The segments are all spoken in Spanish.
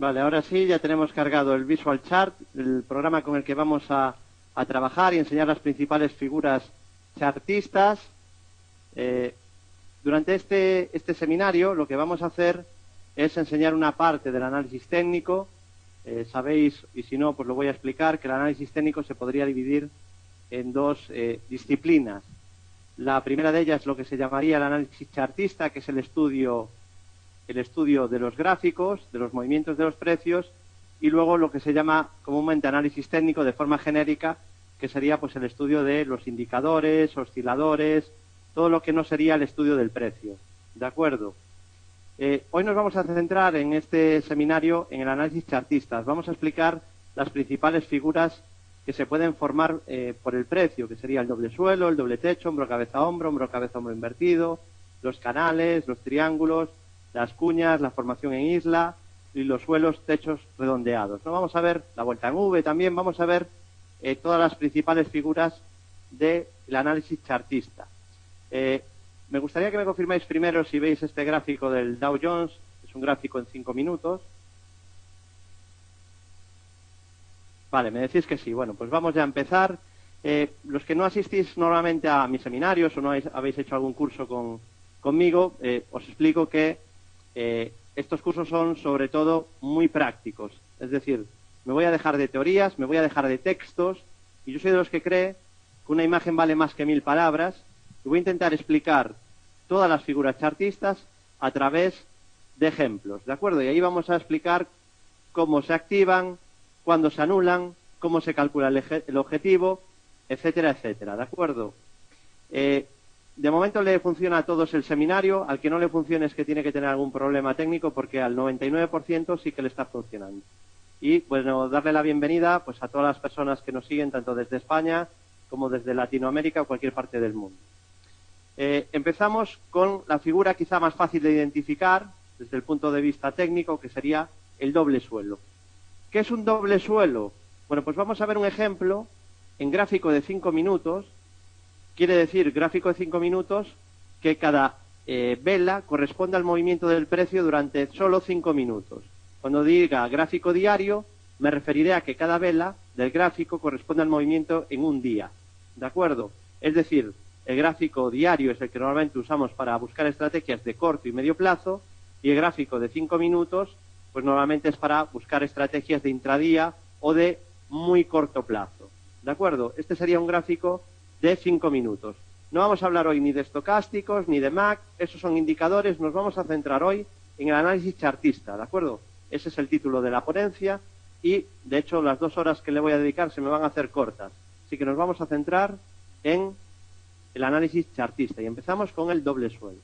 Vale, ahora sí, ya tenemos cargado el Visual Chart, el programa con el que vamos a trabajar y enseñar las principales figuras chartistas. Durante este seminario lo que vamos a hacer es enseñar una parte del análisis técnico. Sabéis, y si no, pues lo voy a explicar, que el análisis técnico se podría dividir en dos disciplinas. La primera de ellas es lo que se llamaría el análisis chartista, que es el estudio de los gráficos, de los movimientos de los precios, y luego lo que se llama comúnmente análisis técnico de forma genérica, que sería pues el estudio de los indicadores, osciladores, todo lo que no sería el estudio del precio. ¿De acuerdo? Hoy nos vamos a centrar en este seminario en el análisis chartista. Vamos a explicar las principales figuras que se pueden formar por el precio, que sería el doble suelo, el doble techo, hombro, cabeza, hombro invertido, los canales, los triángulos, las cuñas, la formación en isla y los suelos, techos redondeados. ¿No? Vamos a ver la vuelta en V también, vamos a ver todas las principales figuras del análisis chartista. Me gustaría que me confirméis primero si veis este gráfico del Dow Jones, es un gráfico en 5 minutos. Vale, me decís que sí. Bueno, pues vamos ya a empezar. Los que no asistís normalmente a mis seminarios o no habéis hecho algún curso conmigo, os explico que estos cursos son sobre todo muy prácticos. Es decir, me voy a dejar de teorías, me voy a dejar de textos, y yo soy de los que cree que una imagen vale más que 1000 palabras, y voy a intentar explicar todas las figuras chartistas a través de ejemplos, ¿de acuerdo? Y ahí vamos a explicar cómo se activan, cuándo se anulan, cómo se calcula el objetivo, etcétera, etcétera, ¿de acuerdo? De momento le funciona a todos el seminario, al que no le funcione es que tiene que tener algún problema técnico, porque al 99% sí que le está funcionando. Y bueno, darle la bienvenida pues a todas las personas que nos siguen, tanto desde España como desde Latinoamérica o cualquier parte del mundo. Empezamos con la figura quizá más fácil de identificar desde el punto de vista técnico, que sería el doble suelo. ¿Qué es un doble suelo? Bueno, pues vamos a ver un ejemplo en gráfico de 5 minutos. Quiere decir, gráfico de 5 minutos, que cada vela corresponde al movimiento del precio durante solo 5 minutos. Cuando diga gráfico diario, me referiré a que cada vela del gráfico corresponde al movimiento en un día. ¿De acuerdo? Es decir, el gráfico diario es el que normalmente usamos para buscar estrategias de corto y medio plazo, y el gráfico de 5 minutos, pues normalmente es para buscar estrategias de intradía o de muy corto plazo. ¿De acuerdo? Este sería un gráfico de 5 minutos. No vamos a hablar hoy ni de estocásticos, ni de MAC, esos son indicadores, nos vamos a centrar hoy en el análisis chartista, ¿de acuerdo? Ese es el título de la ponencia y, de hecho, las 2 horas que le voy a dedicar se me van a hacer cortas. Así que nos vamos a centrar en el análisis chartista y empezamos con el doble suelo.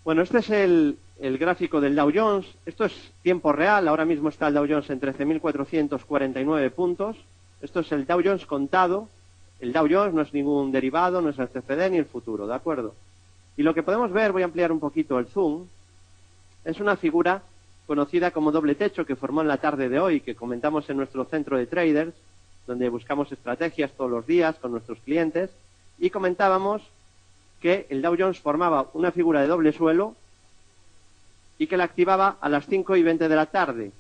Bueno, este es el gráfico del Dow Jones. Esto es tiempo real, ahora mismo está el Dow Jones en 13.449 puntos. Esto es el Dow Jones contado. El Dow Jones no es ningún derivado, no es el CFD ni el futuro, ¿de acuerdo? Y lo que podemos ver, voy a ampliar un poquito el zoom, es una figura conocida como doble techo que formó en la tarde de hoy, que comentamos en nuestro centro de traders, donde buscamos estrategias todos los días con nuestros clientes, y comentábamos que el Dow Jones formaba una figura de doble suelo y que la activaba a las 5:20 de la tarde.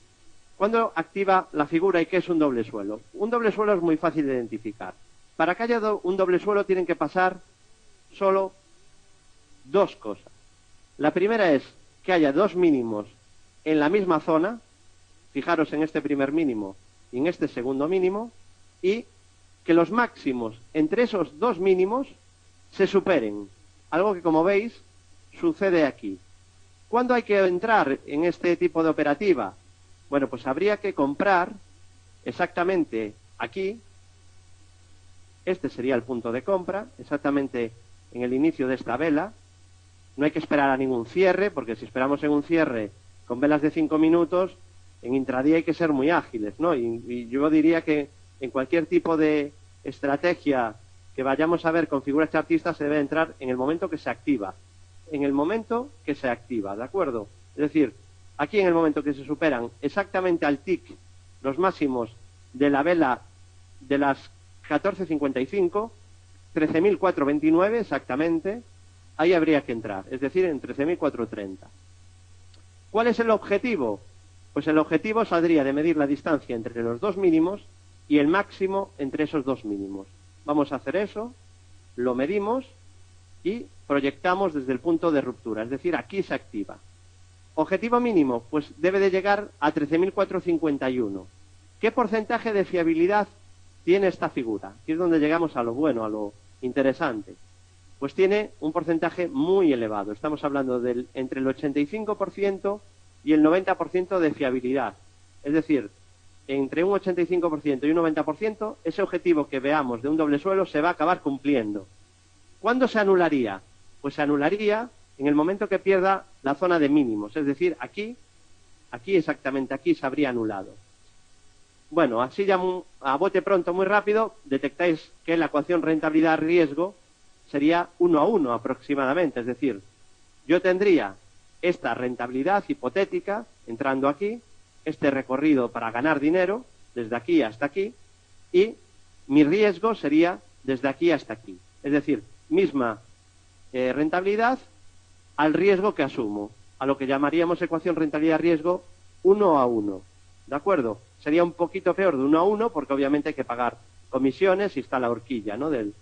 ¿Cuándo activa la figura y qué es un doble suelo? Un doble suelo es muy fácil de identificar. Para que haya un doble suelo tienen que pasar solo 2 cosas. La primera es que haya 2 mínimos en la misma zona, fijaros en este primer mínimo y en este segundo mínimo, y que los máximos entre esos 2 mínimos se superen. Algo que, como veis, sucede aquí. ¿Cuándo hay que entrar en este tipo de operativa? Bueno, pues habría que comprar exactamente aquí. Este sería el punto de compra, exactamente en el inicio de esta vela. No hay que esperar a ningún cierre, porque si esperamos en un cierre con velas de 5 minutos, en intradía hay que ser muy ágiles, ¿no? Y yo diría que en cualquier tipo de estrategia que vayamos a ver con figuras chartistas se debe entrar en el momento que se activa. En el momento que se activa, ¿de acuerdo? Es decir, aquí en el momento que se superan exactamente al tick los máximos de la vela de las 14:55, 13.429 exactamente, ahí habría que entrar, es decir, en 13.430. ¿Cuál es el objetivo? Pues el objetivo saldría de medir la distancia entre los dos mínimos y el máximo entre esos dos mínimos. Vamos a hacer eso, lo medimos y proyectamos desde el punto de ruptura, es decir, aquí se activa. Objetivo mínimo, pues debe de llegar a 13.451. ¿Qué porcentaje de fiabilidad tiene esta figura? Aquí es donde llegamos a lo bueno, a lo interesante. Pues tiene un porcentaje muy elevado. Estamos hablando del entre el 85% y el 90% de fiabilidad. Es decir, entre un 85% y un 90%, ese objetivo que veamos de un doble suelo se va a acabar cumpliendo. ¿Cuándo se anularía? Pues se anularía en el momento que pierda la zona de mínimos. Es decir, aquí exactamente aquí se habría anulado. Bueno, así ya a bote pronto, muy rápido, detectáis que la ecuación rentabilidad-riesgo sería 1 a 1 aproximadamente. Es decir, yo tendría esta rentabilidad hipotética entrando aquí, este recorrido para ganar dinero desde aquí hasta aquí, y mi riesgo sería desde aquí hasta aquí. Es decir, misma rentabilidad al riesgo que asumo, a lo que llamaríamos ecuación rentabilidad-riesgo 1 a 1. ¿De acuerdo? Sería un poquito peor de 1 a 1 porque obviamente hay que pagar comisiones y está la horquilla, ¿no?, del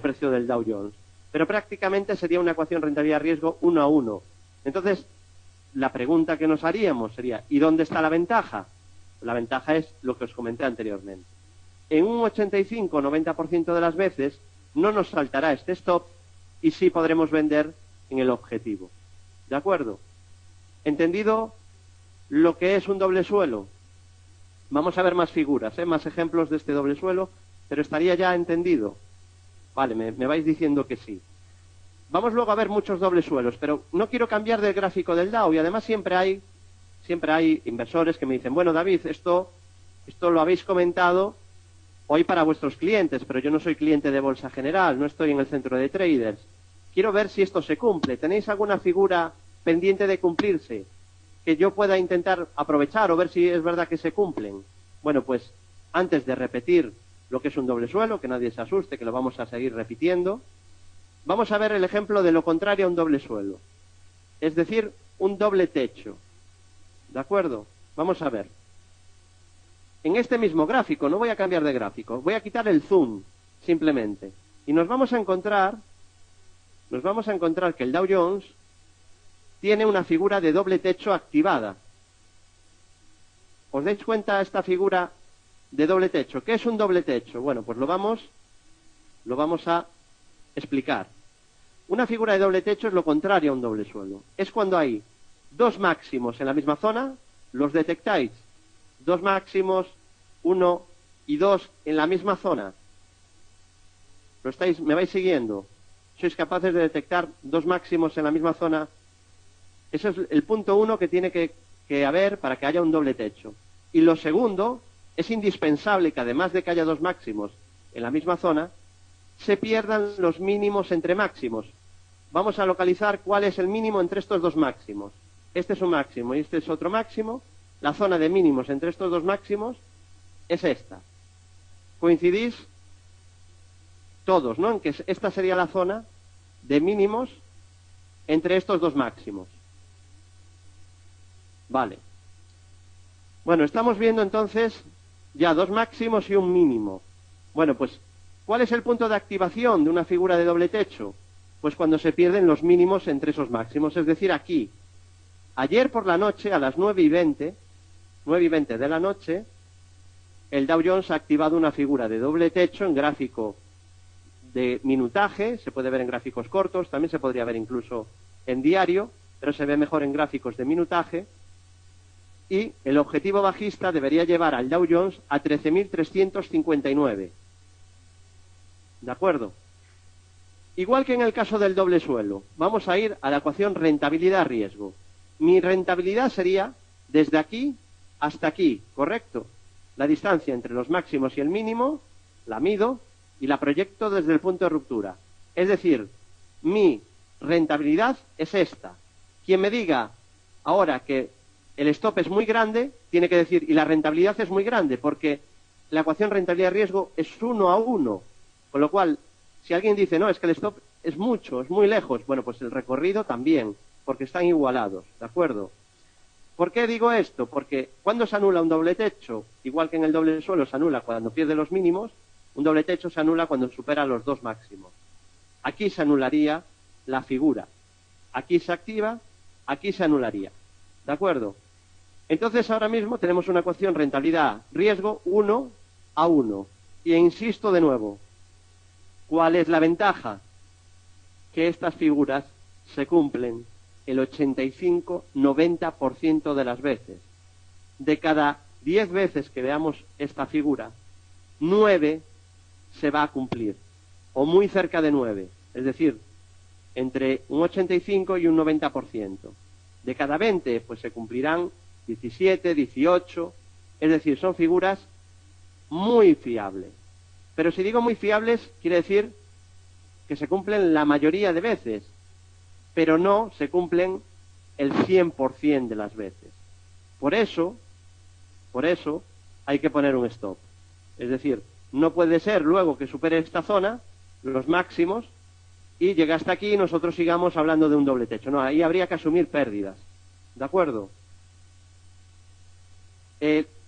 precio del Dow Jones. Pero prácticamente sería una ecuación rentabilidad-riesgo 1 a 1. Entonces, la pregunta que nos haríamos sería, ¿y dónde está la ventaja? La ventaja es lo que os comenté anteriormente. En un 85-90% de las veces no nos saltará este stop y sí podremos vender en el objetivo. ¿De acuerdo? ¿Entendido lo que es un doble suelo? Vamos a ver más figuras, más ejemplos de este doble suelo, pero estaría ya entendido. Vale, me vais diciendo que sí. Vamos luego a ver muchos dobles suelos, pero no quiero cambiar del gráfico del Dow, y además siempre hay inversores que me dicen, bueno, David, esto lo habéis comentado hoy para vuestros clientes, pero yo no soy cliente de Bolsa General, no estoy en el centro de traders. Quiero ver si esto se cumple. ¿Tenéis alguna figura pendiente de cumplirse que yo pueda intentar aprovechar o ver si es verdad que se cumplen? Bueno, pues antes de repetir lo que es un doble suelo, que nadie se asuste, que lo vamos a seguir repitiendo, vamos a ver el ejemplo de lo contrario a un doble suelo, es decir, un doble techo. ¿De acuerdo? Vamos a ver. En este mismo gráfico, no voy a cambiar de gráfico, voy a quitar el zoom, simplemente. Y nos vamos a encontrar que el Dow Jones tiene una figura de doble techo activada. ¿Os dais cuenta esta figura de doble techo? ¿Qué es un doble techo? Bueno, pues lo vamos a explicar. Una figura de doble techo es lo contrario a un doble suelo. Es cuando hay dos máximos en la misma zona, los detectáis. Dos máximos, 1 y 2 en la misma zona. ¿Me vais siguiendo? ¿Sois capaces de detectar dos máximos en la misma zona? Ese es el punto 1 que tiene que haber para que haya un doble techo. Y lo segundo, es indispensable que además de que haya dos máximos en la misma zona, se pierdan los mínimos entre máximos. Vamos a localizar cuál es el mínimo entre estos dos máximos. Este es un máximo y este es otro máximo. La zona de mínimos entre estos dos máximos es esta. ¿Coincidís? Todos, ¿no? En que esta sería la zona de mínimos entre estos dos máximos. Vale. Bueno, estamos viendo entonces ya dos máximos y un mínimo. Bueno, pues, ¿cuál es el punto de activación de una figura de doble techo? Pues cuando se pierden los mínimos entre esos máximos, es decir, aquí. Ayer por la noche, a las 9:20 de la noche, el Dow Jones ha activado una figura de doble techo en gráfico de minutaje, se puede ver en gráficos cortos, también se podría ver incluso en diario, pero se ve mejor en gráficos de minutaje, y el objetivo bajista debería llevar al Dow Jones a 13.359. ¿De acuerdo? Igual que en el caso del doble suelo, vamos a ir a la ecuación rentabilidad-riesgo. Mi rentabilidad sería desde aquí hasta aquí, ¿correcto? La distancia entre los máximos y el mínimo, la mido y la proyecto desde el punto de ruptura. Es decir, mi rentabilidad es esta. Quien me diga ahora que el stop es muy grande, tiene que decir, y la rentabilidad es muy grande, porque la ecuación rentabilidad-riesgo es 1 a 1. Con lo cual, si alguien dice, no, es que el stop es mucho, es muy lejos, bueno, pues el recorrido también, porque están igualados, ¿de acuerdo? ¿Por qué digo esto? Porque cuando se anula un doble techo, igual que en el doble suelo se anula cuando pierde los mínimos, un doble techo se anula cuando supera los dos máximos. Aquí se anularía la figura. Aquí se activa, aquí se anularía. ¿De acuerdo? Entonces ahora mismo tenemos una ecuación rentabilidad-riesgo 1:1. Y insisto de nuevo, ¿cuál es la ventaja? Que estas figuras se cumplen el 85-90% de las veces. De cada 10 veces que veamos esta figura, 9 se va a cumplir, o muy cerca de 9, es decir, entre un 85 y un 90%. De cada 20, pues se cumplirán 17, 18, es decir, son figuras muy fiables. Pero si digo muy fiables, quiere decir que se cumplen la mayoría de veces, pero no se cumplen el 100% de las veces. Por eso hay que poner un stop. Es decir, no puede ser luego que supere esta zona, los máximos, y llegue hasta aquí y nosotros sigamos hablando de un doble techo. No, ahí habría que asumir pérdidas. ¿De acuerdo?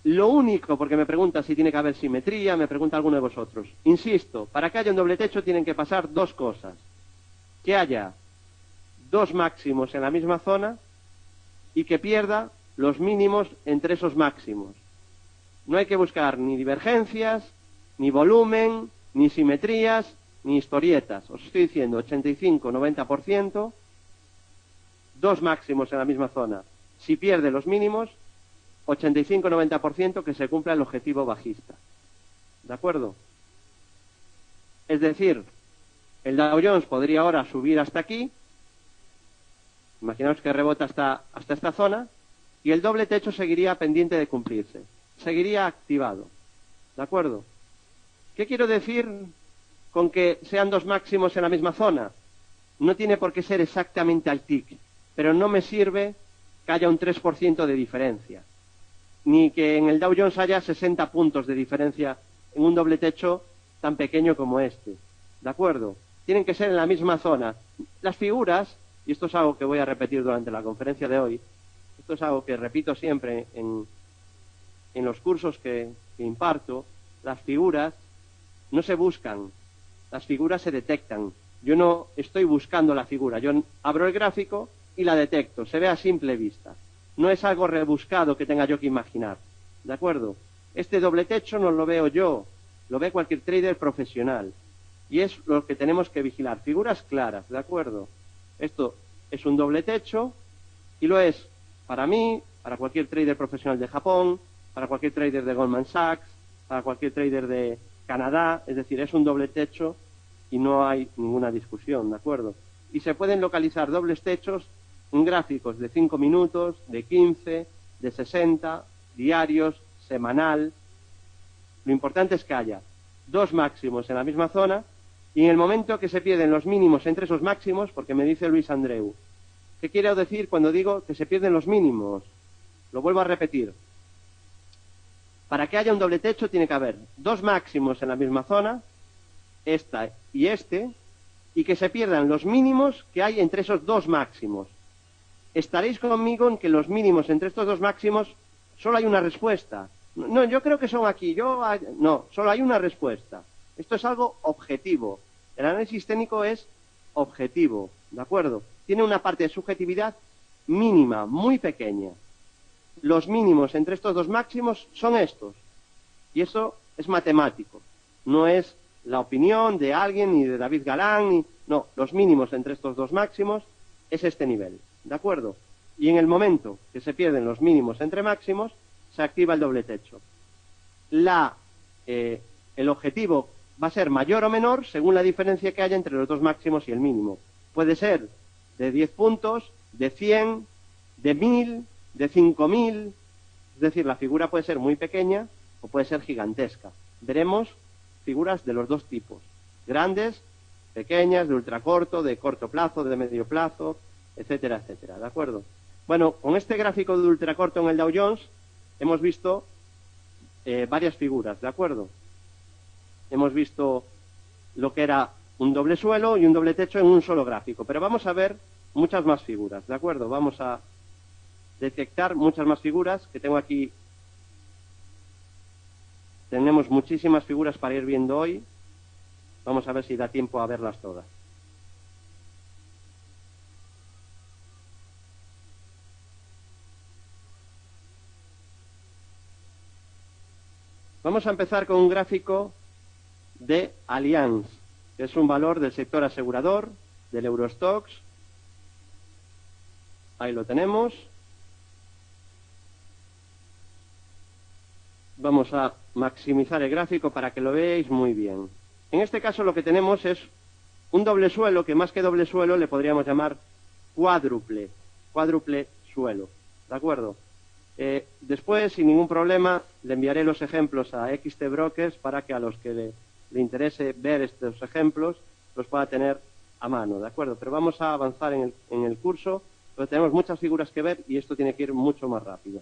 Lo único, porque me pregunta si tiene que haber simetría, me pregunta alguno de vosotros. Insisto, para que haya un doble techo tienen que pasar dos cosas. Que haya dos máximos en la misma zona y que pierda los mínimos entre esos máximos. No hay que buscar ni divergencias, ni volumen, ni simetrías, ni historietas. Os estoy diciendo 85-90%, dos máximos en la misma zona. Si pierde los mínimos, 85-90% que se cumpla el objetivo bajista. ¿De acuerdo? Es decir, el Dow Jones podría ahora subir hasta aquí, imaginaos que rebota hasta esta zona, y el doble techo seguiría pendiente de cumplirse, seguiría activado. ¿De acuerdo? ¿Qué quiero decir con que sean dos máximos en la misma zona? No tiene por qué ser exactamente al tick, pero no me sirve que haya un 3% de diferencia, ni que en el Dow Jones haya 60 puntos de diferencia en un doble techo tan pequeño como este. ¿De acuerdo? Tienen que ser en la misma zona. Las figuras, y esto es algo que voy a repetir durante la conferencia de hoy, esto es algo que repito siempre en los cursos que imparto, las figuras no se buscan, las figuras se detectan. Yo no estoy buscando la figura, yo abro el gráfico y la detecto, se ve a simple vista. No es algo rebuscado que tenga yo que imaginar, ¿de acuerdo? Este doble techo no lo veo yo, lo ve cualquier trader profesional. Y es lo que tenemos que vigilar, figuras claras, ¿de acuerdo? Esto es un doble techo y lo es para mí, para cualquier trader profesional de Japón, para cualquier trader de Goldman Sachs, para cualquier trader de Canadá, es decir, es un doble techo y no hay ninguna discusión, ¿de acuerdo? Y se pueden localizar dobles techos en gráficos de 5 minutos, de 15, de 60, diarios, semanal. Lo importante es que haya dos máximos en la misma zona y en el momento que se pierden los mínimos entre esos máximos, porque me dice Luis Andreu, ¿qué quiero decir cuando digo que se pierden los mínimos? Lo vuelvo a repetir. Para que haya un doble techo tiene que haber dos máximos en la misma zona, esta y este, y que se pierdan los mínimos que hay entre esos dos máximos. Estaréis conmigo en que los mínimos entre estos dos máximos solo hay una respuesta. No, yo creo que son aquí. No, solo hay una respuesta. Esto es algo objetivo. El análisis técnico es objetivo, ¿de acuerdo? Tiene una parte de subjetividad mínima, muy pequeña. Los mínimos entre estos dos máximos son estos. Y eso es matemático. No es la opinión de alguien, ni de David Galán, ni... No, los mínimos entre estos dos máximos es este nivel, ¿de acuerdo? Y en el momento que se pierden los mínimos entre máximos, se activa el doble techo. El objetivo va a ser mayor o menor según la diferencia que haya entre los dos máximos y el mínimo. Puede ser de 10 puntos, de 100, de 1000, de 5000, es decir, la figura puede ser muy pequeña o puede ser gigantesca. Veremos figuras de los dos tipos, grandes, pequeñas, de ultracorto, de corto plazo, de medio plazo, etcétera, etcétera, ¿de acuerdo? Bueno, con este gráfico de ultracorto en el Dow Jones hemos visto varias figuras, ¿de acuerdo? Hemos visto lo que era un doble suelo y un doble techo en un solo gráfico, pero vamos a ver muchas más figuras, ¿de acuerdo? detectar muchas más figuras, que tengo aquí. Tenemos muchísimas figuras para ir viendo hoy. Vamos a ver si da tiempo a verlas todas. Vamos a empezar con un gráfico de Allianz, que es un valor del sector asegurador, del Eurostoxx. Ahí lo tenemos. Vamos a maximizar el gráfico para que lo veáis muy bien. En este caso lo que tenemos es un doble suelo, que más que doble suelo le podríamos llamar cuádruple suelo. ¿De acuerdo? Después, sin ningún problema, le enviaré los ejemplos a XT Brokers para que a los que le interese ver estos ejemplos los pueda tener a mano, ¿de acuerdo? Pero vamos a avanzar en el curso, porque tenemos muchas figuras que ver y esto tiene que ir mucho más rápido.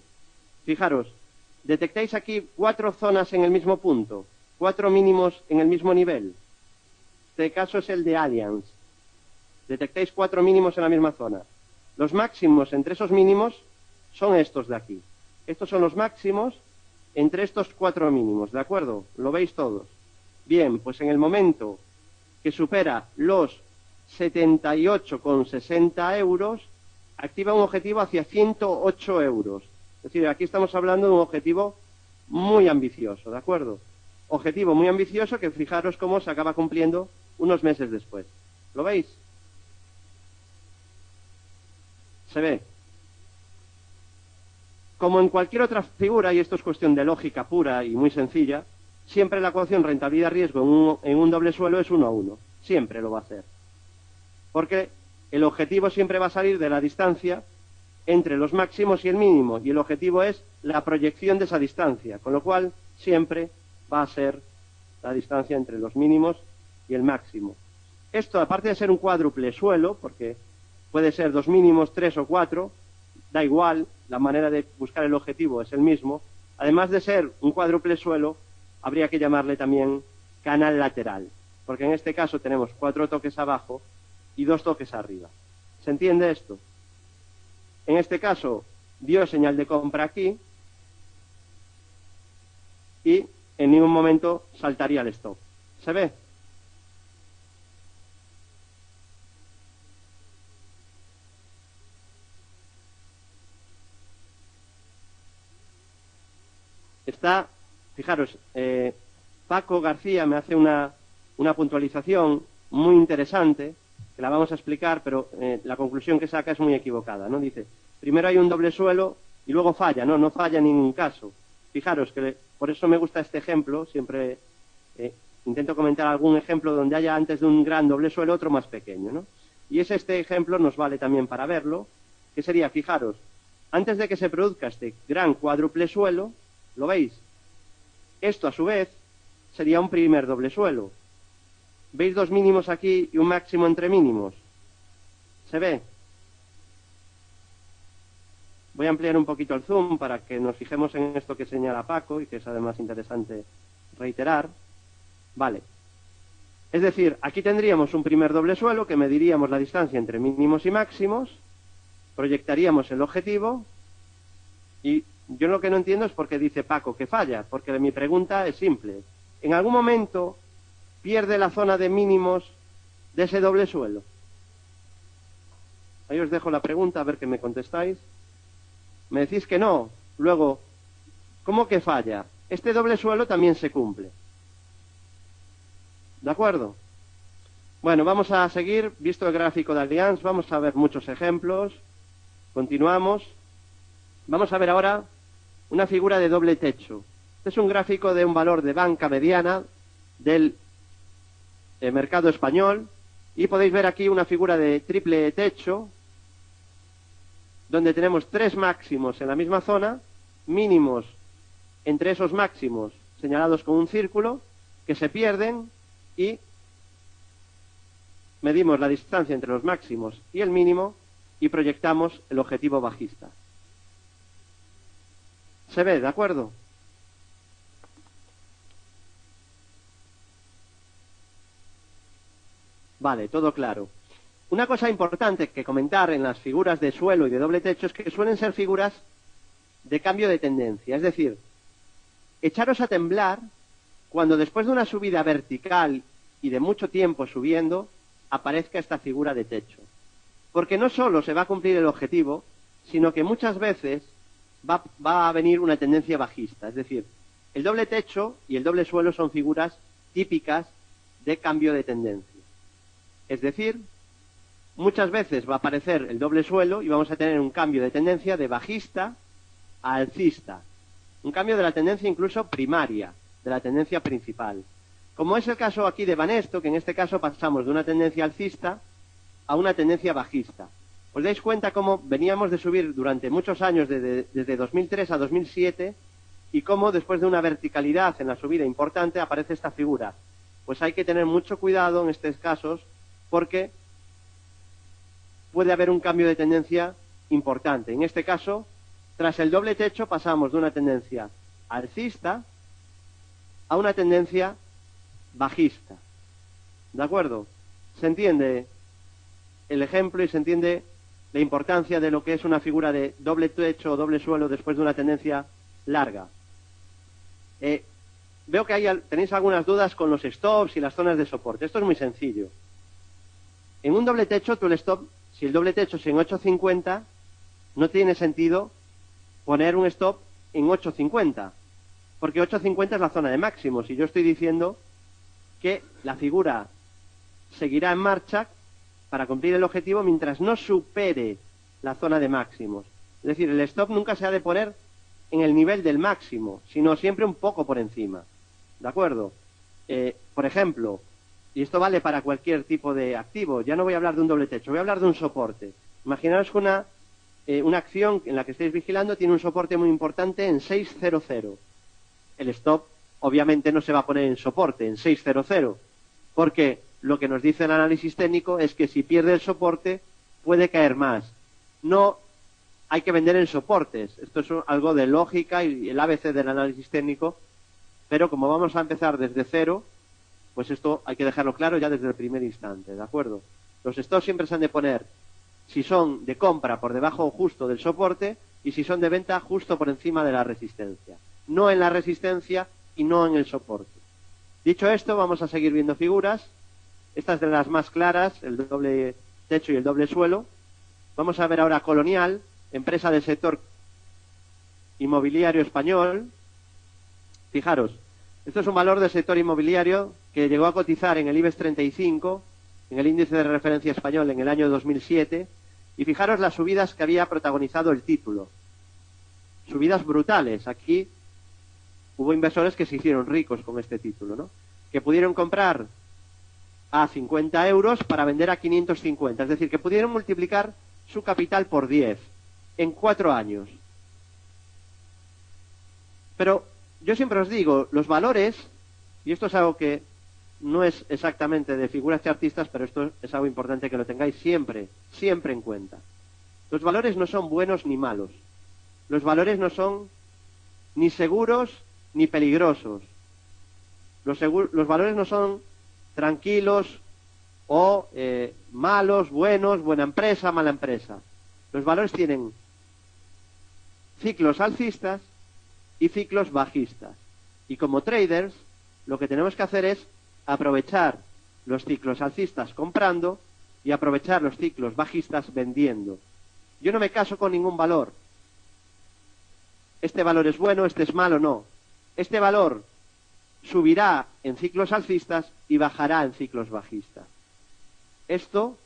Fijaros, detectáis aquí 4 zonas en el mismo punto, 4 mínimos en el mismo nivel. Este caso es el de Allianz. Detectáis 4 mínimos en la misma zona. Los máximos entre esos mínimos son estos de aquí. Estos son los máximos entre estos 4 mínimos, ¿de acuerdo? Lo veis todos. Bien, pues en el momento que supera los 78,60 euros, activa un objetivo hacia 108 euros. Es decir, aquí estamos hablando de un objetivo muy ambicioso, ¿de acuerdo? Objetivo muy ambicioso que fijaros cómo se acaba cumpliendo unos meses después. ¿Lo veis? Se ve. Como en cualquier otra figura, y esto es cuestión de lógica pura y muy sencilla, siempre la ecuación rentabilidad-riesgo en un doble suelo es 1 a 1. Siempre lo va a hacer. Porque el objetivo siempre va a salir de la distancia entre los máximos y el mínimo, y el objetivo es la proyección de esa distancia, con lo cual siempre va a ser la distancia entre los mínimos y el máximo. Esto, aparte de ser un cuádruple suelo, porque puede ser 2 mínimos, 3 o 4, da igual, la manera de buscar el objetivo es el mismo. Además de ser un cuádruple suelo, habría que llamarle también canal lateral, porque en este caso tenemos 4 toques abajo y 2 toques arriba. ¿Se entiende esto? En este caso, dio señal de compra aquí y en ningún momento saltaría el stop. ¿Se ve? Está, fijaros, Paco García me hace una puntualización muy interesante, que la vamos a explicar, pero la conclusión que saca es muy equivocada, ¿no? Dice, primero hay un doble suelo y luego falla, ¿no? No falla en ningún caso. Fijaros que por eso me gusta este ejemplo, siempre intento comentar algún ejemplo donde haya antes de un gran doble suelo otro más pequeño, ¿no? Y este ejemplo nos vale también para verlo, que sería, fijaros, antes de que se produzca este gran cuádruple suelo, ¿lo veis? Esto, a su vez, sería un primer doble suelo. ¿Veis 2 mínimos aquí y un máximo entre mínimos? ¿Se ve? Voy a ampliar un poquito el zoom para que nos fijemos en esto que señala Paco y que es además interesante reiterar. Vale. Es decir, aquí tendríamos un primer doble suelo que mediríamos la distancia entre mínimos y máximos, proyectaríamos el objetivo y yo lo que no entiendo es por qué dice Paco que falla, porque mi pregunta es simple. ¿En algún momento pierde la zona de mínimos de ese doble suelo? Ahí os dejo la pregunta, a ver qué me contestáis. Me decís que no. Luego, ¿cómo que falla? Este doble suelo también se cumple. ¿De acuerdo? Bueno, vamos a seguir. Visto el gráfico de Allianz, vamos a ver muchos ejemplos. Continuamos. Vamos a ver ahora una figura de doble techo. Este es un gráfico de un valor de banca mediana del mercado español y podéis ver aquí una figura de triple techo donde tenemos 3 máximos en la misma zona, mínimos entre esos máximos señalados con un círculo que se pierden y medimos la distancia entre los máximos y el mínimo y proyectamos el objetivo bajista. ¿Se ve? ¿De acuerdo? Vale, todo claro. Una cosa importante que comentar en las figuras de suelo y de doble techo es que suelen ser figuras de cambio de tendencia. Es decir, echaros a temblar cuando después de una subida vertical y de mucho tiempo subiendo, aparezca esta figura de techo. Porque no solo se va a cumplir el objetivo, sino que muchas veces va a venir una tendencia bajista. Es decir, el doble techo y el doble suelo son figuras típicas de cambio de tendencia. Es decir, muchas veces va a aparecer el doble suelo y vamos a tener un cambio de tendencia de bajista a alcista. Un cambio de la tendencia incluso primaria, de la tendencia principal. Como es el caso aquí de Banesto, que en este caso pasamos de una tendencia alcista a una tendencia bajista. ¿Os dais cuenta cómo veníamos de subir durante muchos años, desde 2003 a 2007, y cómo después de una verticalidad en la subida importante aparece esta figura? Pues hay que tener mucho cuidado en estos casos porque puede haber un cambio de tendencia importante. En este caso, tras el doble techo pasamos de una tendencia alcista a una tendencia bajista. ¿De acuerdo? ¿Se entiende el ejemplo y se entiende la importancia de lo que es una figura de doble techo o doble suelo después de una tendencia larga? Veo que tenéis algunas dudas con los stops y las zonas de soporte. Esto es muy sencillo. En un doble techo, tú el stop, si el doble techo es en 8.50, no tiene sentido poner un stop en 8.50, porque 8.50 es la zona de máximos, y yo estoy diciendo que la figura seguirá en marcha para cumplir el objetivo mientras no supere la zona de máximos. Es decir, el stop nunca se ha de poner en el nivel del máximo, sino siempre un poco por encima. ¿De acuerdo? Por ejemplo, y esto vale para cualquier tipo de activo, ya no voy a hablar de un doble techo, voy a hablar de un soporte. Imaginaos que una acción en la que estáis vigilando tiene un soporte muy importante en 600. El stop obviamente no se va a poner en soporte, en 600, porque lo que nos dice el análisis técnico es que si pierde el soporte puede caer más. No hay que vender en soportes. Esto es algo de lógica y el ABC del análisis técnico, pero como vamos a empezar desde cero, pues esto hay que dejarlo claro ya desde el primer instante, ¿de acuerdo? Los stops siempre se han de poner, si son de compra, por debajo justo del soporte, y si son de venta, justo por encima de la resistencia. No en la resistencia y no en el soporte. Dicho esto, vamos a seguir viendo figuras. Estas de las más claras, el doble techo y el doble suelo. Vamos a ver ahora Colonial, empresa del sector inmobiliario español. Fijaros, esto es un valor del sector inmobiliario que llegó a cotizar en el IBEX 35, en el índice de referencia español, en el año 2007, y fijaros las subidas que había protagonizado el título. Subidas brutales. Aquí hubo inversores que se hicieron ricos con este título, ¿no? Que pudieron comprar a 50 euros para vender a 550. Es decir, que pudieron multiplicar su capital por 10 en 4 años. Pero yo siempre os digo, los valores, y esto es algo que no es exactamente de figuras chartistas, pero esto es algo importante que lo tengáis siempre, siempre en cuenta. Los valores no son buenos ni malos. Los valores no son ni seguros ni peligrosos. Los valores no son tranquilos o malos, buenos, buena empresa, mala empresa. Los valores tienen ciclos alcistas y ciclos bajistas. Y como traders, lo que tenemos que hacer es aprovechar los ciclos alcistas comprando y aprovechar los ciclos bajistas vendiendo. Yo no me caso con ningún valor. Este valor es bueno, este es malo, no. Este valor subirá en ciclos alcistas y bajará en ciclos bajistas. Esto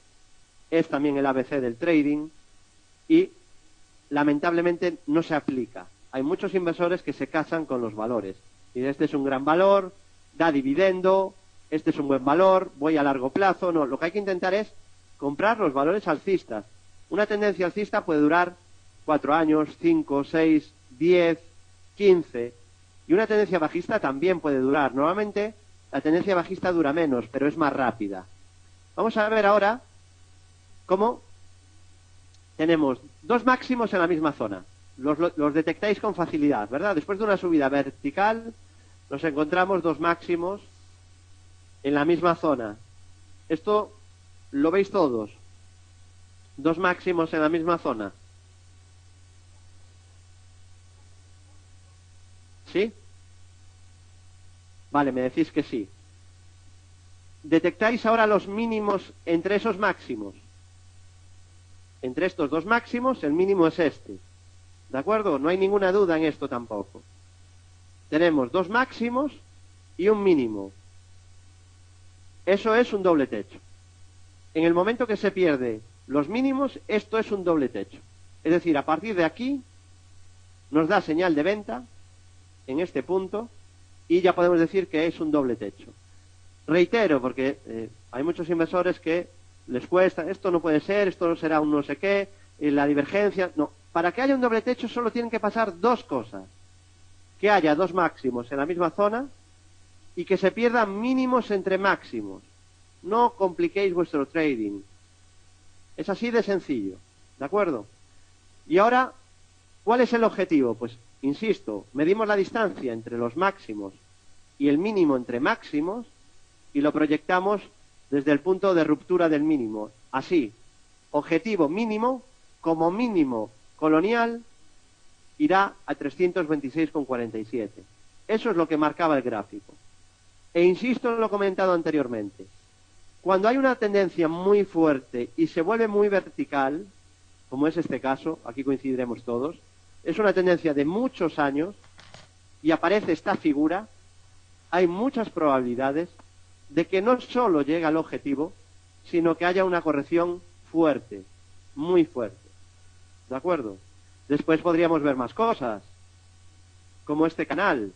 es también el ABC del trading y lamentablemente no se aplica. Hay muchos inversores que se casan con los valores. Y este es un gran valor, da dividendo, este es un buen valor, voy a largo plazo. No, lo que hay que intentar es comprar los valores alcistas. Una tendencia alcista puede durar 4 años, 5, 6, 10, 15. Y una tendencia bajista también puede durar. Normalmente la tendencia bajista dura menos, pero es más rápida. Vamos a ver ahora cómo tenemos dos máximos en la misma zona. Los detectáis con facilidad, ¿verdad? Después de una subida vertical, nos encontramos dos máximos en la misma zona. Esto lo veis todos. Dos máximos en la misma zona. ¿Sí? Vale, me decís que sí. ¿Detectáis ahora los mínimos entre esos máximos? Entre estos dos máximos, el mínimo es este. ¿De acuerdo? No hay ninguna duda en esto tampoco. Tenemos dos máximos y un mínimo. Eso es un doble techo. En el momento que se pierde los mínimos, esto es un doble techo. Es decir, a partir de aquí nos da señal de venta en este punto y ya podemos decir que es un doble techo. Reitero, porque hay muchos inversores que les cuesta, esto no puede ser, esto no será un no sé qué, la divergencia. No, para que haya un doble techo solo tienen que pasar dos cosas. Que haya dos máximos en la misma zona y que se pierdan mínimos entre máximos. No compliquéis vuestro trading. Es así de sencillo, ¿de acuerdo? Y ahora, ¿cuál es el objetivo? Pues, insisto, medimos la distancia entre los máximos y el mínimo entre máximos y lo proyectamos desde el punto de ruptura del mínimo. Así, objetivo mínimo, como mínimo colonial, irá a 326,47. Eso es lo que marcaba el gráfico. E insisto en lo comentado anteriormente. Cuando hay una tendencia muy fuerte y se vuelve muy vertical, como es este caso, aquí coincidiremos todos, es una tendencia de muchos años y aparece esta figura, hay muchas probabilidades de que no solo llegue al objetivo, sino que haya una corrección fuerte, muy fuerte. ¿De acuerdo? Después podríamos ver más cosas, como este canal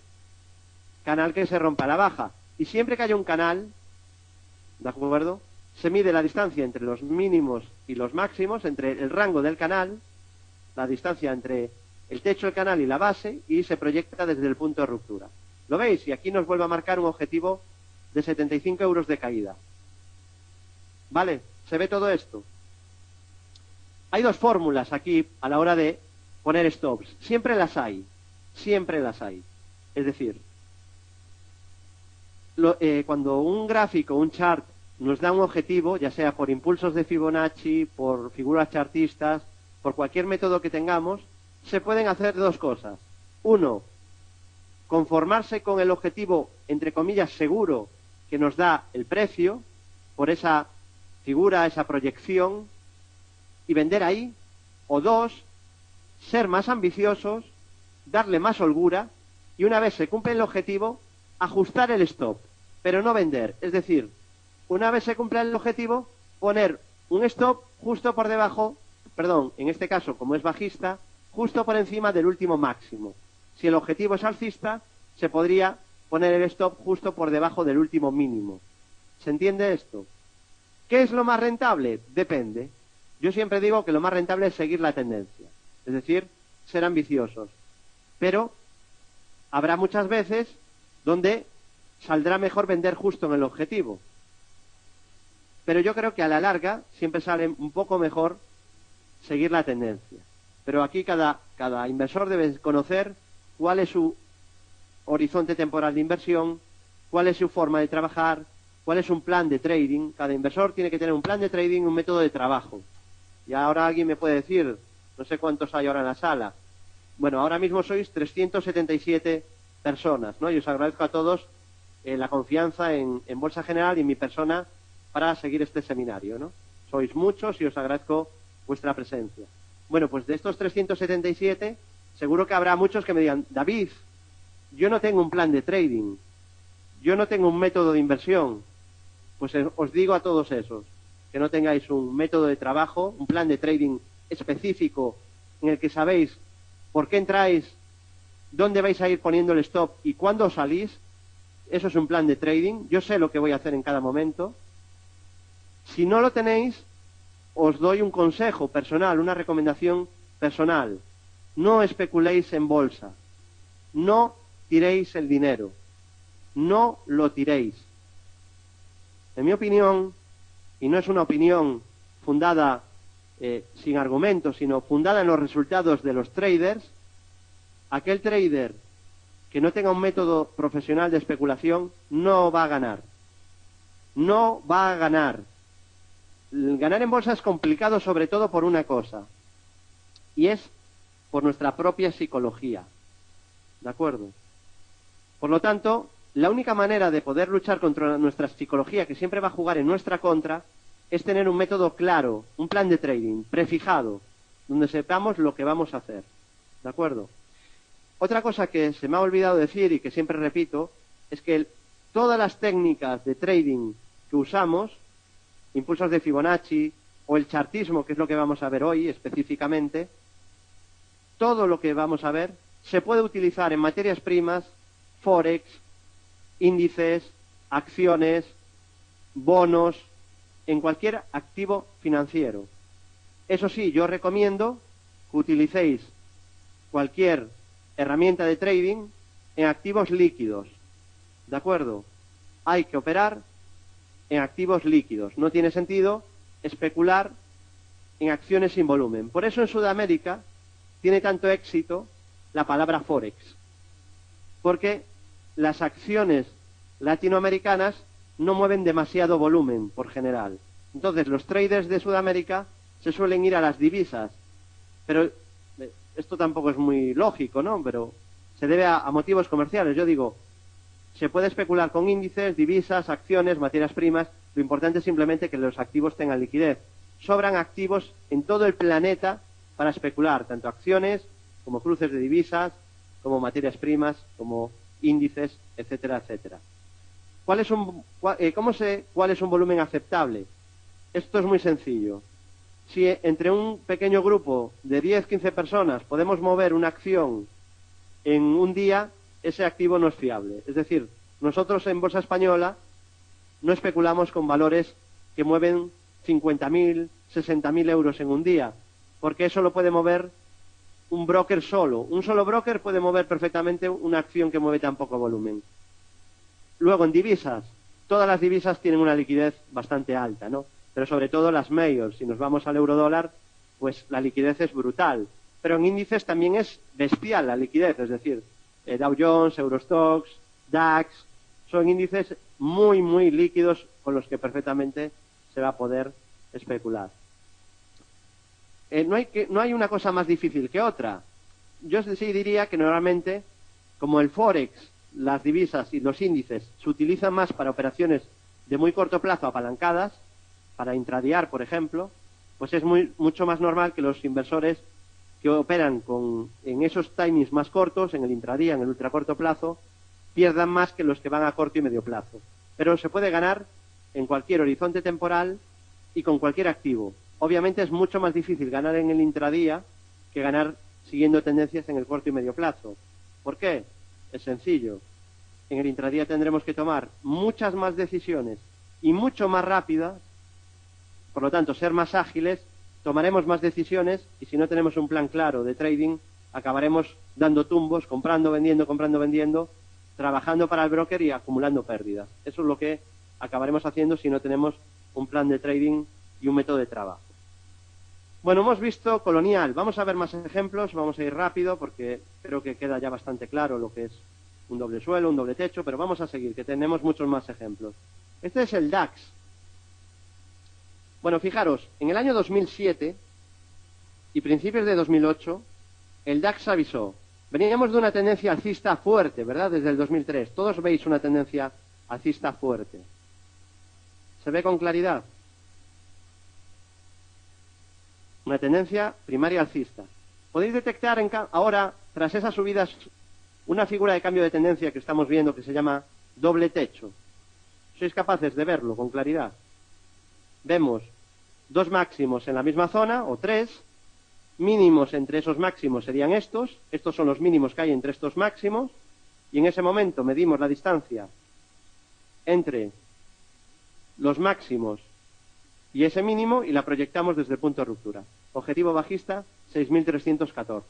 que se rompe a la baja. Y siempre que haya un canal, ¿de acuerdo?, se mide la distancia entre los mínimos y los máximos, entre el rango del canal, la distancia entre el techo del canal y la base, y se proyecta desde el punto de ruptura. ¿Lo veis? Y aquí nos vuelve a marcar un objetivo de 75 euros de caída. ¿Vale? ¿Se ve todo esto? Hay dos fórmulas aquí a la hora de poner stops. Siempre las hay. Siempre las hay. Es decir, cuando un gráfico, un chart, nos da un objetivo, ya sea por impulsos de Fibonacci, por figuras chartistas, por cualquier método que tengamos, se pueden hacer dos cosas. Uno, conformarse con el objetivo, entre comillas, seguro que nos da el precio, por esa figura, esa proyección, y vender ahí. O dos, ser más ambiciosos, darle más holgura, y una vez se cumple el objetivo, ajustar el stop, pero no vender. Es decir, una vez se cumple el objetivo, poner un stop justo por debajo, perdón, en este caso, como es bajista, justo por encima del último máximo. Si el objetivo es alcista, se podría poner el stop justo por debajo del último mínimo. ¿Se entiende esto? ¿Qué es lo más rentable? Depende. Yo siempre digo que lo más rentable es seguir la tendencia, es decir, ser ambiciosos. Pero habrá muchas veces donde saldrá mejor vender justo en el objetivo. Pero yo creo que a la larga siempre sale un poco mejor seguir la tendencia. Pero aquí cada inversor debe conocer cuál es su horizonte temporal de inversión, cuál es su forma de trabajar, cuál es un plan de trading. Cada inversor tiene que tener un plan de trading, un método de trabajo. Y ahora alguien me puede decir, no sé cuántos hay ahora en la sala. Bueno, ahora mismo sois 377 personas, ¿no? Y os agradezco a todos la confianza en Bolsa General y en mi persona para seguir este seminario, ¿no? Sois muchos y os agradezco vuestra presencia. Bueno, pues de estos 377, seguro que habrá muchos que me digan, David, yo no tengo un plan de trading, yo no tengo un método de inversión. Pues os digo a todos esos, que no tengáis un método de trabajo, un plan de trading específico en el que sabéis por qué entráis, dónde vais a ir poniendo el stop y cuándo salís. Eso es un plan de trading. Yo sé lo que voy a hacer en cada momento. Si no lo tenéis, os doy un consejo personal, una recomendación personal. No especuléis en bolsa. No tiréis el dinero. No lo tiréis. En mi opinión, y no es una opinión fundada sin argumentos, sino fundada en los resultados de los traders, aquel trader que no tenga un método profesional de especulación no va a ganar. No va a ganar. ganar en bolsa es complicado sobre todo por una cosa, y es por nuestra propia psicología. ¿De acuerdo? Por lo tanto, la única manera de poder luchar contra nuestra psicología, que siempre va a jugar en nuestra contra, es tener un método claro, un plan de trading prefijado, donde sepamos lo que vamos a hacer. ¿De acuerdo? Otra cosa que se me ha olvidado decir y que siempre repito, es que todas las técnicas de trading que usamos, impulsos de Fibonacci o el chartismo, que es lo que vamos a ver hoy específicamente, todo lo que vamos a ver se puede utilizar en materias primas, forex, índices, acciones, bonos, en cualquier activo financiero. Eso sí, yo recomiendo que utilicéis cualquier herramienta de trading en activos líquidos. ¿De acuerdo? Hay que operar en activos líquidos. No tiene sentido especular en acciones sin volumen. Por eso en Sudamérica tiene tanto éxito la palabra forex. Porque las acciones latinoamericanas no mueven demasiado volumen por general. Entonces los traders de Sudamérica se suelen ir a las divisas. Pero esto tampoco es muy lógico, ¿no? Pero se debe a motivos comerciales. Yo digo, se puede especular con índices, divisas, acciones, materias primas. Lo importante es simplemente que los activos tengan liquidez. Sobran activos en todo el planeta para especular, tanto acciones como cruces de divisas, como materias primas, como índices, etcétera, etcétera. ¿Cómo sé cuál es un volumen aceptable? Esto es muy sencillo. Si entre un pequeño grupo de 10-15 personas podemos mover una acción en un día, ese activo no es fiable. Es decir, nosotros en Bolsa Española no especulamos con valores que mueven 50.000, 60.000 euros en un día, porque eso lo puede mover un broker solo. Un solo broker puede mover perfectamente una acción que mueve tan poco volumen. Luego, en divisas, todas las divisas tienen una liquidez bastante alta, ¿no? Pero sobre todo las majors, si nos vamos al eurodólar, pues la liquidez es brutal. Pero en índices también es bestial la liquidez, es decir, Dow Jones, Eurostoxx, DAX, son índices muy, muy líquidos con los que perfectamente se va a poder especular. No hay una cosa más difícil que otra. Yo sí diría que normalmente, como el Forex, las divisas y los índices se utilizan más para operaciones de muy corto plazo apalancadas, para intradiar, por ejemplo, pues es mucho más normal que los inversores que operan en esos timings más cortos, en el intradía, en el ultracorto plazo, pierdan más que los que van a corto y medio plazo. Pero se puede ganar en cualquier horizonte temporal y con cualquier activo. Obviamente es mucho más difícil ganar en el intradía que ganar siguiendo tendencias en el corto y medio plazo. ¿Por qué? Es sencillo. En el intradía tendremos que tomar muchas más decisiones y mucho más rápidas, por lo tanto ser más ágiles, tomaremos más decisiones y si no tenemos un plan claro de trading, acabaremos dando tumbos, comprando, vendiendo, trabajando para el broker y acumulando pérdidas. Eso es lo que acabaremos haciendo si no tenemos un plan de trading y un método de trabajo. Bueno, hemos visto Colonial. Vamos a ver más ejemplos, vamos a ir rápido porque creo que queda ya bastante claro lo que es un doble suelo, un doble techo, pero vamos a seguir, que tenemos muchos más ejemplos. Este es el DAX. Bueno, fijaros, en el año 2007 y principios de 2008, el DAX avisó. Veníamos de una tendencia alcista fuerte, ¿verdad? Desde el 2003. Todos veis una tendencia alcista fuerte. ¿Se ve con claridad? Una tendencia primaria alcista. Podéis detectar ahora, tras esas subidas, una figura de cambio de tendencia que estamos viendo que se llama doble techo. ¿Sois capaces de verlo con claridad? Vemos dos máximos en la misma zona, o tres, mínimos entre esos máximos serían estos son los mínimos que hay entre estos máximos, y en ese momento medimos la distancia entre los máximos y ese mínimo y la proyectamos desde el punto de ruptura. Objetivo bajista, 6.314.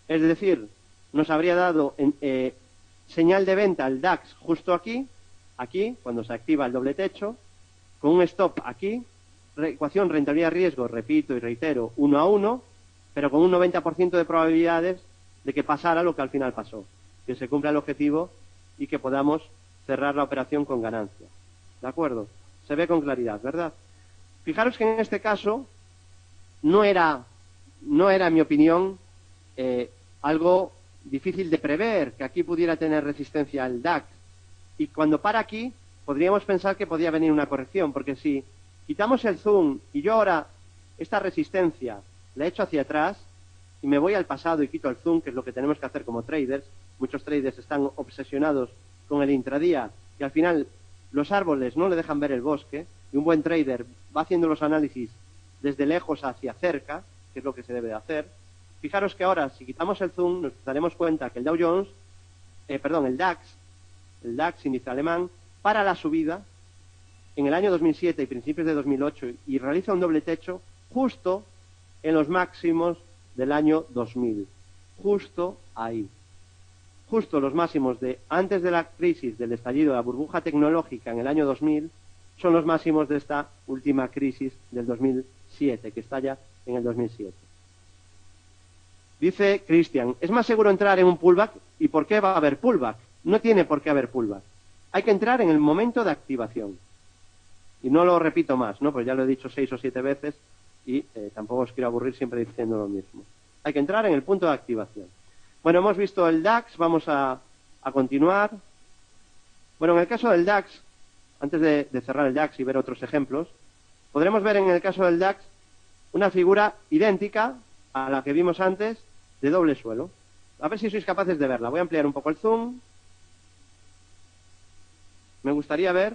Es decir, nos habría dado señal de venta el DAX justo aquí, cuando se activa el doble techo, con un stop aquí, ecuación rentabilidad-riesgo, repito y reitero, 1:1, pero con un 90% de probabilidades de que pasara lo que al final pasó, que se cumpla el objetivo y que podamos cerrar la operación con ganancia. ¿De acuerdo? Se ve con claridad, ¿verdad? Fijaros que en este caso no era en mi opinión, algo difícil de prever, que aquí pudiera tener resistencia al DAX. Y cuando para aquí, podríamos pensar que podía venir una corrección, porque si quitamos el zoom y yo ahora esta resistencia la echo hacia atrás y me voy al pasado y quito el zoom, que es lo que tenemos que hacer como traders, muchos traders están obsesionados con el intradía y al final los árboles no le dejan ver el bosque y un buen trader va haciendo los análisis desde lejos hacia cerca, que es lo que se debe de hacer. Fijaros que ahora, si quitamos el zoom, nos daremos cuenta que el Dow Jones, el DAX índice alemán, para la subida en el año 2007 y principios de 2008 y realiza un doble techo justo en los máximos del año 2000. Justo ahí. Justo los máximos de antes de la crisis del estallido de la burbuja tecnológica en el año 2000 son los máximos de esta última crisis del 2007, que estalla en el 2007. Dice Cristian, ¿es más seguro entrar en un pullback? ¿Y por qué va a haber pullback? No tiene por qué haber pullback. Hay que entrar en el momento de activación. Y no lo repito más, ¿no? Pues ya lo he dicho 6 o 7 veces y tampoco os quiero aburrir siempre diciendo lo mismo. Hay que entrar en el punto de activación. Bueno, hemos visto el DAX, vamos a continuar. Bueno, en el caso del DAX, antes de cerrar el DAX y ver otros ejemplos, podremos ver en el caso del DAX una figura idéntica a la que vimos antes de doble suelo. A ver si sois capaces de verla. Voy a ampliar un poco el zoom. Me gustaría ver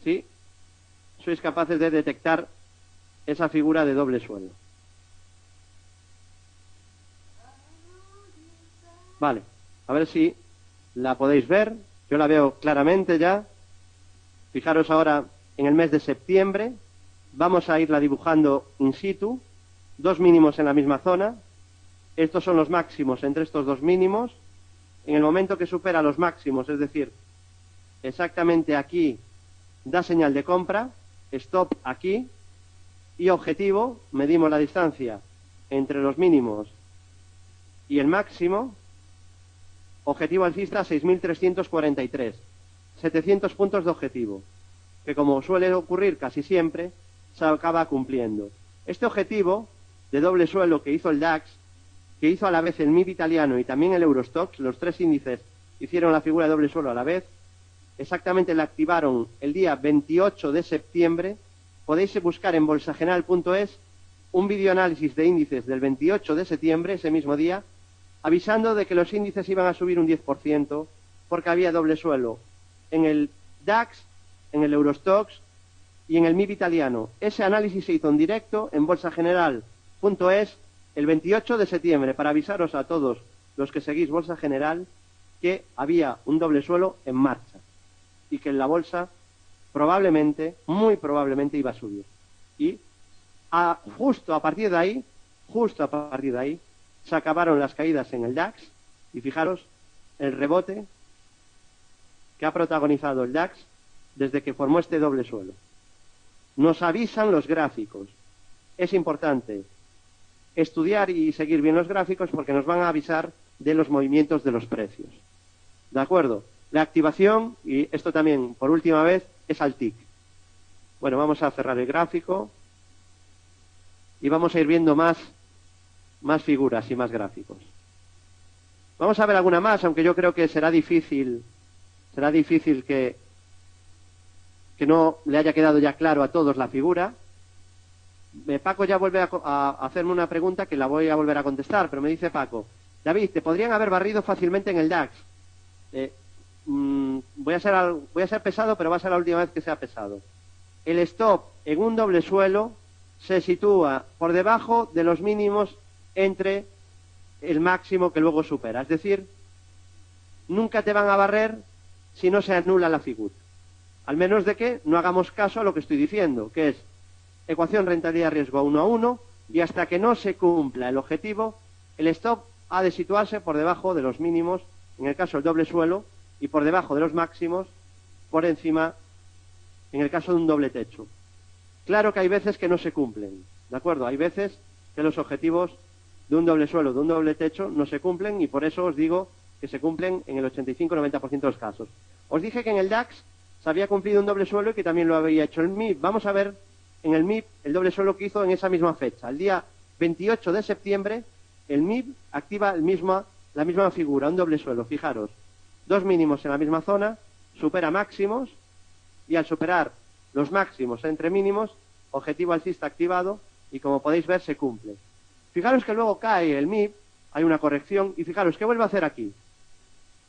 si sois capaces de detectar esa figura de doble suelo. Vale, a ver si la podéis ver. Yo la veo claramente ya. Fijaros ahora en el mes de septiembre. Vamos a irla dibujando in situ. Dos mínimos en la misma zona. Estos son los máximos entre estos dos mínimos. En el momento que supera los máximos, es decir, exactamente aquí, da señal de compra, stop aquí, y objetivo, medimos la distancia entre los mínimos y el máximo, objetivo alcista 6.343, 700 puntos de objetivo, que como suele ocurrir casi siempre, se acaba cumpliendo. Este objetivo de doble suelo que hizo el DAX, que hizo a la vez el MIB italiano y también el Eurostoxx, los tres índices hicieron la figura de doble suelo a la vez, exactamente la activaron el día 28 de septiembre. Podéis buscar en bolsageneral.es un videoanálisis de índices del 28 de septiembre, ese mismo día, avisando de que los índices iban a subir un 10% porque había doble suelo en el DAX, en el Eurostoxx y en el MIB italiano. Ese análisis se hizo en directo en bolsageneral.es el 28 de septiembre para avisaros a todos los que seguís Bolsa General que había un doble suelo en marcha y que en la bolsa probablemente, muy probablemente iba a subir. Y justo a partir de ahí, se acabaron las caídas en el DAX y fijaros el rebote que ha protagonizado el DAX desde que formó este doble suelo. Nos avisan los gráficos. Es importante estudiar y seguir bien los gráficos porque nos van a avisar de los movimientos de los precios. ¿De acuerdo? La activación, y esto también por última vez, es al TIC. Bueno, vamos a cerrar el gráfico y vamos a ir viendo más figuras y más gráficos. Vamos a ver alguna más, aunque yo creo que será difícil que no le haya quedado ya claro a todos la figura. Paco ya vuelve a hacerme una pregunta que la voy a volver a contestar, pero me dice Paco, David, te podrían haber barrido fácilmente en el DAX. Voy a ser pesado, pero va a ser la última vez que sea pesado. El stop en un doble suelo se sitúa por debajo de los mínimos entre el máximo que luego supera. Es decir, nunca te van a barrer si no se anula la figura. Al menos de que no hagamos caso a lo que estoy diciendo, que es ecuación rentabilidad-riesgo 1-1, y hasta que no se cumpla el objetivo, el stop ha de situarse por debajo de los mínimos, en el caso del doble suelo, y por debajo de los máximos, por encima, en el caso de un doble techo. Claro que hay veces que no se cumplen, ¿de acuerdo? Hay veces que los objetivos de un doble suelo, de un doble techo, no se cumplen, y por eso os digo que se cumplen en el 85-90% de los casos. Os dije que en el DAX se había cumplido un doble suelo y que también lo había hecho el MIB. Vamos a ver en el MIB el doble suelo que hizo en esa misma fecha. El día 28 de septiembre, el MIB activa la misma figura, un doble suelo. Fijaros, dos mínimos en la misma zona, supera máximos, y al superar los máximos entre mínimos, objetivo alcista activado, y como podéis ver se cumple. Fijaros que luego cae el MIB, hay una corrección, y fijaros, ¿qué vuelve a hacer aquí?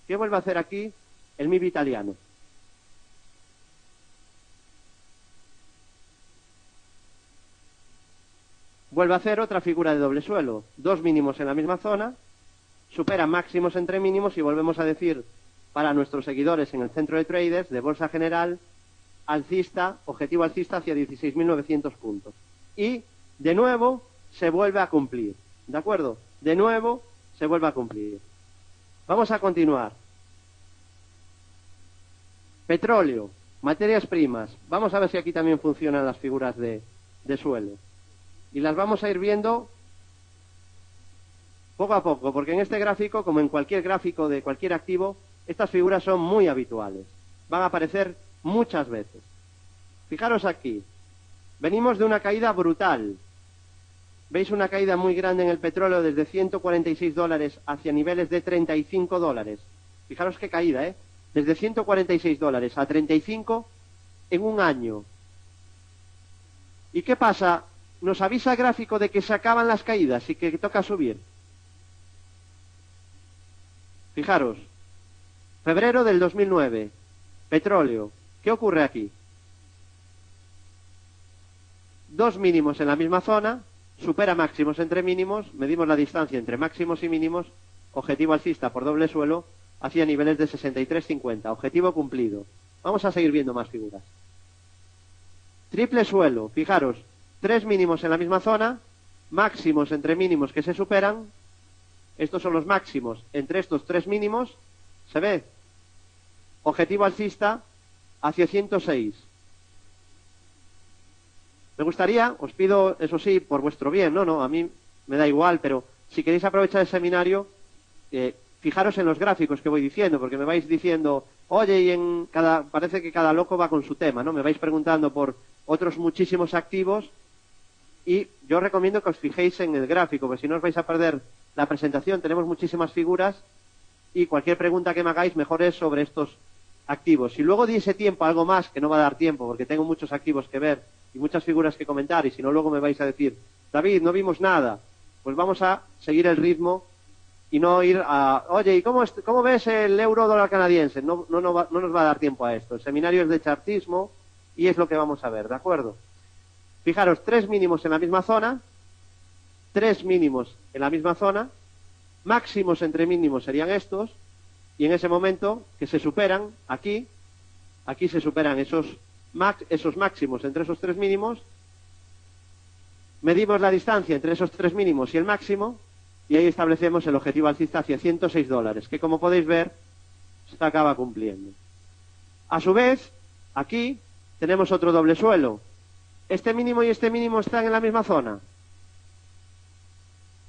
¿Qué vuelve a hacer aquí el MIB italiano? Vuelve a hacer otra figura de doble suelo, dos mínimos en la misma zona, supera máximos entre mínimos y volvemos a decir para nuestros seguidores en el centro de traders de Bolsa General, alcista, objetivo alcista hacia 16.900 puntos. Y de nuevo se vuelve a cumplir, ¿de acuerdo? De nuevo se vuelve a cumplir. Vamos a continuar. Petróleo, materias primas. Vamos a ver si aquí también funcionan las figuras de suelo. Y las vamos a ir viendo poco a poco, porque en este gráfico, como en cualquier gráfico de cualquier activo, estas figuras son muy habituales. Van a aparecer muchas veces. Fijaros aquí. Venimos de una caída brutal. ¿Veis una caída muy grande en el petróleo desde 146 dólares hacia niveles de 35 dólares? Fijaros qué caída, ¿eh? Desde 146 dólares a 35 en un año. ¿Y qué pasa? Nos avisa el gráfico de que se acaban las caídas y que toca subir. Fijaros, febrero del 2009, petróleo. ¿Qué ocurre aquí? Dos mínimos en la misma zona, supera máximos entre mínimos, medimos la distancia entre máximos y mínimos, objetivo alcista por doble suelo, hacia niveles de 63.50, objetivo cumplido. Vamos a seguir viendo más figuras. Triple suelo, fijaros, tres mínimos en la misma zona, máximos entre mínimos que se superan, estos son los máximos entre estos tres mínimos, ¿se ve? Objetivo alcista hacia 106. Me gustaría, os pido, eso sí, por vuestro bien, no, a mí me da igual, pero si queréis aprovechar el seminario, fijaros en los gráficos que voy diciendo, porque me vais diciendo, oye, y parece que cada loco va con su tema, ¿no? Me vais preguntando por otros muchísimos activos, y yo recomiendo que os fijéis en el gráfico, porque si no os vais a perder la presentación. Tenemos muchísimas figuras, y cualquier pregunta que me hagáis mejor es sobre estos activos. Si luego diese tiempo a algo más, que no va a dar tiempo, porque tengo muchos activos que ver y muchas figuras que comentar, y si no luego me vais a decir, David, no vimos nada, pues vamos a seguir el ritmo y no ir a, oye, ¿y cómo ves el euro dólar canadiense? No nos va a dar tiempo a esto. El seminario es de chartismo y es lo que vamos a ver, ¿de acuerdo? Fijaros, tres mínimos en la misma zona, tres mínimos en la misma zona, máximos entre mínimos serían estos, y en ese momento que se superan, aquí se superan esos máximos entre esos tres mínimos, medimos la distancia entre esos tres mínimos y el máximo, y ahí establecemos el objetivo alcista hacia 106 dólares, que como podéis ver, se acaba cumpliendo. A su vez, aquí tenemos otro doble suelo. Este mínimo y este mínimo están en la misma zona.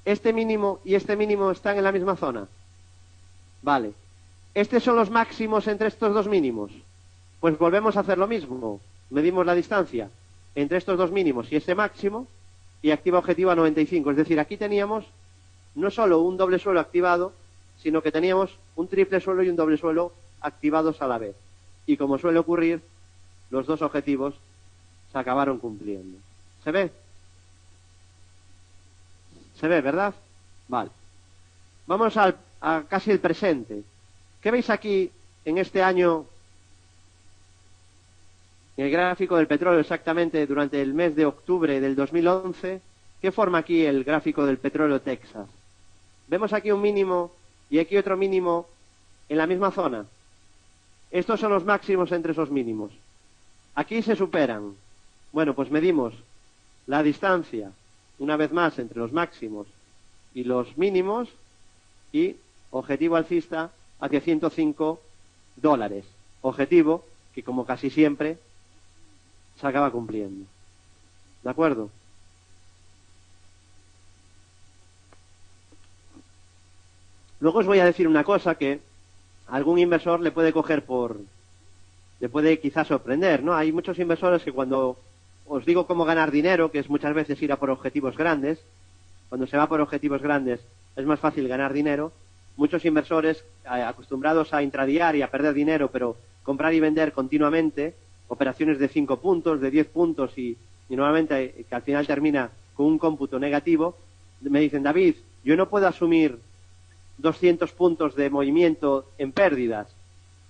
Este mínimo y este mínimo están en la misma zona. Vale. Estos son los máximos entre estos dos mínimos. Pues volvemos a hacer lo mismo. Medimos la distancia entre estos dos mínimos y este máximo y activa objetivo a 95. Es decir, aquí teníamos no solo un doble suelo activado, sino que teníamos un triple suelo y un doble suelo activados a la vez. Y como suele ocurrir, los dos objetivos se acabaron cumpliendo. ¿Se ve? ¿Se ve, verdad? Vale. Vamos a casi el presente. ¿Qué veis aquí en este año, en el gráfico del petróleo exactamente durante el mes de octubre del 2011? ¿Qué forma aquí el gráfico del petróleo Texas? Vemos aquí un mínimo y aquí otro mínimo en la misma zona. Estos son los máximos entre esos mínimos. Aquí se superan. Bueno, pues medimos la distancia, una vez más, entre los máximos y los mínimos, y objetivo alcista hacia 105 dólares. Objetivo que, como casi siempre, se acaba cumpliendo. ¿De acuerdo? Luego os voy a decir una cosa que a algún inversor le puede coger por te puede quizás sorprender, ¿no? Hay muchos inversores que cuando os digo cómo ganar dinero, que es muchas veces ir a por objetivos grandes, cuando se va por objetivos grandes es más fácil ganar dinero. Muchos inversores acostumbrados a intradiar y a perder dinero, pero comprar y vender continuamente, operaciones de 5 puntos, de 10 puntos y normalmente que al final termina con un cómputo negativo, me dicen, David, yo no puedo asumir 200 puntos de movimiento en pérdidas.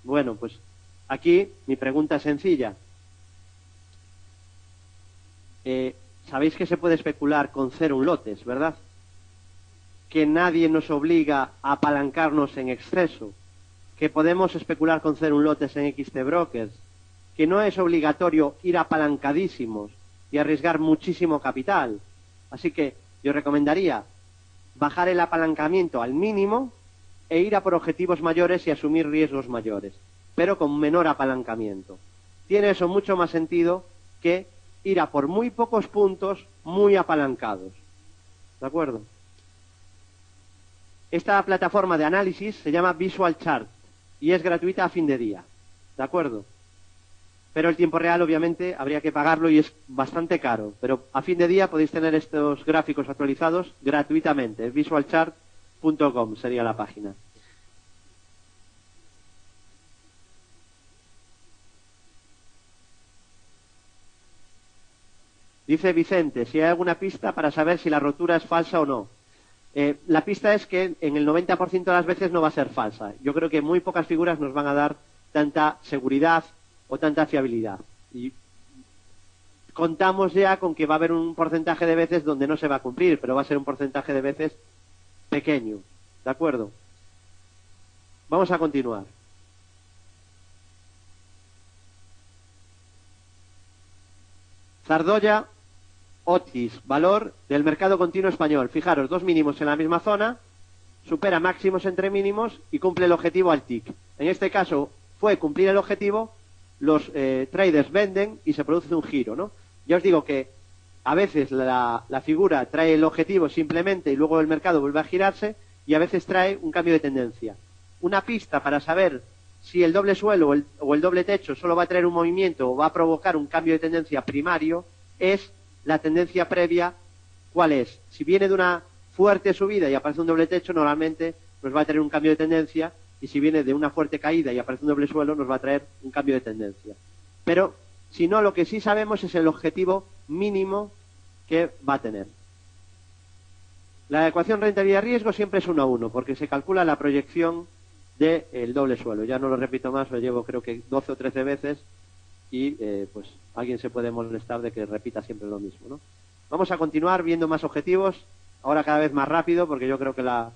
Bueno, pues aquí mi pregunta es sencilla. Sabéis que se puede especular con cero lotes, ¿verdad? Que nadie nos obliga a apalancarnos en exceso, que podemos especular con cero lotes en XT Brokers, que no es obligatorio ir apalancadísimos y arriesgar muchísimo capital. Así que yo recomendaría bajar el apalancamiento al mínimo e ir a por objetivos mayores y asumir riesgos mayores, pero con menor apalancamiento. Tiene eso mucho más sentido que ir a por muy pocos puntos muy apalancados. ¿De acuerdo? Esta plataforma de análisis se llama Visual Chart y es gratuita a fin de día. ¿De acuerdo? Pero el tiempo real, obviamente, habría que pagarlo y es bastante caro. Pero a fin de día podéis tener estos gráficos actualizados gratuitamente. Visualchart.com sería la página. Dice Vicente, si hay alguna pista para saber si la rotura es falsa o no. La pista es que en el 90% de las veces no va a ser falsa. Yo creo que muy pocas figuras nos van a dar tanta seguridad o tanta fiabilidad. Y contamos ya con que va a haber un porcentaje de veces donde no se va a cumplir, pero va a ser un porcentaje de veces pequeño. ¿De acuerdo? Vamos a continuar. Zardoya, Otis, valor del mercado continuo español. Fijaros, dos mínimos en la misma zona, supera máximos entre mínimos y cumple el objetivo al TIC. En este caso fue cumplir el objetivo, los traders venden y se produce un giro, ¿no? Ya os digo que a veces la figura trae el objetivo simplemente y luego el mercado vuelve a girarse y a veces trae un cambio de tendencia. Una pista para saber si el doble suelo o el doble techo solo va a traer un movimiento o va a provocar un cambio de tendencia primario es la tendencia previa. ¿Cuál es? Si viene de una fuerte subida y aparece un doble techo, normalmente nos va a traer un cambio de tendencia, y si viene de una fuerte caída y aparece un doble suelo, nos va a traer un cambio de tendencia. Pero, si no, lo que sí sabemos es el objetivo mínimo que va a tener. La ecuación rentabilidad-riesgo siempre es 1 a 1, porque se calcula la proyección del doble suelo. Ya no lo repito más, lo llevo creo que 12 o 13 veces, y pues alguien se puede molestar de que repita siempre lo mismo, ¿no? Vamos a continuar viendo más objetivos, ahora cada vez más rápido, porque yo creo que la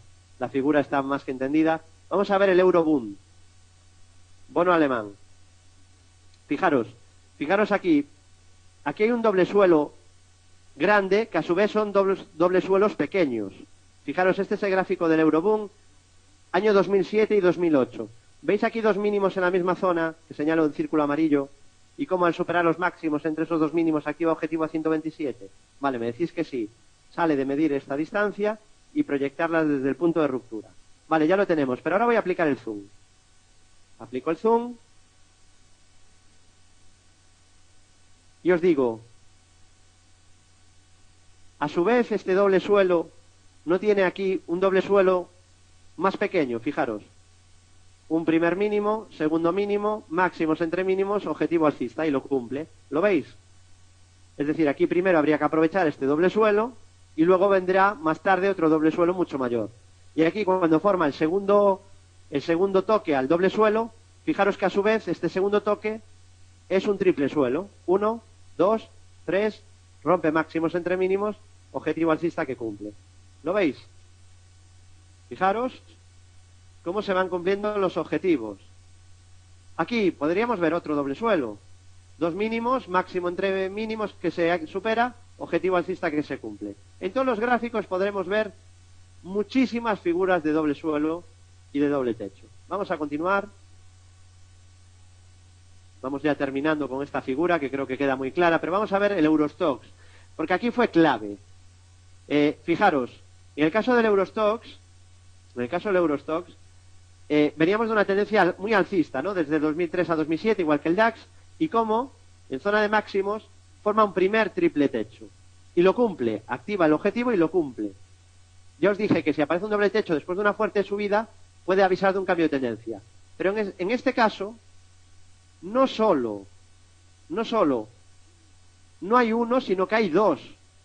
figura está más que entendida. Vamos a ver el Eurobond, bono alemán. Fijaros aquí hay un doble suelo grande, que a su vez son dobles suelos pequeños. Fijaros, este es el gráfico del Eurobond, año 2007 y 2008. ¿Veis aquí dos mínimos en la misma zona, que señalo en círculo amarillo? Y cómo al superar los máximos entre esos dos mínimos activa objetivo a 127. Vale, me decís que sí. Sale de medir esta distancia y proyectarla desde el punto de ruptura. Vale, ya lo tenemos, pero ahora voy a aplicar el zoom. Aplico el zoom. Y os digo, a su vez este doble suelo no tiene aquí un doble suelo más pequeño, fijaros. Un primer mínimo, segundo mínimo, máximos entre mínimos, objetivo alcista, y lo cumple. ¿Lo veis? Es decir, aquí primero habría que aprovechar este doble suelo y luego vendrá más tarde otro doble suelo mucho mayor. Y aquí cuando forma el segundo toque al doble suelo, fijaros que a su vez este segundo toque es un triple suelo. 1, 2, 3, rompe máximos entre mínimos, objetivo alcista que cumple. ¿Lo veis? Fijaros cómo se van cumpliendo los objetivos. Aquí podríamos ver otro doble suelo. Dos mínimos, máximo entre mínimos que se supera, objetivo alcista que se cumple. En todos los gráficos podremos ver muchísimas figuras de doble suelo y de doble techo. Vamos a continuar. Vamos ya terminando con esta figura que creo que queda muy clara, pero vamos a ver el Eurostoxx, porque aquí fue clave. Fijaros, en el caso del Eurostoxx, veníamos de una tendencia muy alcista, ¿no? Desde 2003 a 2007, igual que el DAX, y como en zona de máximos forma un primer triple techo. Y lo cumple, activa el objetivo y lo cumple. Ya os dije que si aparece un doble techo después de una fuerte subida, puede avisar de un cambio de tendencia. Pero en este caso, no hay uno, sino que hay dos.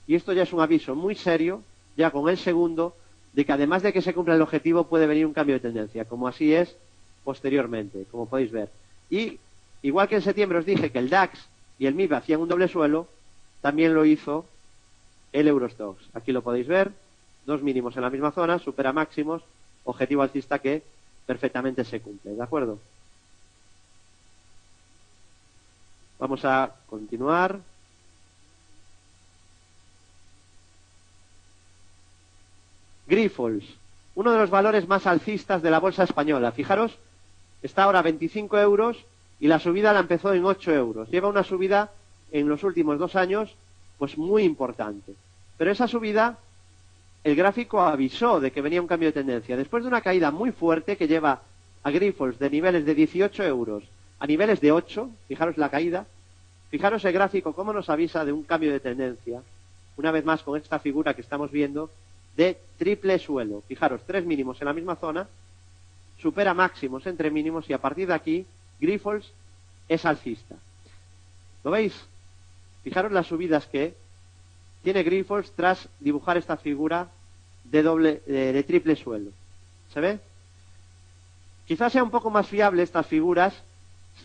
Y esto ya es un aviso muy serio, ya con el segundo, de que además de que se cumpla el objetivo, puede venir un cambio de tendencia, como así es posteriormente, como podéis ver. Y igual que en septiembre os dije que el DAX y el MIB hacían un doble suelo, también lo hizo el Eurostoxx. Aquí lo podéis ver, dos mínimos en la misma zona, supera máximos, objetivo alcista que perfectamente se cumple, ¿de acuerdo? Vamos a continuar. Grifols, uno de los valores más alcistas de la bolsa española. Fijaros, está ahora a 25 euros y la subida la empezó en 8 euros. Lleva una subida en los últimos 2 años pues muy importante. Pero esa subida, el gráfico avisó de que venía un cambio de tendencia. Después de una caída muy fuerte que lleva a Grifols de niveles de 18 euros a niveles de 8, fijaros la caída, fijaros el gráfico cómo nos avisa de un cambio de tendencia, una vez más con esta figura que estamos viendo, de triple suelo. Fijaros, 3 mínimos en la misma zona, supera máximos entre mínimos y a partir de aquí, Grifols es alcista. ¿Lo veis? Fijaros las subidas que tiene Grifols tras dibujar esta figura de triple suelo. ¿Se ve? Quizás sea un poco más fiable estas figuras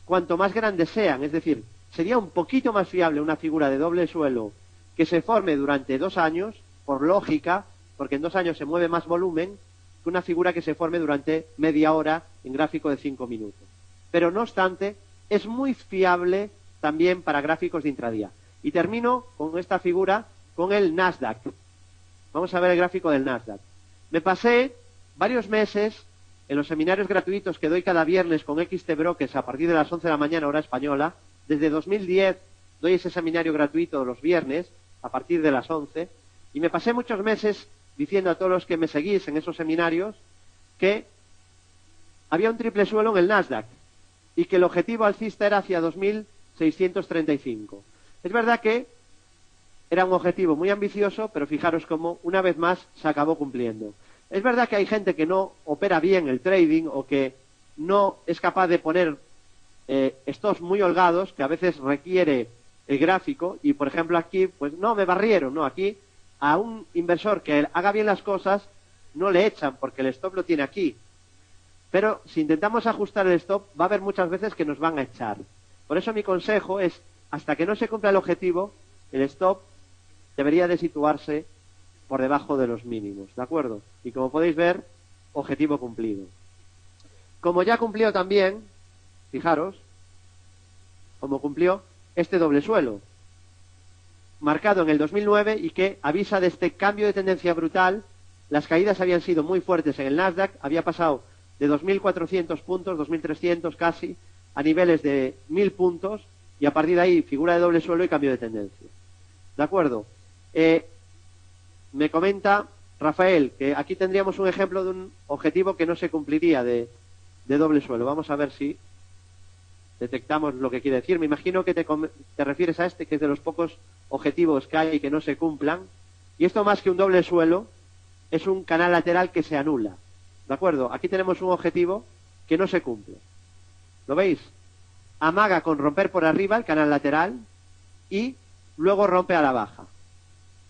cuanto más grandes sean, es decir, sería un poquito más fiable una figura de doble suelo que se forme durante 2 años, por lógica, porque en 2 años se mueve más volumen, que una figura que se forme durante media hora en gráfico de 5 minutos. Pero no obstante, es muy fiable también para gráficos de intradía. Y termino con esta figura, con el Nasdaq. Vamos a ver el gráfico del Nasdaq. Me pasé varios meses en los seminarios gratuitos que doy cada viernes con XT Brokers a partir de las 11 de la mañana hora española. Desde 2010 doy ese seminario gratuito los viernes a partir de las 11 y me pasé muchos meses diciendo a todos los que me seguís en esos seminarios que había un triple suelo en el Nasdaq y que el objetivo alcista era hacia 2.635. Es verdad que era un objetivo muy ambicioso, pero fijaros cómo una vez más se acabó cumpliendo. Es verdad que hay gente que no opera bien el trading o que no es capaz de poner stops muy holgados, que a veces requiere el gráfico, y por ejemplo aquí, pues no, me barrieron, no, aquí a un inversor que haga bien las cosas no le echan porque el stop lo tiene aquí. Pero si intentamos ajustar el stop, va a haber muchas veces que nos van a echar. Por eso mi consejo es, hasta que no se cumpla el objetivo, el stop debería de situarse por debajo de los mínimos, ¿de acuerdo? Y como podéis ver, objetivo cumplido. Como ya cumplió también, fijaros, como cumplió este doble suelo, marcado en el 2009 y que avisa de este cambio de tendencia brutal. Las caídas habían sido muy fuertes en el Nasdaq, había pasado de 2.400 puntos, 2.300 casi, a niveles de 1.000 puntos, y a partir de ahí figura de doble suelo y cambio de tendencia. ¿De acuerdo? Me comenta Rafael que aquí tendríamos un ejemplo de un objetivo que no se cumpliría de doble suelo. Vamos a ver si detectamos lo que quiere decir. Me imagino que te refieres a este, que es de los pocos objetivos que hay y que no se cumplan. Y esto, más que un doble suelo, es un canal lateral que se anula. ¿De acuerdo? Aquí tenemos un objetivo que no se cumple. ¿Lo veis? Amaga con romper por arriba el canal lateral y luego rompe a la baja.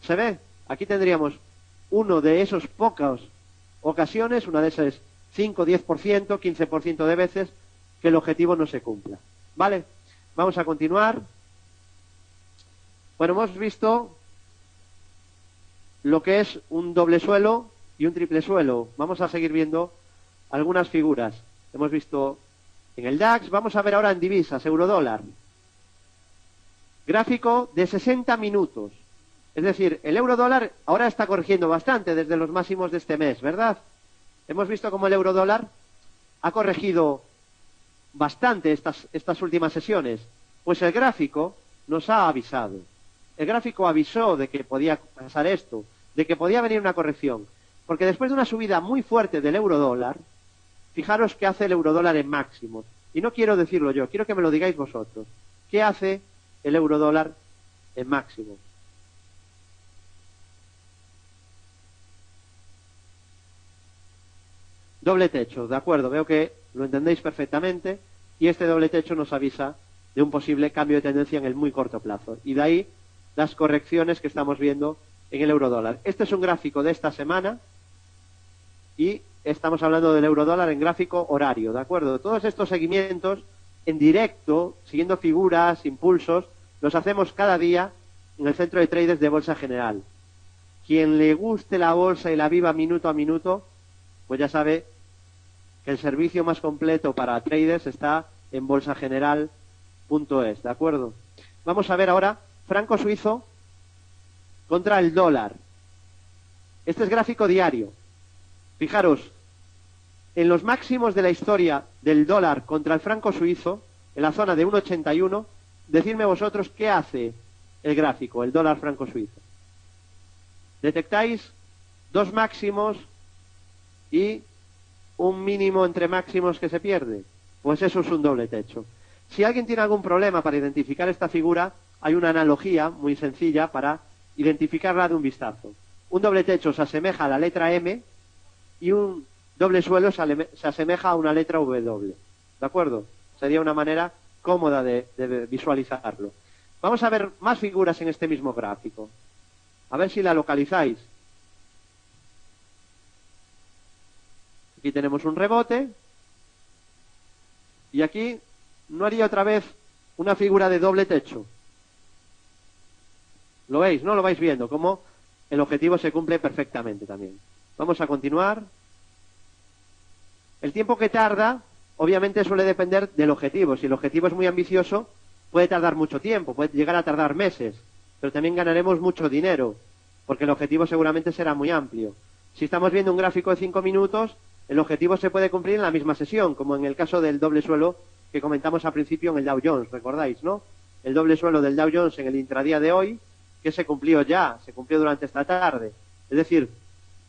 ¿Se ve? Aquí tendríamos uno de esos pocas ocasiones, una de esas 5, 10%, 15% de veces que el objetivo no se cumpla. ¿Vale? Vamos a continuar. Bueno, hemos visto lo que es un doble suelo y un triple suelo. Vamos a seguir viendo algunas figuras. Hemos visto en el DAX, vamos a ver ahora en divisas, eurodólar. Gráfico de 60 minutos. Es decir, el eurodólar ahora está corrigiendo bastante desde los máximos de este mes, ¿verdad? Hemos visto cómo el eurodólar ha corregido bastante estas últimas sesiones. Pues el gráfico nos ha avisado. El gráfico avisó de que podía pasar esto, de que podía venir una corrección. Porque después de una subida muy fuerte del eurodólar, Fijaros qué hace el eurodólar en máximos. Y no quiero decirlo yo, quiero que me lo digáis vosotros. ¿Qué hace el eurodólar en máximos? Doble techo, de acuerdo, veo que lo entendéis perfectamente y este doble techo nos avisa de un posible cambio de tendencia en el muy corto plazo. Y de ahí las correcciones que estamos viendo en el eurodólar. Este es un gráfico de esta semana y estamos hablando del eurodólar en gráfico horario, ¿de acuerdo? Todos estos seguimientos en directo, siguiendo figuras, impulsos, los hacemos cada día en el centro de traders de Bolsa General. Quien le guste la bolsa y la viva minuto a minuto, pues ya sabe que el servicio más completo para traders está en bolsageneral.es, ¿de acuerdo? Vamos a ver ahora franco suizo contra el dólar. Este es gráfico diario. Fijaros, en los máximos de la historia del dólar contra el franco suizo, en la zona de 1,81, decidme vosotros qué hace el gráfico, el dólar franco suizo. ¿Detectáis dos máximos y un mínimo entre máximos que se pierde? Pues eso es un doble techo. Si alguien tiene algún problema para identificar esta figura, hay una analogía muy sencilla para identificarla de un vistazo. Un doble techo se asemeja a la letra M y un doble suelo se asemeja a una letra W. ¿De acuerdo? Sería una manera cómoda de visualizarlo. Vamos a ver más figuras en este mismo gráfico. A ver si la localizáis. Aquí tenemos un rebote. Y aquí no haría otra vez una figura de doble techo. ¿Lo veis? ¿No? Lo vais viendo, cómo el objetivo se cumple perfectamente también. Vamos a continuar. El tiempo que tarda, obviamente, suele depender del objetivo. Si el objetivo es muy ambicioso, puede tardar mucho tiempo, puede llegar a tardar meses, pero también ganaremos mucho dinero, porque el objetivo seguramente será muy amplio. Si estamos viendo un gráfico de 5 minutos, el objetivo se puede cumplir en la misma sesión, como en el caso del doble suelo que comentamos al principio en el Dow Jones, ¿recordáis, no? El doble suelo del Dow Jones en el intradía de hoy, que se cumplió ya, se cumplió durante esta tarde. Es decir,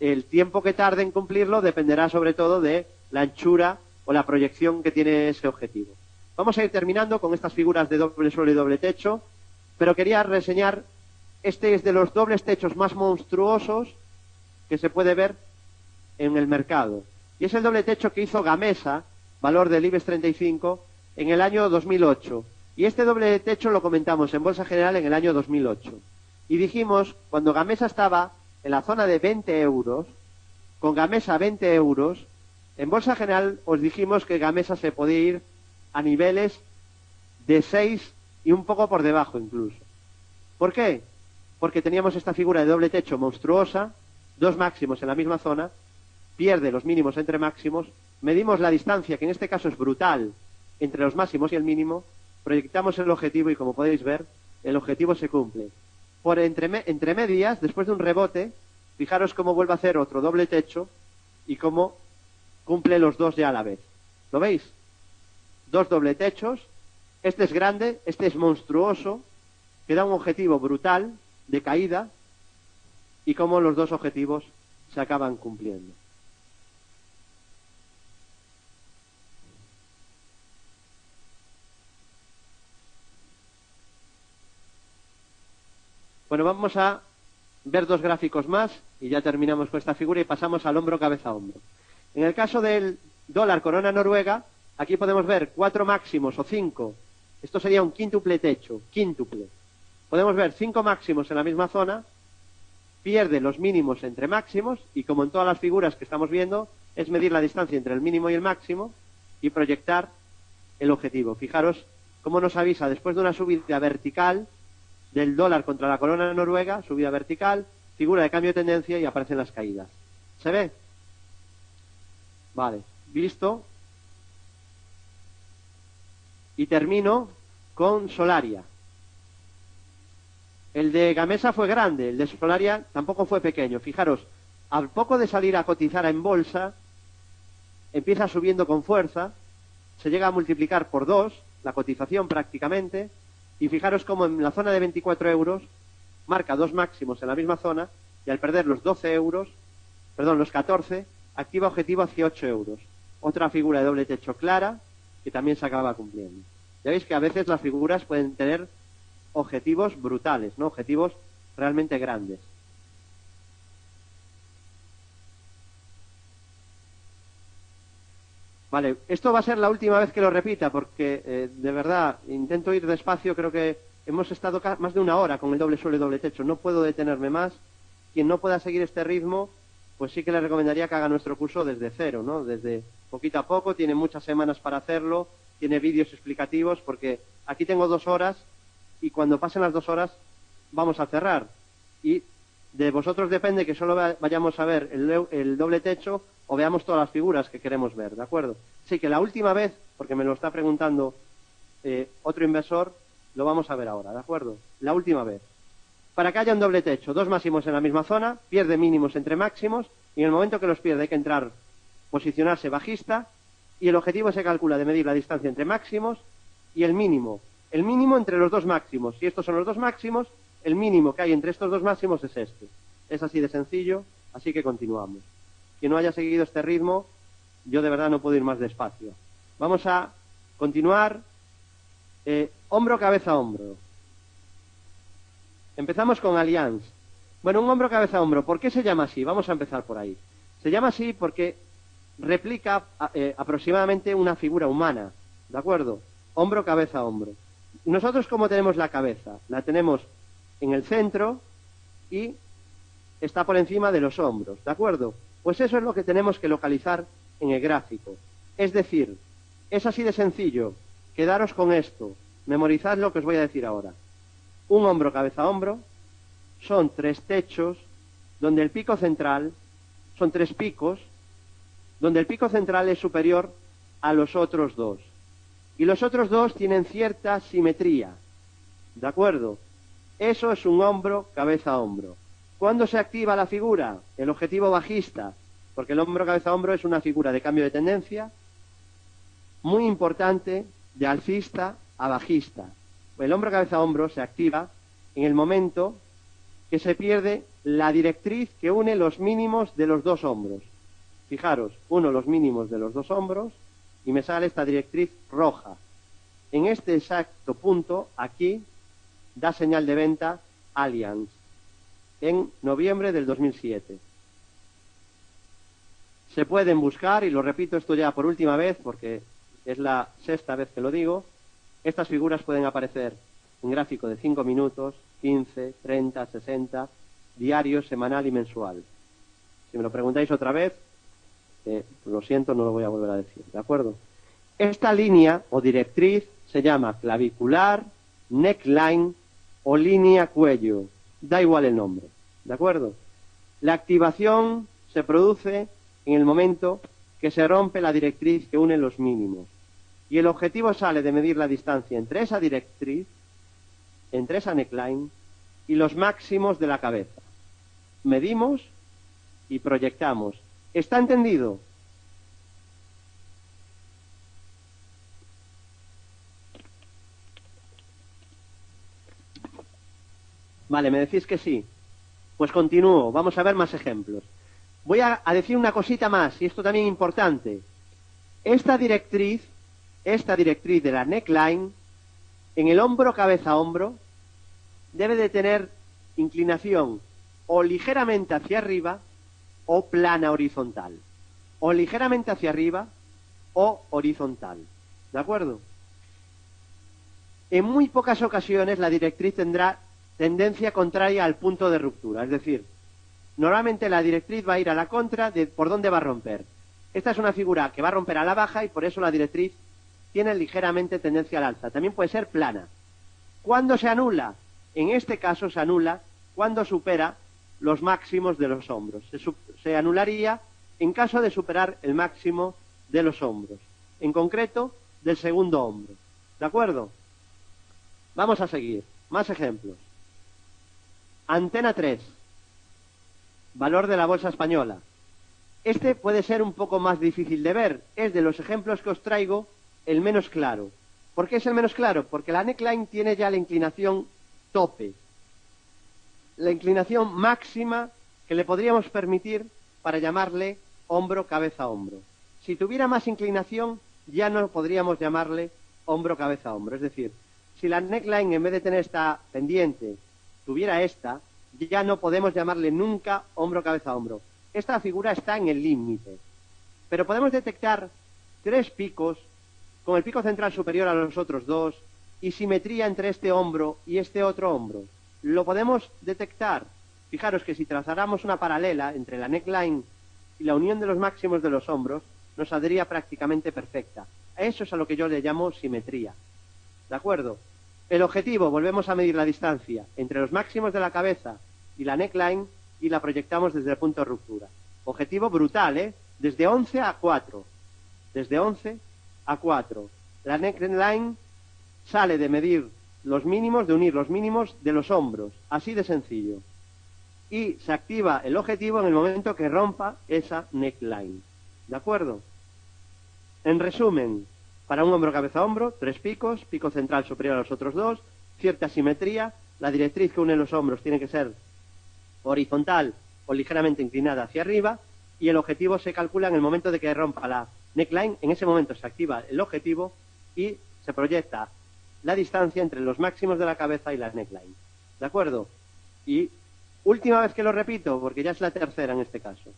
el tiempo que tarde en cumplirlo dependerá sobre todo de la anchura o la proyección que tiene ese objetivo. Vamos a ir terminando con estas figuras de doble suelo y doble techo, pero quería reseñar, este es de los dobles techos más monstruosos que se puede ver en el mercado. Y es el doble techo que hizo Gamesa, valor del IBEX 35, en el año 2008. Y este doble techo lo comentamos en Bolsa General en el año 2008. Y dijimos, cuando Gamesa estaba en la zona de 20 euros, con Gamesa a 20 euros, en Bolsa General os dijimos que Gamesa se podía ir a niveles de 6 y un poco por debajo incluso. ¿Por qué? Porque teníamos esta figura de doble techo monstruosa, dos máximos en la misma zona, pierde los mínimos entre máximos, medimos la distancia, que en este caso es brutal, entre los máximos y el mínimo, proyectamos el objetivo y como podéis ver, el objetivo se cumple. Por entre medias, después de un rebote, fijaros cómo vuelve a hacer otro doble techo y cómo cumple los dos ya a la vez. ¿Lo veis? Dos doble techos, este es grande, este es monstruoso, que da un objetivo brutal de caída y cómo los dos objetivos se acaban cumpliendo. Bueno, vamos a ver dos gráficos más y ya terminamos con esta figura y pasamos al hombro cabeza a hombro. En el caso del dólar corona noruega, aquí podemos ver 4 máximos o 5. Esto sería un quíntuple techo, quíntuple. Podemos ver 5 máximos en la misma zona, pierde los mínimos entre máximos y como en todas las figuras que estamos viendo, es medir la distancia entre el mínimo y el máximo y proyectar el objetivo. Fijaros cómo nos avisa después de una subida vertical del dólar contra la corona noruega, subida vertical, figura de cambio de tendencia y aparecen las caídas. ¿Se ve? Vale, visto. Y termino con Solaria. El de Gamesa fue grande, el de Solaria tampoco fue pequeño. Fijaros, al poco de salir a cotizar en bolsa, empieza subiendo con fuerza, se llega a multiplicar por 2, la cotización prácticamente, y fijaros cómo en la zona de 24 euros marca dos máximos en la misma zona y al perder los 12 euros, perdón, los 14, activa objetivo hacia 8 euros. otra figura de doble techo clara que también se acaba cumpliendo. Ya veis que a veces las figuras pueden tener objetivos brutales, ¿no? Objetivos realmente grandes. Vale, esto va a ser la última vez que lo repita porque, de verdad, intento ir despacio. Creo que hemos estado más de una hora con el doble suelo y doble techo. No puedo detenerme más. Quien no pueda seguir este ritmo, pues sí que le recomendaría que haga nuestro curso desde cero, ¿no? Desde poquito a poco. Tiene muchas semanas para hacerlo. Tiene vídeos explicativos, porque aquí tengo 2 horas y cuando pasen las 2 horas vamos a cerrar. Y de vosotros depende que solo vayamos a ver el doble techo o veamos todas las figuras que queremos ver, ¿de acuerdo? Así que la última vez, porque me lo está preguntando otro inversor, lo vamos a ver ahora, ¿de acuerdo? La última vez. Para que haya un doble techo, 2 máximos en la misma zona, pierde mínimos entre máximos, y en el momento que los pierde hay que entrar, posicionarse bajista, y el objetivo se calcula de medir la distancia entre máximos y el mínimo. El mínimo entre los 2 máximos. Si estos son los 2 máximos, el mínimo que hay entre estos 2 máximos es este. Es así de sencillo, así que continuamos. Quien no haya seguido este ritmo, yo de verdad no puedo ir más despacio. Vamos a continuar. Hombro, cabeza, hombro. Empezamos con Allianz. Bueno, un hombro, cabeza, hombro. ¿Por qué se llama así? Vamos a empezar por ahí. Se llama así porque replica aproximadamente una figura humana, ¿de acuerdo? Hombro, cabeza, hombro. Nosotros, ¿cómo tenemos la cabeza? La tenemos en el centro y está por encima de los hombros, ¿de acuerdo? Pues eso es lo que tenemos que localizar en el gráfico. Es decir, es así de sencillo. Quedaros con esto. Memorizad lo que os voy a decir ahora. Un hombro, cabeza, hombro. Son 3 techos donde el pico central son 3 picos, donde el pico central es superior a los otros 2. Y los otros 2 tienen cierta simetría. ¿De acuerdo? Eso es un hombro, cabeza, hombro. ¿Cuándo se activa la figura? El objetivo bajista, porque el hombro, cabeza, hombro es una figura de cambio de tendencia muy importante, de alcista a bajista. El hombro, cabeza, hombro se activa en el momento que se pierde la directriz que une los mínimos de los 2 hombros. Fijaros, uno los mínimos de los 2 hombros y me sale esta directriz roja. En este exacto punto, aquí, da señal de venta Allianz, en noviembre del 2007. Se pueden buscar, y lo repito esto ya por última vez, porque es la 6ª vez que lo digo, estas figuras pueden aparecer en gráfico de 5 minutos, 15, 30, 60, diario, semanal y mensual. Si me lo preguntáis otra vez, lo siento, no lo voy a volver a decir, ¿de acuerdo? Esta línea o directriz se llama clavicular, neckline o línea cuello. Da igual el nombre, ¿de acuerdo? La activación se produce en el momento que se rompe la directriz que une los mínimos. Y el objetivo sale de medir la distancia entre esa directriz, entre esa neckline y los máximos de la cabeza. Medimos y proyectamos. ¿Está entendido? Vale, me decís que sí. Pues continúo, vamos a ver más ejemplos. Voy a decir una cosita más, y esto también es importante. Esta directriz de la neckline, en el hombro, cabeza, hombro, debe de tener inclinación o ligeramente hacia arriba o plana horizontal. O ligeramente hacia arriba o horizontal. ¿De acuerdo? En muy pocas ocasiones la directriz tendrá tendencia contraria al punto de ruptura. Es decir, normalmente la directriz va a ir a la contra de por dónde va a romper. Esta es una figura que va a romper a la baja y por eso la directriz tiene ligeramente tendencia al alza. También puede ser plana. ¿Cuándo se anula? En este caso se anula cuando supera los máximos de los hombros. Se anularía en caso de superar el máximo de los hombros. En concreto, del segundo hombro. ¿De acuerdo? Vamos a seguir. Más ejemplos. Antena 3. Valor de la bolsa española. Este puede ser un poco más difícil de ver. Es de los ejemplos que os traigo el menos claro. ¿Por qué es el menos claro? Porque la neckline tiene ya la inclinación tope. La inclinación máxima que le podríamos permitir para llamarle hombro, cabeza, hombro. Si tuviera más inclinación, ya no podríamos llamarle hombro, cabeza, hombro. Es decir, si la neckline, en vez de tener esta pendiente, tuviera esta, ya no podemos llamarle nunca hombro, cabeza, hombro. Esta figura está en el límite. Pero podemos detectar 3 picos, con el pico central superior a los otros 2, y simetría entre este hombro y este otro hombro. Lo podemos detectar. Fijaros que si trazáramos una paralela entre la neckline y la unión de los máximos de los hombros, nos saldría prácticamente perfecta. A eso es a lo que yo le llamo simetría. ¿De acuerdo? El objetivo, volvemos a medir la distancia entre los máximos de la cabeza y la neckline y la proyectamos desde el punto de ruptura. Objetivo brutal, ¿eh? Desde 11 a 4. Desde 11 a 4. La neckline sale de medir los mínimos, de unir los mínimos de los hombros. Así de sencillo. Y se activa el objetivo en el momento que rompa esa neckline. ¿De acuerdo? En resumen, para un hombro, cabeza, hombro, 3 picos, pico central superior a los otros 2, cierta simetría, la directriz que une los hombros tiene que ser horizontal o ligeramente inclinada hacia arriba, y el objetivo se calcula en el momento de que rompa la neckline. En ese momento se activa el objetivo y se proyecta la distancia entre los máximos de la cabeza y la neckline. ¿De acuerdo? Y última vez que lo repito, porque ya es la tercera en este caso.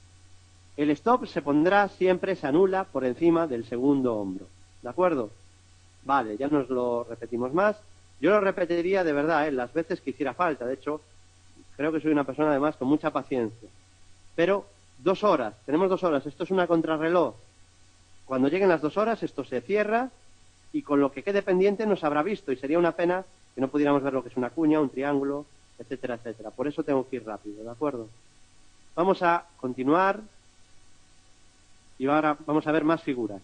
El stop se pondrá siempre, se anula por encima del segundo hombro. ¿De acuerdo? Vale, ya nos lo repetimos más. Yo lo repetiría de verdad, las veces que hiciera falta. De hecho, creo que soy una persona además con mucha paciencia. Pero 2 horas, tenemos 2 horas. Esto es una contrarreloj. Cuando lleguen las 2 horas, esto se cierra y con lo que quede pendiente nos habrá visto. Y sería una pena que no pudiéramos ver lo que es una cuña, un triángulo, etcétera, etcétera. Por eso tengo que ir rápido, ¿de acuerdo? Vamos a continuar. Y ahora vamos a ver más figuras.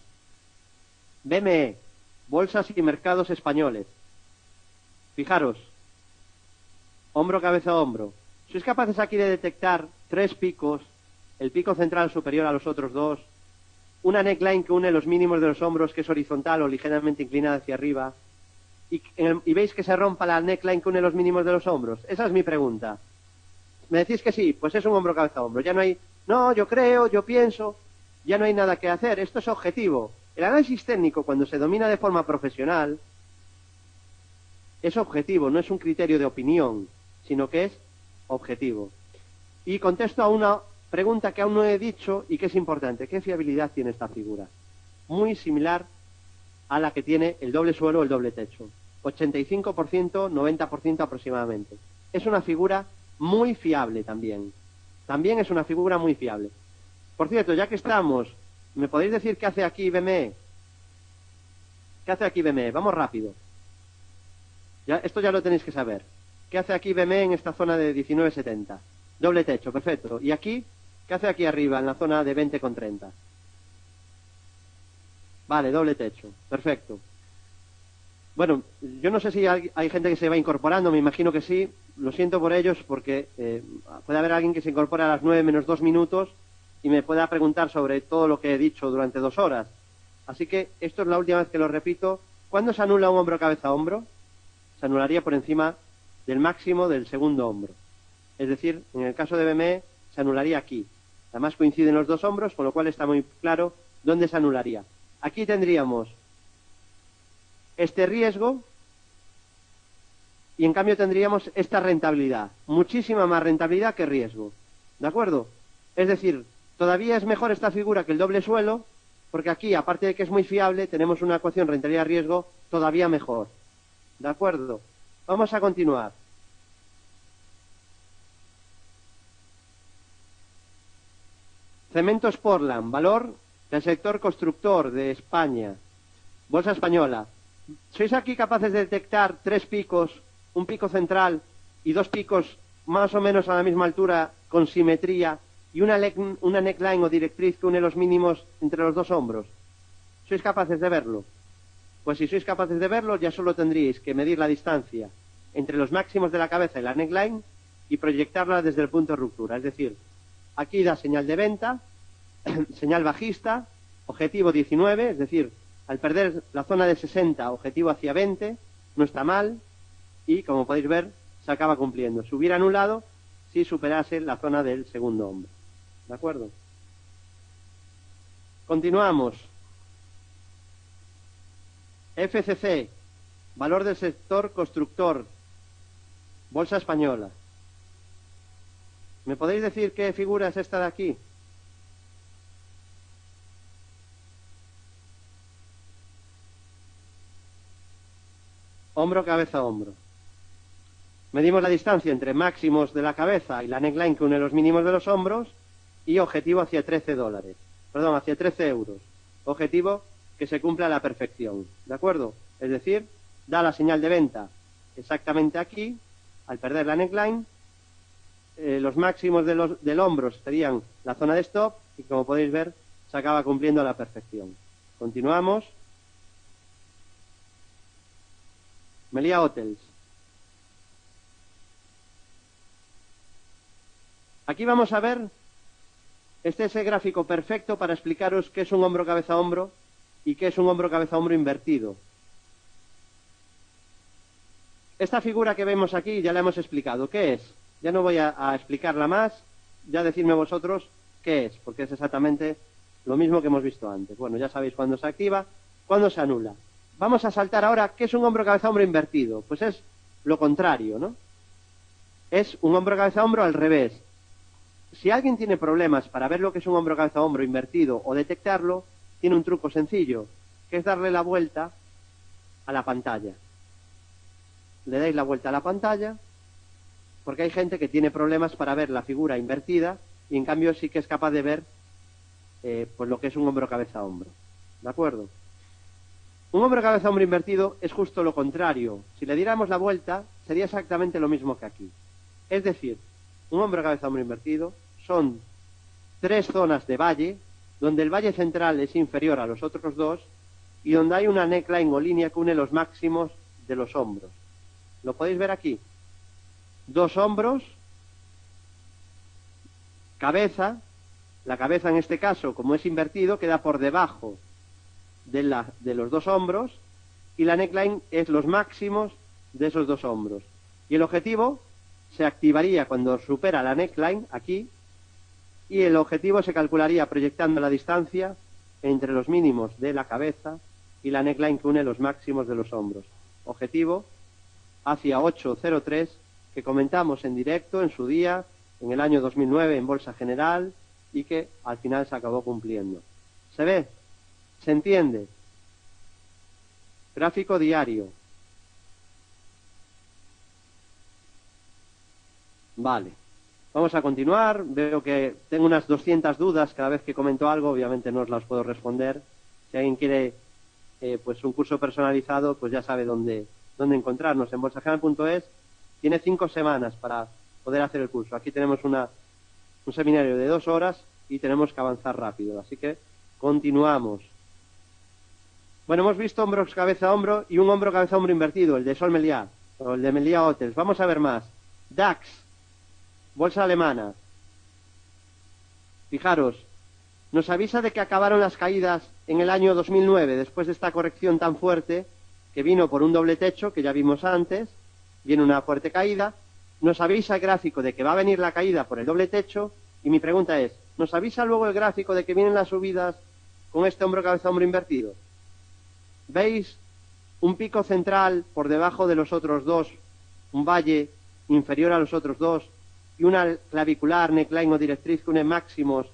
BME, bolsas y mercados españoles. Fijaros, hombro, cabeza, hombro. ¿Sois capaces aquí de detectar 3 picos, el pico central superior a los otros 2, una neckline que une los mínimos de los hombros, que es horizontal o ligeramente inclinada hacia arriba, y veis que se rompa la neckline que une los mínimos de los hombros? Esa es mi pregunta. ¿Me decís que sí? Pues es un hombro, cabeza, hombro. Ya no hay, no, yo creo, yo pienso... Ya no hay nada que hacer, esto es objetivo. El análisis técnico, cuando se domina de forma profesional, es objetivo, no es un criterio de opinión, sino que es objetivo. Y contesto a una pregunta que aún no he dicho y que es importante. ¿Qué fiabilidad tiene esta figura? Muy similar a la que tiene el doble suelo o el doble techo. 85%, 90% aproximadamente. Es una figura muy fiable también. También es una figura muy fiable. Por cierto, ya que estamos, ¿me podéis decir qué hace aquí BME? ¿Qué hace aquí BME? Vamos rápido. Esto ya lo tenéis que saber. ¿Qué hace aquí BME en esta zona de 19,70? Doble techo, perfecto. ¿Y aquí? ¿Qué hace aquí arriba, en la zona de 20,30? Vale, doble techo, perfecto. Bueno, yo no sé si hay gente que se va incorporando, me imagino que sí. Lo siento por ellos porque puede haber alguien que se incorpora a las 9 menos 2 minutos y me pueda preguntar sobre todo lo que he dicho durante 2 horas. Así que esto es la última vez que lo repito. ¿Cuándo se anula un hombro, cabeza, hombro? Se anularía por encima del máximo del segundo hombro. Es decir, en el caso de BME se anularía aquí. Además coinciden los 2 hombros, con lo cual está muy claro dónde se anularía. Aquí tendríamos este riesgo y en cambio tendríamos esta rentabilidad. Muchísima más rentabilidad que riesgo. ¿De acuerdo? Es decir, todavía es mejor esta figura que el doble suelo, porque aquí, aparte de que es muy fiable, tenemos una ecuación rentabilidad-riesgo todavía mejor. ¿De acuerdo? Vamos a continuar. Cementos Portland, valor del sector constructor de España. Bolsa española. ¿Sois aquí capaces de detectar 3 picos, un pico central y 2 picos más o menos a la misma altura con simetría y una neckline o directriz que une los mínimos entre los 2 hombros? ¿Sois capaces de verlo? Pues si sois capaces de verlo, ya solo tendríais que medir la distancia entre los máximos de la cabeza y la neckline y proyectarla desde el punto de ruptura. Es decir, aquí da señal de venta, señal bajista, objetivo 19, es decir, al perder la zona de 60, objetivo hacia 20, no está mal, y como podéis ver, se acaba cumpliendo. Se hubiera anulado si superase la zona del segundo hombro. ¿De acuerdo? Continuamos. FCC, valor del sector constructor, bolsa española. ¿Me podéis decir qué figura es esta de aquí? Hombro, cabeza, hombro. Medimos la distancia entre máximos de la cabeza y la neckline que une los mínimos de los hombros y objetivo hacia 13 dólares. Perdón, hacia 13 euros. Objetivo que se cumpla a la perfección. ¿De acuerdo? Es decir, da la señal de venta exactamente aquí, al perder la neckline. Los máximos del hombro serían la zona de stop y, como podéis ver, se acaba cumpliendo a la perfección. Continuamos. Melia Hotels. Aquí vamos a ver, este es el gráfico perfecto para explicaros qué es un hombro cabeza hombro y qué es un hombro cabeza hombro invertido. Esta figura que vemos aquí ya la hemos explicado. ¿Qué es? Ya no voy a explicarla más, ya decidme vosotros qué es, porque es exactamente lo mismo que hemos visto antes. Bueno, ya sabéis cuándo se activa, cuándo se anula. Vamos a saltar ahora, ¿qué es un hombro cabeza hombro invertido? Pues es lo contrario, ¿no? Es un hombro cabeza hombro al revés. Si alguien tiene problemas para ver lo que es un hombro cabeza hombro invertido o detectarlo, tiene un truco sencillo, que es darle la vuelta a la pantalla. Le dais la vuelta a la pantalla, porque hay gente que tiene problemas para ver la figura invertida y en cambio sí que es capaz de ver pues lo que es un hombro cabeza hombro. ¿De acuerdo? Un hombro cabeza hombro invertido es justo lo contrario. Si le diéramos la vuelta, sería exactamente lo mismo que aquí. Es decir, un hombro cabeza hombro invertido son tres zonas de valle, donde el valle central es inferior a los otros dos y donde hay una neckline o línea que une los máximos de los hombros. ¿Lo podéis ver aquí? Dos hombros, cabeza, la cabeza en este caso, como es invertido, queda por debajo de los dos hombros y la neckline es los máximos de esos dos hombros. Y el objetivo se activaría cuando supera la neckline, aquí, y el objetivo se calcularía proyectando la distancia entre los mínimos de la cabeza y la neckline que une los máximos de los hombros. Objetivo hacia 803, que comentamos en directo en su día, en el año 2009 en Bolsa General, y que al final se acabó cumpliendo. ¿Se ve? ¿Se entiende? Gráfico diario. Vale. Vamos a continuar. Veo que tengo unas 200 dudas cada vez que comento algo. Obviamente no os las puedo responder. Si alguien quiere pues un curso personalizado, pues ya sabe dónde encontrarnos. En bolsageneral.es tiene 5 semanas para poder hacer el curso. Aquí tenemos un seminario de 2 horas y tenemos que avanzar rápido. Así que continuamos. Bueno, hemos visto hombros cabeza hombro y un hombro cabeza hombro invertido, el de Sol Meliá o el de Melia Hotels. Vamos a ver más. DAX, bolsa alemana. Fijaros, nos avisa de que acabaron las caídas en el año 2009, después de esta corrección tan fuerte que vino por un doble techo, que ya vimos antes, viene una fuerte caída. Nos avisa el gráfico de que va a venir la caída por el doble techo, y mi pregunta es, ¿nos avisa luego el gráfico de que vienen las subidas con este hombro cabeza hombro invertido? ¿Veis un pico central por debajo de los otros dos, un valle inferior a los otros dos, y una clavicular, neckline o directriz que une máximos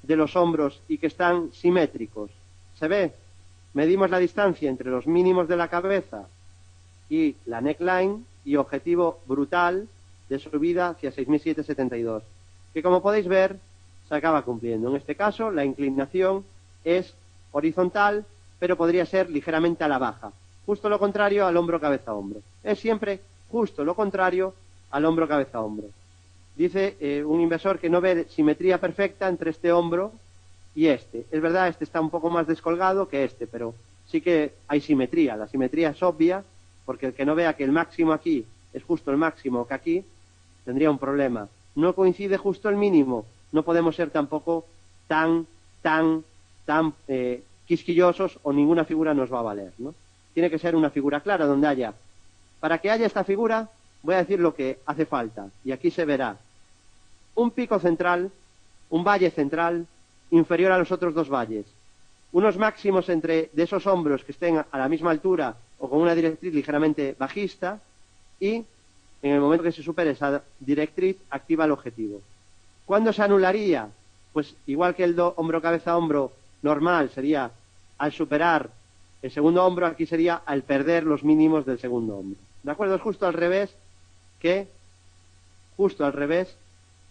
de los hombros y que están simétricos? ¿Se ve? Medimos la distancia entre los mínimos de la cabeza y la neckline y objetivo brutal de subida hacia 6.772, que como podéis ver se acaba cumpliendo. En este caso la inclinación es horizontal, pero podría ser ligeramente a la baja, justo lo contrario al hombro cabeza hombro. Es siempre justo lo contrario al hombro cabeza hombro. Dice un inversor que no ve simetría perfecta entre este hombro y este. Es verdad, este está un poco más descolgado que este, pero sí que hay simetría. La simetría es obvia, porque el que no vea que el máximo aquí es justo el máximo que aquí, tendría un problema. No coincide justo el mínimo, no podemos ser tampoco tan quisquillosos, o ninguna figura nos va a valer, ¿no? Tiene que ser una figura clara donde haya. Para que haya esta figura, voy a decir lo que hace falta, y aquí se verá. Un pico central, un valle central, inferior a los otros dos valles. Unos máximos de esos hombros que estén a la misma altura o con una directriz ligeramente bajista, y en el momento que se supere esa directriz activa el objetivo. ¿Cuándo se anularía? Pues igual que el hombro cabeza hombro normal sería al superar el segundo hombro, aquí sería al perder los mínimos del segundo hombro. ¿De acuerdo? Es justo al revés que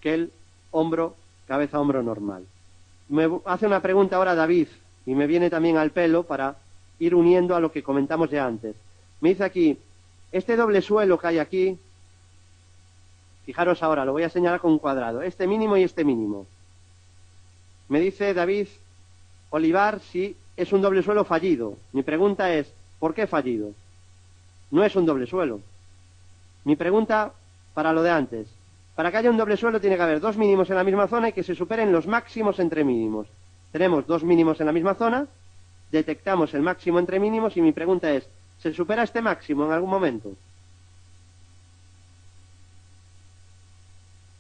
el hombro cabeza hombro normal. Me hace una pregunta ahora David, y me viene también al pelo para ir uniendo a lo que comentamos ya antes. Me dice aquí, este doble suelo que hay aquí, fijaros ahora, lo voy a señalar con un cuadrado, este mínimo y este mínimo. Me dice David Olivar si es un doble suelo fallido. Mi pregunta es, ¿por qué fallido? No es un doble suelo. Mi pregunta para lo de antes, para que haya un doble suelo tiene que haber dos mínimos en la misma zona y que se superen los máximos entre mínimos. Tenemos dos mínimos en la misma zona, detectamos el máximo entre mínimos y mi pregunta es, ¿se supera este máximo en algún momento?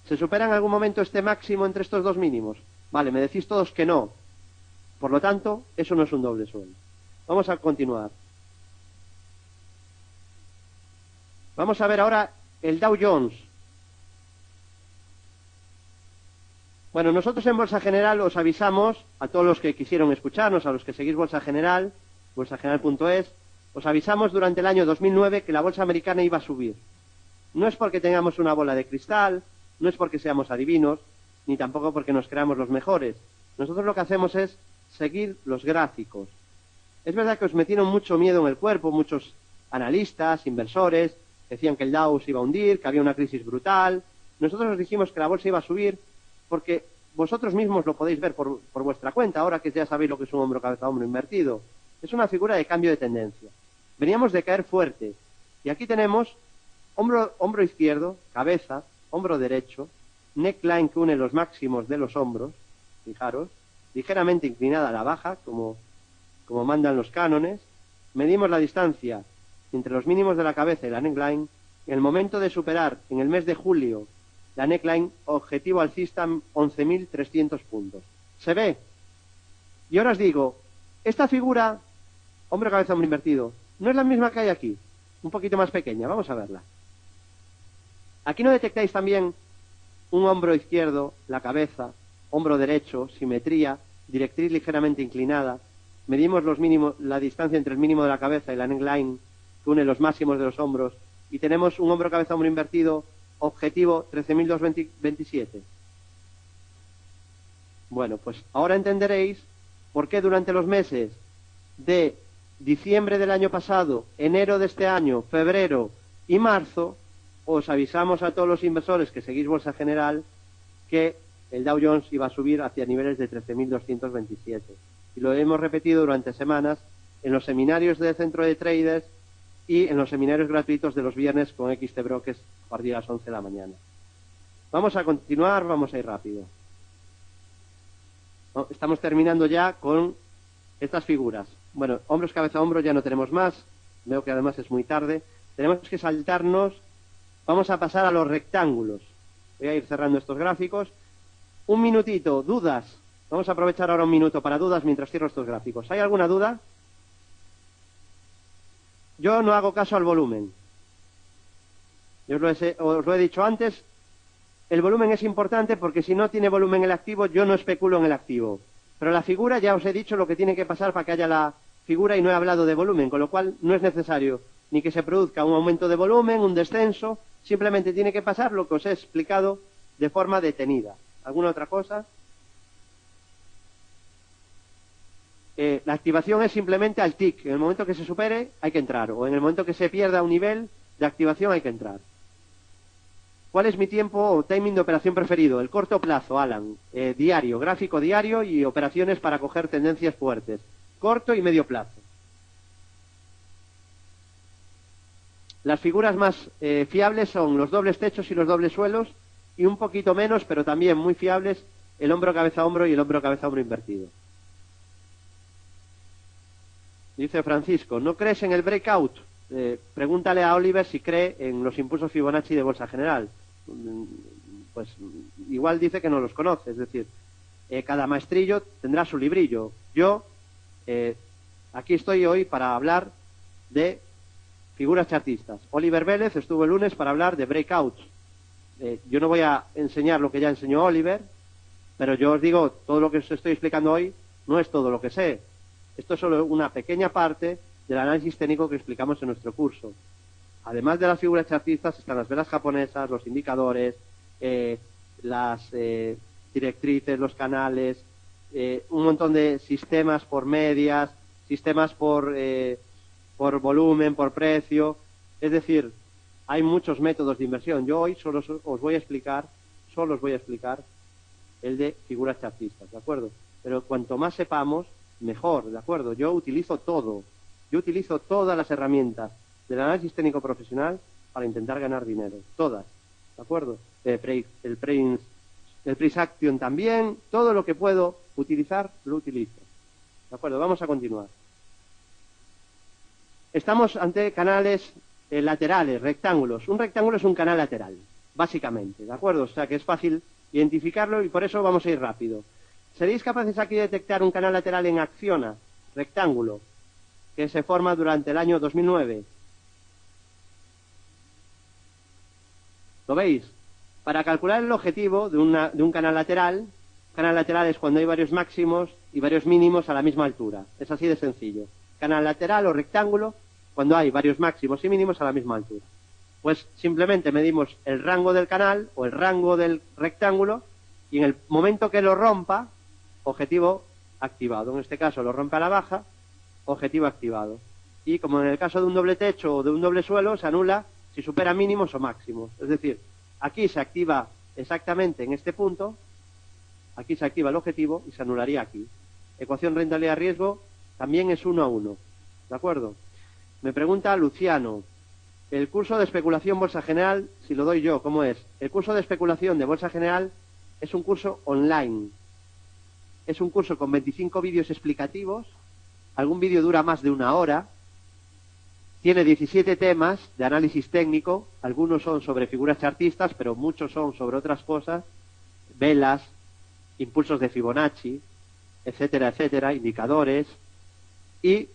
¿Se supera en algún momento este máximo entre estos dos mínimos? Vale, me decís todos que no. Por lo tanto, eso no es un doble suelo. Vamos a continuar. Vamos a ver ahora el Dow Jones. Bueno, nosotros en Bolsa General os avisamos, a todos los que quisieron escucharnos, a los que seguís Bolsa General, bolsageneral.es, os avisamos durante el año 2009 que la bolsa americana iba a subir. No es porque tengamos una bola de cristal, no es porque seamos adivinos, ni tampoco porque nos creamos los mejores. Nosotros lo que hacemos es seguir los gráficos. Es verdad que os metieron mucho miedo en el cuerpo, muchos analistas, inversores, decían que el Dow se iba a hundir, que había una crisis brutal. Nosotros os dijimos que la bolsa iba a subir porque vosotros mismos lo podéis ver por vuestra cuenta, ahora que ya sabéis lo que es un hombro cabeza hombro invertido. Es una figura de cambio de tendencia. Veníamos de caer fuerte, y aquí tenemos hombro izquierdo, cabeza, hombro derecho, neckline que une los máximos de los hombros, fijaros, ligeramente inclinada a la baja, como mandan los cánones. Medimos la distancia entre los mínimos de la cabeza y la neckline. En el momento de superar, en el mes de julio, la neckline, objetivo alcista 11.300 puntos. ¿Se ve? Y ahora os digo, esta figura, hombro cabeza hombro invertido, no es la misma que hay aquí, un poquito más pequeña, vamos a verla. Aquí no detectáis también un hombro izquierdo, la cabeza, hombro derecho, simetría, directriz ligeramente inclinada. Medimos los mínimos, la distancia entre el mínimo de la cabeza y la neckline que une los máximos de los hombros, y tenemos un hombro cabeza hombro invertido, objetivo 13.227. Bueno, pues ahora entenderéis por qué durante los meses de diciembre del año pasado, enero de este año, febrero y marzo, os avisamos a todos los inversores que seguís Bolsa General que el Dow Jones iba a subir hacia niveles de 13.227. Y lo hemos repetido durante semanas en los seminarios del centro de traders y en los seminarios gratuitos de los viernes con XT Brokers a partir de las 11 de la mañana. Vamos a continuar, vamos a ir rápido. Estamos terminando ya con estas figuras. Bueno, hombros, cabeza, hombros ya no tenemos más. Veo que además es muy tarde. Tenemos que saltarnos. Vamos a pasar a los rectángulos. Voy a ir cerrando estos gráficos. Un minutito, dudas. Vamos a aprovechar ahora un minuto para dudas mientras cierro estos gráficos. ¿Hay alguna duda? Yo no hago caso al volumen. Yo os lo he dicho antes. El volumen es importante porque si no tiene volumen el activo, yo no especulo en el activo. Pero la figura, ya os he dicho lo que tiene que pasar para que haya la figura y no he hablado de volumen, con lo cual no es necesario ni que se produzca un aumento de volumen, un descenso, simplemente tiene que pasar lo que os he explicado de forma detenida. ¿Alguna otra cosa? La activación es simplemente al tick. En el momento que se supere hay que entrar, o en el momento que se pierda un nivel de activación hay que entrar. ¿Cuál es mi tiempo o timing de operación preferido? El corto plazo, Alan. Diario, gráfico diario y operaciones para coger tendencias fuertes. Corto y medio plazo. Las figuras más fiables son los dobles techos y los dobles suelos, y un poquito menos, pero también muy fiables, el hombro cabeza hombro y el hombro cabeza hombro invertido. Dice Francisco, ¿no crees en el breakout? Pregúntale a Oliver si cree en los impulsos Fibonacci de Bolsa General. Pues igual dice que no los conoce, es decir, cada maestrillo tendrá su librillo. Yo aquí estoy hoy para hablar de figuras chartistas. Oliver Vélez estuvo el lunes para hablar de breakouts. Yo no voy a enseñar lo que ya enseñó Oliver, pero yo os digo, todo lo que os estoy explicando hoy no es todo lo que sé. Esto es solo una pequeña parte del análisis técnico que explicamos en nuestro curso. Además de las figuras chartistas están las velas japonesas, los indicadores, las directrices, los canales, un montón de sistemas por medias, sistemas por volumen, por precio. Es decir, hay muchos métodos de inversión. Yo hoy solo os voy a explicar el de figuras chartistas, ¿de acuerdo? Pero cuanto más sepamos, mejor, ¿de acuerdo? Yo utilizo todo. Yo utilizo todas las herramientas del análisis técnico profesional para intentar ganar dinero. Todas, ¿de acuerdo? El Price Action también. Todo lo que puedo utilizar, lo utilizo. ¿De acuerdo? Vamos a continuar. Estamos ante canales laterales, rectángulos. Un rectángulo es un canal lateral, básicamente, ¿de acuerdo? O sea que es fácil identificarlo y por eso vamos a ir rápido. ¿Seréis capaces aquí de detectar un canal lateral en Acciona, rectángulo, que se forma durante el año 2009? ¿Lo veis? Para calcular el objetivo de un canal lateral es cuando hay varios máximos y varios mínimos a la misma altura. Es así de sencillo. Canal lateral o rectángulo cuando hay varios máximos y mínimos a la misma altura. Pues simplemente medimos el rango del canal o el rango del rectángulo y en el momento que lo rompa, objetivo activado. En este caso lo rompe a la baja, objetivo activado. Y como en el caso de un doble techo o de un doble suelo, se anula si supera mínimos o máximos. Es decir, aquí se activa exactamente en este punto, aquí se activa el objetivo y se anularía aquí. Ecuación rentabilidad-riesgo también es 1 a 1. ¿De acuerdo? Me pregunta Luciano, el curso de especulación Bolsa General, si lo doy yo, ¿cómo es? El curso de especulación de Bolsa General es un curso online. Es un curso con 25 vídeos explicativos, algún vídeo dura más de 1 hora, tiene 17 temas de análisis técnico, algunos son sobre figuras chartistas, pero muchos son sobre otras cosas, velas, impulsos de Fibonacci, etcétera, etcétera, indicadores, y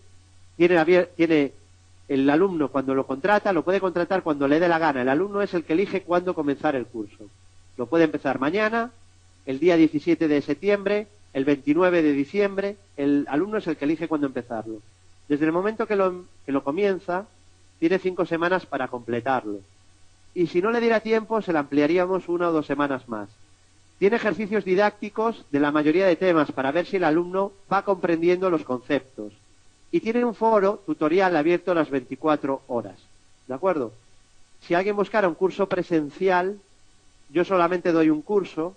tiene el alumno cuando lo contrata, lo puede contratar cuando le dé la gana. El alumno es el que elige cuándo comenzar el curso. Lo puede empezar mañana, el día 17 de septiembre, el 29 de diciembre. El alumno es el que elige cuándo empezarlo. Desde el momento que lo comienza, tiene 5 semanas para completarlo. Y si no le diera tiempo, se le ampliaríamos 1 o 2 semanas más. Tiene ejercicios didácticos de la mayoría de temas para ver si el alumno va comprendiendo los conceptos. Y tiene un foro tutorial abierto las 24 horas. ¿De acuerdo? Si alguien buscara un curso presencial, yo solamente doy un curso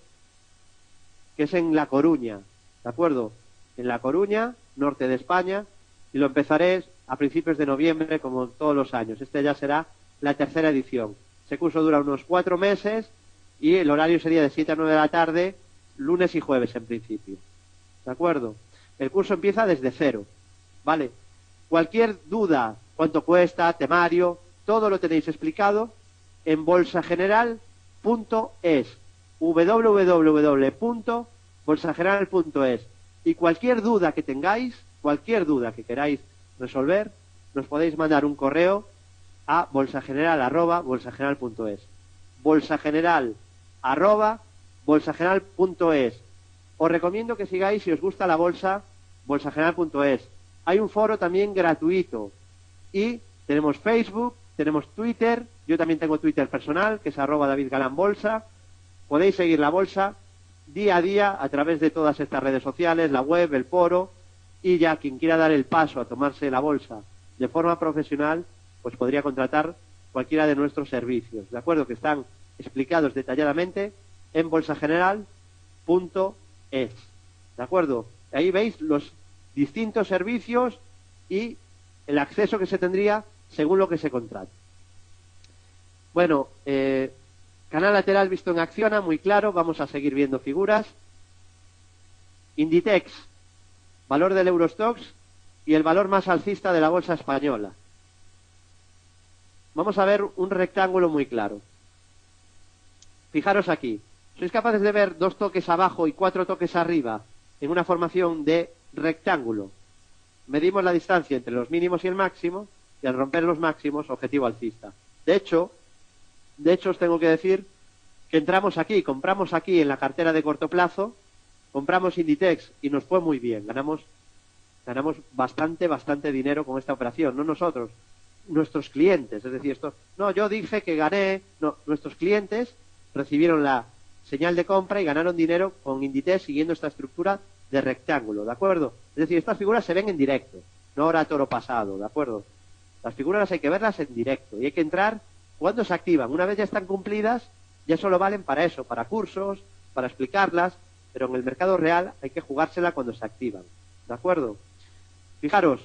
que es en La Coruña. ¿De acuerdo? En La Coruña, norte de España, y lo empezaré a principios de noviembre, como todos los años. Este ya será la 3ª edición. Ese curso dura unos 4 meses y el horario sería de 7 a 9 de la tarde, lunes y jueves en principio. ¿De acuerdo? El curso empieza desde cero. ¿Vale? Cualquier duda, cuánto cuesta, temario, todo lo tenéis explicado en bolsageneral.es, www.bolsageneral.es. Y cualquier duda que tengáis, cualquier duda que queráis resolver, nos podéis mandar un correo a bolsageneral@bolsageneral.es. bolsageneral@bolsageneral.es. Os recomiendo que sigáis, si os gusta la bolsa, bolsageneral.es. Hay un foro también gratuito y tenemos Facebook, tenemos Twitter, yo también tengo Twitter personal, que es @DavidGalánBolsa. Podéis seguir la bolsa día a día a través de todas estas redes sociales, la web, el foro, y ya quien quiera dar el paso a tomarse la bolsa de forma profesional, pues podría contratar cualquiera de nuestros servicios, ¿de acuerdo? Que están explicados detalladamente en bolsageneral.es, ¿de acuerdo? Ahí veis los distintos servicios y el acceso que se tendría según lo que se contrate. Bueno, canal lateral visto en Acciona, muy claro, vamos a seguir viendo figuras. Inditex, valor del Eurostoxx y el valor más alcista de la bolsa española. Vamos a ver un rectángulo muy claro. Fijaros aquí, ¿Sois capaces de ver 2 toques abajo y 4 toques arriba en una formación de rectángulo? Medimos la distancia entre los mínimos y el máximo, y al romper los máximos, objetivo alcista. De hecho os tengo que decir que entramos aquí, compramos aquí en la cartera de corto plazo, compramos Inditex y nos fue muy bien. Ganamos bastante dinero con esta operación, no nosotros, nuestros clientes. Es decir, yo dije que gané, no, nuestros clientes recibieron la señal de compra y ganaron dinero con Inditex siguiendo esta estructura de rectángulo, ¿de acuerdo? Es decir, estas figuras se ven en directo, no ahora toro pasado, ¿de acuerdo? Las figuras hay que verlas en directo y hay que entrar cuando se activan. Una vez ya están cumplidas, ya solo valen para eso, para cursos, para explicarlas, pero en el mercado real hay que jugársela cuando se activan, ¿de acuerdo? Fijaros,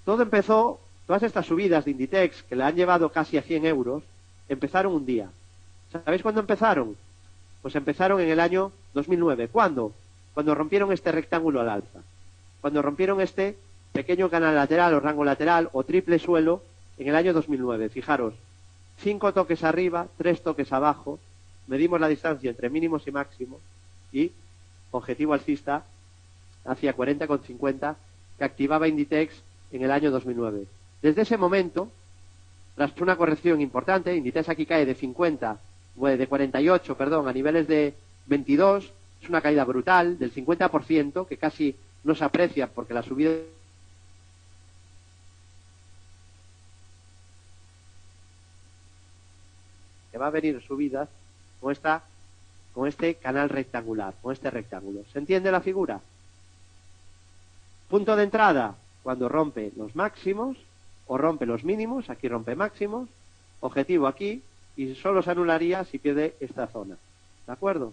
todo empezó, todas estas subidas de Inditex, que la han llevado casi a 100 euros, empezaron un día. ¿Sabéis cuándo empezaron? Pues empezaron en el año 2009. ¿Cuándo? Cuando rompieron este rectángulo al alza. Cuando rompieron este pequeño canal lateral o rango lateral o triple suelo en el año 2009. Fijaros, 5 toques arriba, 3 toques abajo, medimos la distancia entre mínimos y máximos y objetivo alcista hacia 40,50 que activaba Inditex en el año 2009. Desde ese momento, tras una corrección importante, Inditex aquí cae de 48, a niveles de 22, es una caída brutal del 50%, que casi no se aprecia porque la subida que va a venir subidas con este canal rectangular, con este rectángulo. ¿Se entiende la figura? Punto de entrada, cuando rompe los máximos o rompe los mínimos, aquí rompe máximos, objetivo aquí, y solo se anularía si pierde esta zona. ¿De acuerdo?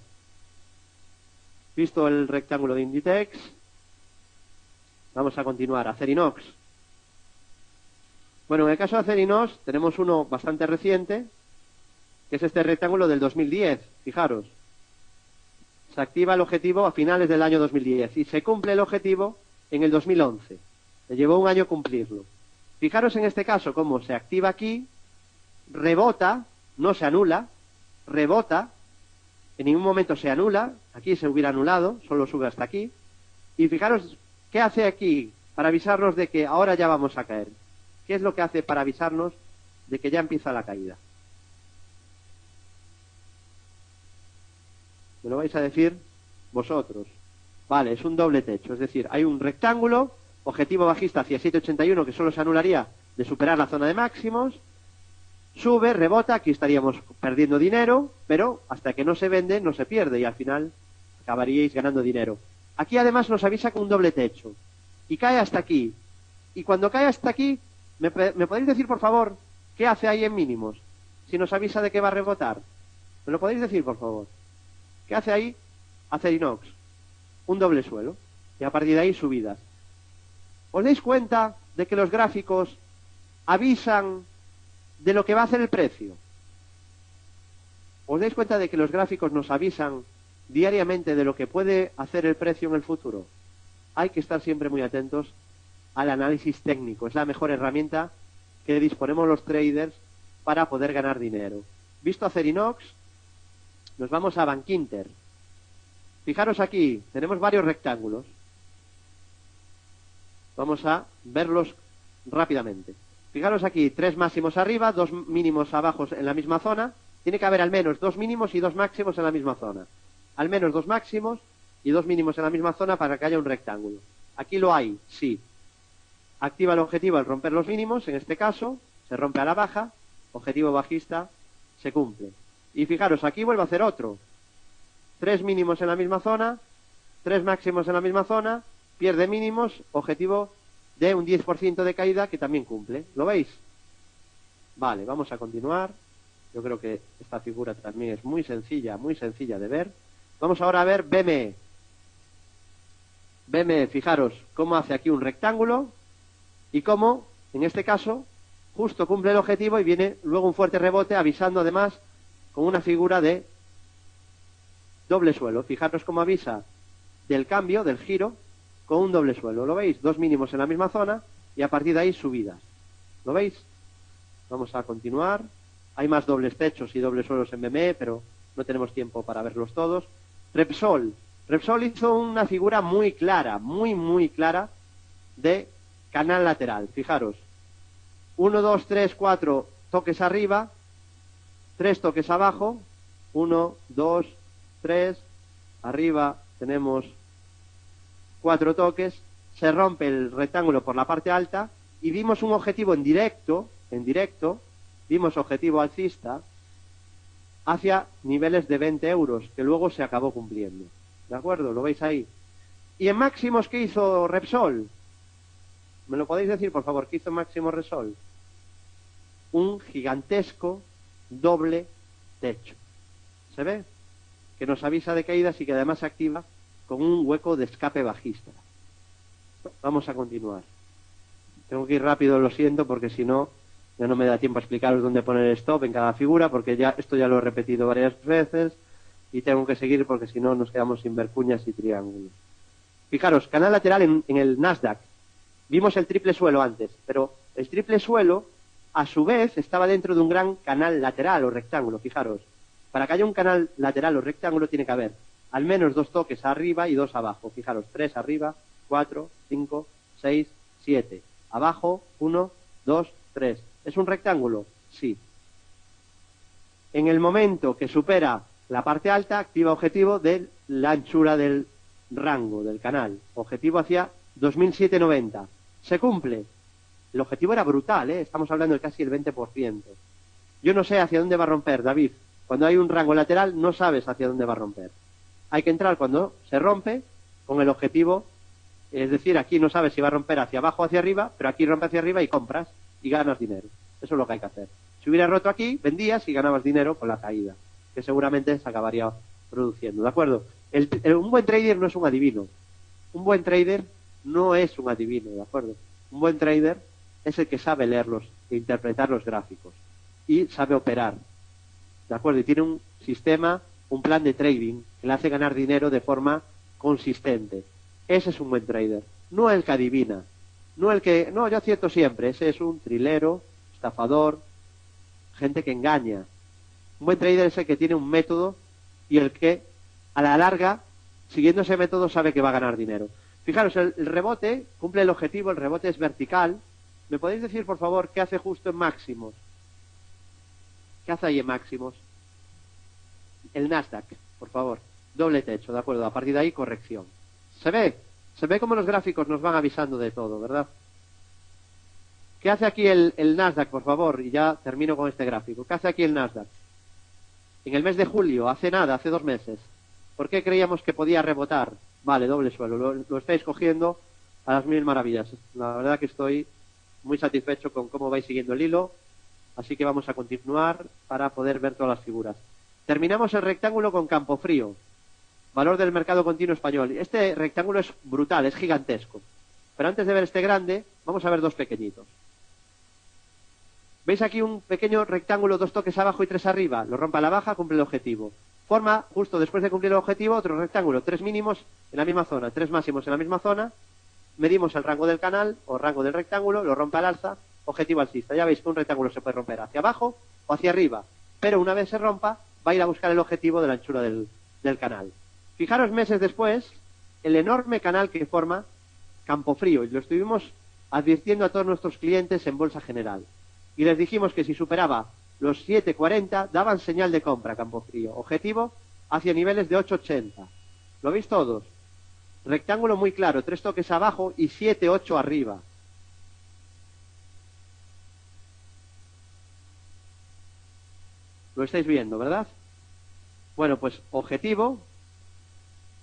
Visto el rectángulo de Inditex, vamos a continuar. Acerinox. Bueno, en el caso de Acerinox tenemos uno bastante reciente, que es este rectángulo del 2010. Fijaros, se activa el objetivo a finales del año 2010 y se cumple el objetivo en el 2011. Le llevó un año cumplirlo. Fijaros en este caso cómo se activa aquí, rebota, no se anula, rebota, en ningún momento se anula, aquí se hubiera anulado, solo sube hasta aquí. Y fijaros qué hace aquí para avisarnos de que ahora ya vamos a caer. ¿Qué es lo que hace para avisarnos de que ya empieza la caída? Me lo vais a decir vosotros. Vale, es un doble techo, es decir, hay un rectángulo, objetivo bajista hacia 7,81 que solo se anularía de superar la zona de máximos, sube, rebota, aquí estaríamos perdiendo dinero, pero hasta que no se vende no se pierde y al final acabaríais ganando dinero. Aquí además nos avisa con un doble techo y cae hasta aquí. Y cuando cae hasta aquí, ¿me podéis decir por favor qué hace ahí en mínimos? Si nos avisa de que va a rebotar. ¿Me lo podéis decir por favor? ¿Qué hace ahí? Acerinox. Un doble suelo. Y a partir de ahí subidas. ¿Os dais cuenta de que los gráficos avisan de lo que va a hacer el precio? ¿Os dais cuenta de que los gráficos nos avisan diariamente de lo que puede hacer el precio en el futuro? Hay que estar siempre muy atentos al análisis técnico. Es la mejor herramienta que disponemos los traders para poder ganar dinero. Visto Acerinox, nos vamos a Bankinter. Fijaros aquí, tenemos varios rectángulos. Vamos a verlos rápidamente. Fijaros aquí, 3 máximos arriba, 2 mínimos abajo en la misma zona. Tiene que haber al menos 2 mínimos y 2 máximos en la misma zona. Al menos 2 máximos y 2 mínimos en la misma zona para que haya un rectángulo. Aquí lo hay, sí. Activa el objetivo al romper los mínimos, en este caso, se rompe a la baja, objetivo bajista, se cumple. Y fijaros, aquí vuelve a hacer otro. 3 mínimos en la misma zona, 3 máximos en la misma zona, pierde mínimos, objetivo de un 10% de caída que también cumple. ¿Lo veis? Vale, vamos a continuar. Yo creo que esta figura también es muy sencilla de ver. Vamos ahora a ver BME. BME, fijaros cómo hace aquí un rectángulo y cómo, en este caso, justo cumple el objetivo y viene luego un fuerte rebote avisando además con una figura de doble suelo. Fijaros cómo avisa del cambio, del giro, con un doble suelo. ¿Lo veis? 2 mínimos en la misma zona y a partir de ahí subidas. ¿Lo veis? Vamos a continuar. Hay más dobles techos y dobles suelos en BME, pero no tenemos tiempo para verlos todos. Repsol. Repsol hizo una figura muy clara, muy clara, de canal lateral. Fijaros, 1, 2, 3, 4 toques arriba, 3 toques abajo, 1, 2, 3, arriba tenemos 4 toques, se rompe el rectángulo por la parte alta y vimos un objetivo en directo, vimos objetivo alcista hacia niveles de 20 euros, que luego se acabó cumpliendo. ¿De acuerdo? ¿Lo veis ahí? ¿Y en máximos qué hizo Repsol? ¿Me lo podéis decir, por favor? ¿Qué hizo máximo Repsol? Un gigantesco doble techo. ¿Se ve? Que nos avisa de caídas y que además se activa con un hueco de escape bajista. Vamos a continuar. Tengo que ir rápido, lo siento, porque si no, ya no me da tiempo a explicaros dónde poner el stop en cada figura, porque ya esto ya lo he repetido varias veces y tengo que seguir porque si no nos quedamos sin ver cuñas y triángulos. Fijaros, canal lateral en el Nasdaq. Vimos el triple suelo antes, pero el triple suelo a su vez estaba dentro de un gran canal lateral o rectángulo. Fijaros, para que haya un canal lateral o rectángulo tiene que haber al menos 2 toques arriba y 2 abajo. Fijaros, 3 arriba, 4, 5, 6, 7. Abajo, 1, 2, 3. ¿Es un rectángulo? Sí. En el momento que supera la parte alta, activa objetivo de la anchura del rango, del canal. Objetivo hacia 2790. Se cumple. El objetivo era brutal, ¿eh? Estamos hablando de casi el 20%. Yo no sé hacia dónde va a romper, David. Cuando hay un rango lateral, no sabes hacia dónde va a romper. Hay que entrar cuando se rompe con el objetivo. Es decir, aquí no sabes si va a romper hacia abajo o hacia arriba, pero aquí rompe hacia arriba y compras y ganas dinero. Eso es lo que hay que hacer. Si hubiera roto aquí, vendías y ganabas dinero con la caída, que seguramente se acabaría produciendo. ¿De acuerdo? Un buen trader no es un adivino. Un buen trader no es un adivino, ¿de acuerdo? Un buen trader es el que sabe leerlos e interpretar los gráficos y sabe operar, ¿de acuerdo? Y tiene un sistema, un plan de trading que le hace ganar dinero de forma consistente. Ese es un buen trader, no el que adivina, no el que, no, yo acierto siempre. Ese es un trilero, estafador, gente que engaña. Un buen trader es el que tiene un método y el que, a la larga, siguiendo ese método, sabe que va a ganar dinero. Fijaros, el rebote cumple el objetivo, el rebote es vertical. ¿Me podéis decir, por favor, qué hace justo en máximos? ¿Qué hace ahí en máximos? El Nasdaq, por favor. Doble techo, ¿de acuerdo? A partir de ahí, corrección. ¿Se ve? Se ve cómo los gráficos nos van avisando de todo, ¿verdad? ¿Qué hace aquí el Nasdaq, por favor? Y ya termino con este gráfico. ¿Qué hace aquí el Nasdaq? En el mes de julio, hace nada, hace 2 meses. ¿Por qué creíamos que podía rebotar? Vale, doble suelo. Lo estáis cogiendo a las mil maravillas. La verdad que estoy muy satisfecho con cómo vais siguiendo el hilo. Así que vamos a continuar para poder ver todas las figuras. Terminamos el rectángulo con Campofrío. Valor del mercado continuo español. Este rectángulo es brutal, es gigantesco. Pero antes de ver este grande, vamos a ver 2 pequeñitos. ¿Veis aquí un pequeño rectángulo, 2 toques abajo y 3 arriba? Lo rompe a la baja, cumple el objetivo. Forma, justo después de cumplir el objetivo, otro rectángulo, 3 mínimos en la misma zona, 3 máximos en la misma zona. Medimos el rango del canal o rango del rectángulo, lo rompe al alza, objetivo alcista. Ya veis que un rectángulo se puede romper hacia abajo o hacia arriba, pero una vez se rompa, va a ir a buscar el objetivo de la anchura del canal. Fijaros meses después, el enorme canal que forma Campofrío, y lo estuvimos advirtiendo a todos nuestros clientes en Bolsa General. Y les dijimos que si superaba los 7.40, daban señal de compra Campofrío. Objetivo hacia niveles de 8.80. ¿Lo veis todos? Rectángulo muy claro, 3 toques abajo y 7, 8 arriba. Lo estáis viendo, ¿verdad? Bueno, pues objetivo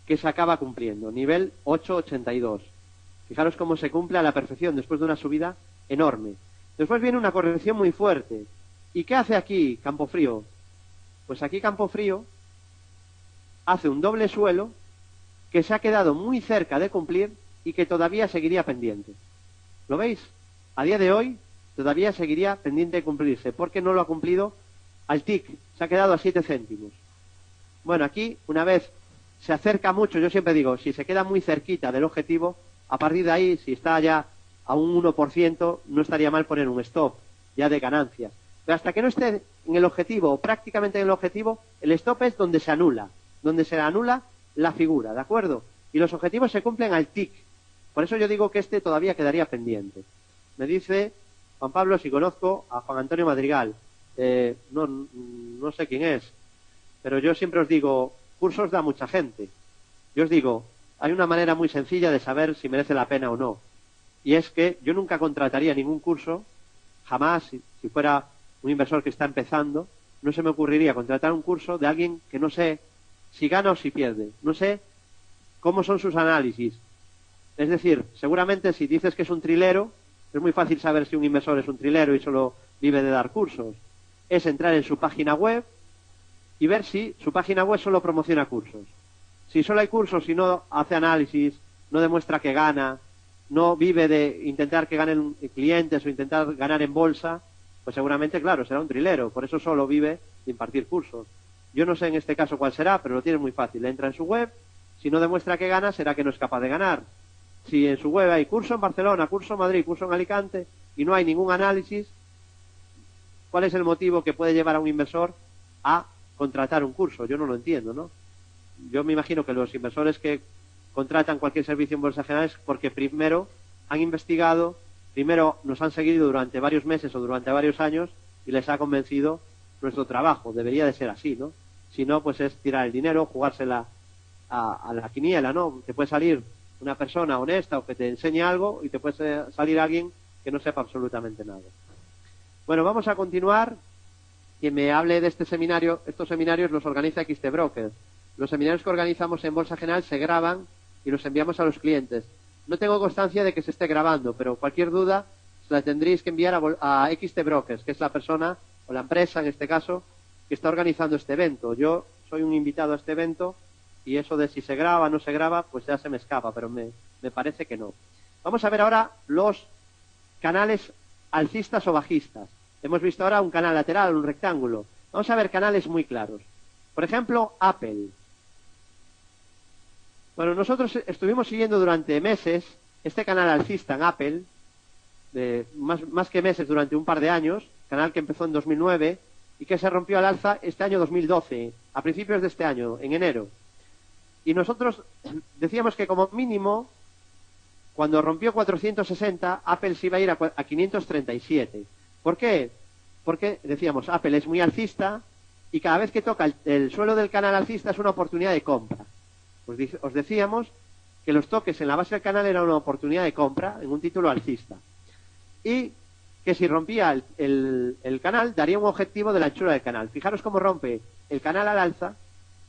que se acaba cumpliendo, nivel 8.82. Fijaros cómo se cumple a la perfección después de una subida enorme. Después viene una corrección muy fuerte. ¿Y qué hace aquí Campofrío? Pues aquí Campofrío hace un doble suelo que se ha quedado muy cerca de cumplir y que todavía seguiría pendiente. ¿Lo veis? A día de hoy todavía seguiría pendiente de cumplirse, porque no lo ha cumplido al TIC, se ha quedado a 7 céntimos. Bueno, aquí, una vez se acerca mucho, yo siempre digo, si se queda muy cerquita del objetivo, a partir de ahí, si está ya a un 1%, no estaría mal poner un stop, ya de ganancias. Pero hasta que no esté en el objetivo o prácticamente en el objetivo, el stop es donde se anula la figura, ¿de acuerdo? Y los objetivos se cumplen al tic. Por eso yo digo que este todavía quedaría pendiente. Me dice Juan Pablo si conozco a Juan Antonio Madrigal. No sé quién es, pero yo siempre os digo, cursos da mucha gente. Yo os digo, hay una manera muy sencilla de saber si merece la pena o no. Y es que yo nunca contrataría ningún curso, jamás, si fuera un inversor que está empezando, no se me ocurriría contratar un curso de alguien que no sé si gana o si pierde. No sé cómo son sus análisis. Es decir, seguramente si dices que es un trilero, es muy fácil saber si un inversor es un trilero y solo vive de dar cursos. Es entrar en su página web y ver si su página web solo promociona cursos. Si solo hay cursos y no hace análisis, no demuestra que gana, no vive de intentar que ganen clientes o intentar ganar en bolsa, pues seguramente, claro, será un trilero. Por eso solo vive de impartir cursos. Yo no sé en este caso cuál será, pero lo tiene muy fácil. Entra en su web, si no demuestra que gana, será que no es capaz de ganar. Si en su web hay curso en Barcelona, curso en Madrid, curso en Alicante y no hay ningún análisis, ¿cuál es el motivo que puede llevar a un inversor a contratar un curso? Yo no lo entiendo, ¿no? Yo me imagino que los inversores que contratan cualquier servicio en Bolsa General es porque primero han investigado, primero nos han seguido durante varios meses o durante varios años y les ha convencido nuestro trabajo. Debería de ser así, ¿no? Si no, pues es tirar el dinero, jugársela a la quiniela, ¿no? Te puede salir una persona honesta o que te enseñe algo y te puede salir alguien que no sepa absolutamente nada. Bueno, vamos a continuar. Quien me hable de este seminario, estos seminarios los organiza XT Broker. Los seminarios que organizamos en Bolsa General se graban y los enviamos a los clientes. No tengo constancia de que se esté grabando, pero cualquier duda se la tendréis que enviar a XT Brokers, que es la persona o la empresa, en este caso, que está organizando este evento. Yo soy un invitado a este evento y eso de si se graba o no se graba, pues ya se me escapa, pero me parece que no. Vamos a ver ahora los canales alcistas o bajistas. Hemos visto ahora un canal lateral, un rectángulo. Vamos a ver canales muy claros. Por ejemplo, Apple. Bueno, nosotros estuvimos siguiendo durante meses este canal alcista en Apple, más que meses, durante un par de años, canal que empezó en 2009 y que se rompió al alza este año 2012, a principios de este año, en enero. Y nosotros decíamos que como mínimo, cuando rompió 460, Apple se iba a ir a 537. ¿Por qué? Porque, decíamos, Apple es muy alcista y cada vez que toca el suelo del canal alcista es una oportunidad de compra. Os decíamos que los toques en la base del canal eran una oportunidad de compra en un título alcista. Y que si rompía el canal, daría un objetivo de la anchura del canal. Fijaros cómo rompe el canal al alza,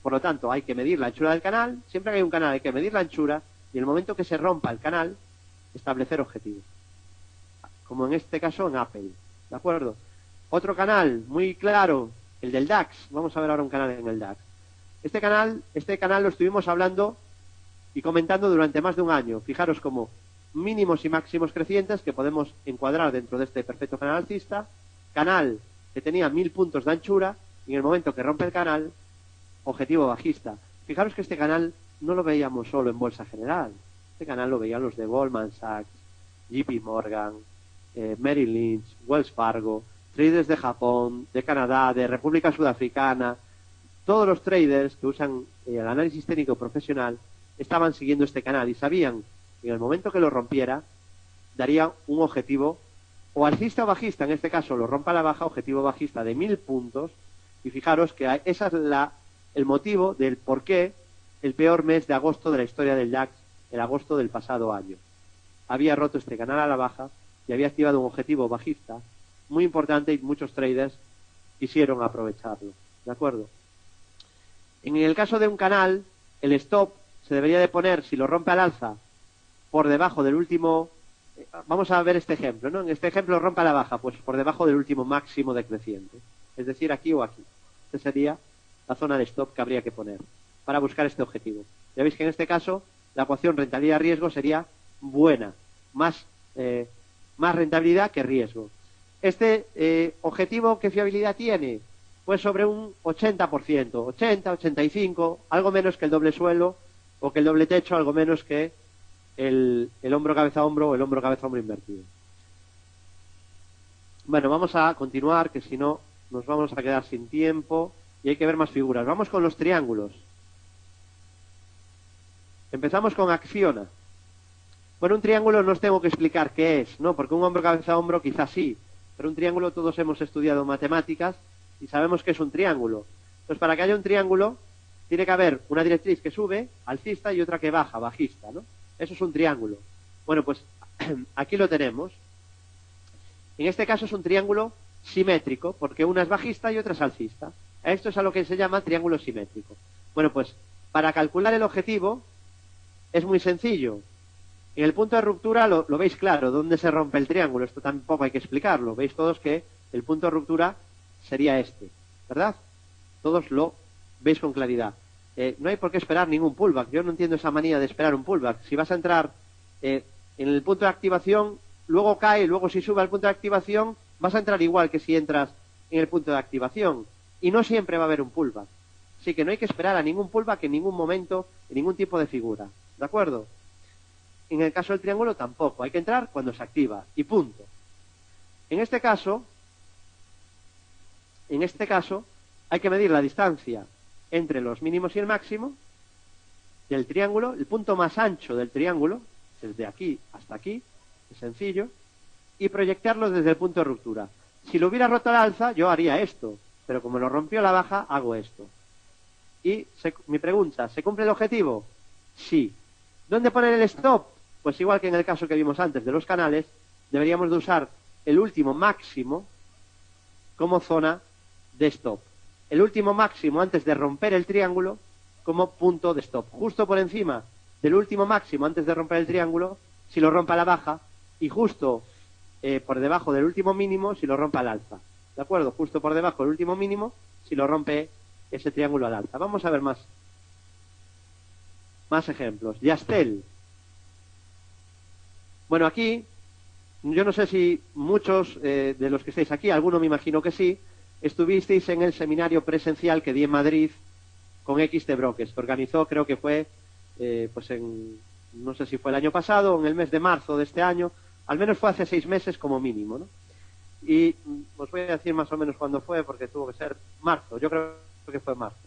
por lo tanto hay que medir la anchura del canal. Siempre que hay un canal hay que medir la anchura y en el momento que se rompa el canal, establecer objetivos. Como en este caso en Apple. ¿De acuerdo? Otro canal muy claro, el del DAX. Vamos a ver ahora un canal en el DAX. Este canal lo estuvimos hablando y comentando durante más de un año. Fijaros como mínimos y máximos crecientes que podemos encuadrar dentro de este perfecto canal alcista. Canal que tenía 1000 puntos de anchura y en el momento que rompe el canal, objetivo bajista. Fijaros que este canal no lo veíamos solo en Bolsa General. Este canal lo veían los de Goldman Sachs, JP Morgan, Merrill Lynch, Wells Fargo, traders de Japón, de Canadá, de República Sudafricana. Todos los traders que usan el análisis técnico profesional estaban siguiendo este canal y sabían que en el momento que lo rompiera daría un objetivo o alcista o bajista. En este caso lo rompa a la baja, objetivo bajista de 1000 puntos. Y fijaros que ese es el motivo del por qué el peor mes de agosto de la historia del DAX, el agosto del pasado año. Había roto este canal a la baja y había activado un objetivo bajista muy importante y muchos traders quisieron aprovecharlo. ¿De acuerdo? En el caso de un canal, el stop se debería de poner, si lo rompe al alza, por debajo del último... Vamos a ver este ejemplo, ¿no? En este ejemplo rompe a la baja, pues por debajo del último máximo decreciente. Es decir, aquí o aquí. Esta sería la zona de stop que habría que poner para buscar este objetivo. Ya veis que en este caso la ecuación rentabilidad-riesgo sería buena, más rentabilidad que riesgo. Este objetivo, ¿qué fiabilidad tiene? Pues sobre un 80%, 80, 85, algo menos que el doble suelo o que el doble techo, algo menos que el hombro cabeza hombro o el hombro cabeza hombro invertido. Bueno, vamos a continuar, que si no nos vamos a quedar sin tiempo y hay que ver más figuras. Vamos con los triángulos. Empezamos con Acciona. Bueno, un triángulo no os tengo que explicar qué es, ¿no? Porque un hombro, cabeza, hombro quizás sí, pero un triángulo todos hemos estudiado matemáticas y sabemos que es un triángulo. Entonces, para que haya un triángulo, tiene que haber una directriz que sube, alcista, y otra que baja, bajista, ¿no? Eso es un triángulo. Bueno, pues aquí lo tenemos. En este caso es un triángulo simétrico, porque una es bajista y otra es alcista. Esto es a lo que se llama triángulo simétrico. Bueno, pues para calcular el objetivo es muy sencillo. En el punto de ruptura lo veis claro, dónde se rompe el triángulo. Esto tampoco hay que explicarlo. Veis todos que el punto de ruptura sería este, ¿verdad? Todos lo veis con claridad. No hay por qué esperar ningún pullback. Yo no entiendo esa manía de esperar un pullback. Si vas a entrar en el punto de activación, luego cae, luego si sube al punto de activación, vas a entrar igual que si entras en el punto de activación. Y no siempre va a haber un pullback. Así que no hay que esperar a ningún pullback en ningún momento, en ningún tipo de figura. ¿De acuerdo? En el caso del triángulo tampoco. Hay que entrar cuando se activa. Y punto. En este caso, hay que medir la distancia entre los mínimos y el máximo del triángulo, el punto más ancho del triángulo, desde aquí hasta aquí, es sencillo, y proyectarlo desde el punto de ruptura. Si lo hubiera roto al alza, yo haría esto, pero como lo rompió a la baja, hago esto. Y mi pregunta, ¿se cumple el objetivo? Sí. ¿Dónde poner el stop? Pues igual que en el caso que vimos antes de los canales, deberíamos de usar el último máximo como zona de stop. El último máximo antes de romper el triángulo como punto de stop. Justo por encima del último máximo antes de romper el triángulo, si lo rompe a la baja, y justo por debajo del último mínimo si lo rompe al alza. ¿De acuerdo? Justo por debajo del último mínimo si lo rompe ese triángulo al alza. Vamos a ver más ejemplos. Yastel. Bueno, aquí, yo no sé si muchos de los que estáis aquí, alguno me imagino que sí, estuvisteis en el seminario presencial que di en Madrid con XT Brokers, que organizó, creo que fue, no sé si fue el año pasado o en el mes de marzo de este año, al menos fue hace 6 meses como mínimo, ¿no? Y os voy a decir más o menos cuándo fue, porque tuvo que ser marzo, yo creo que fue marzo.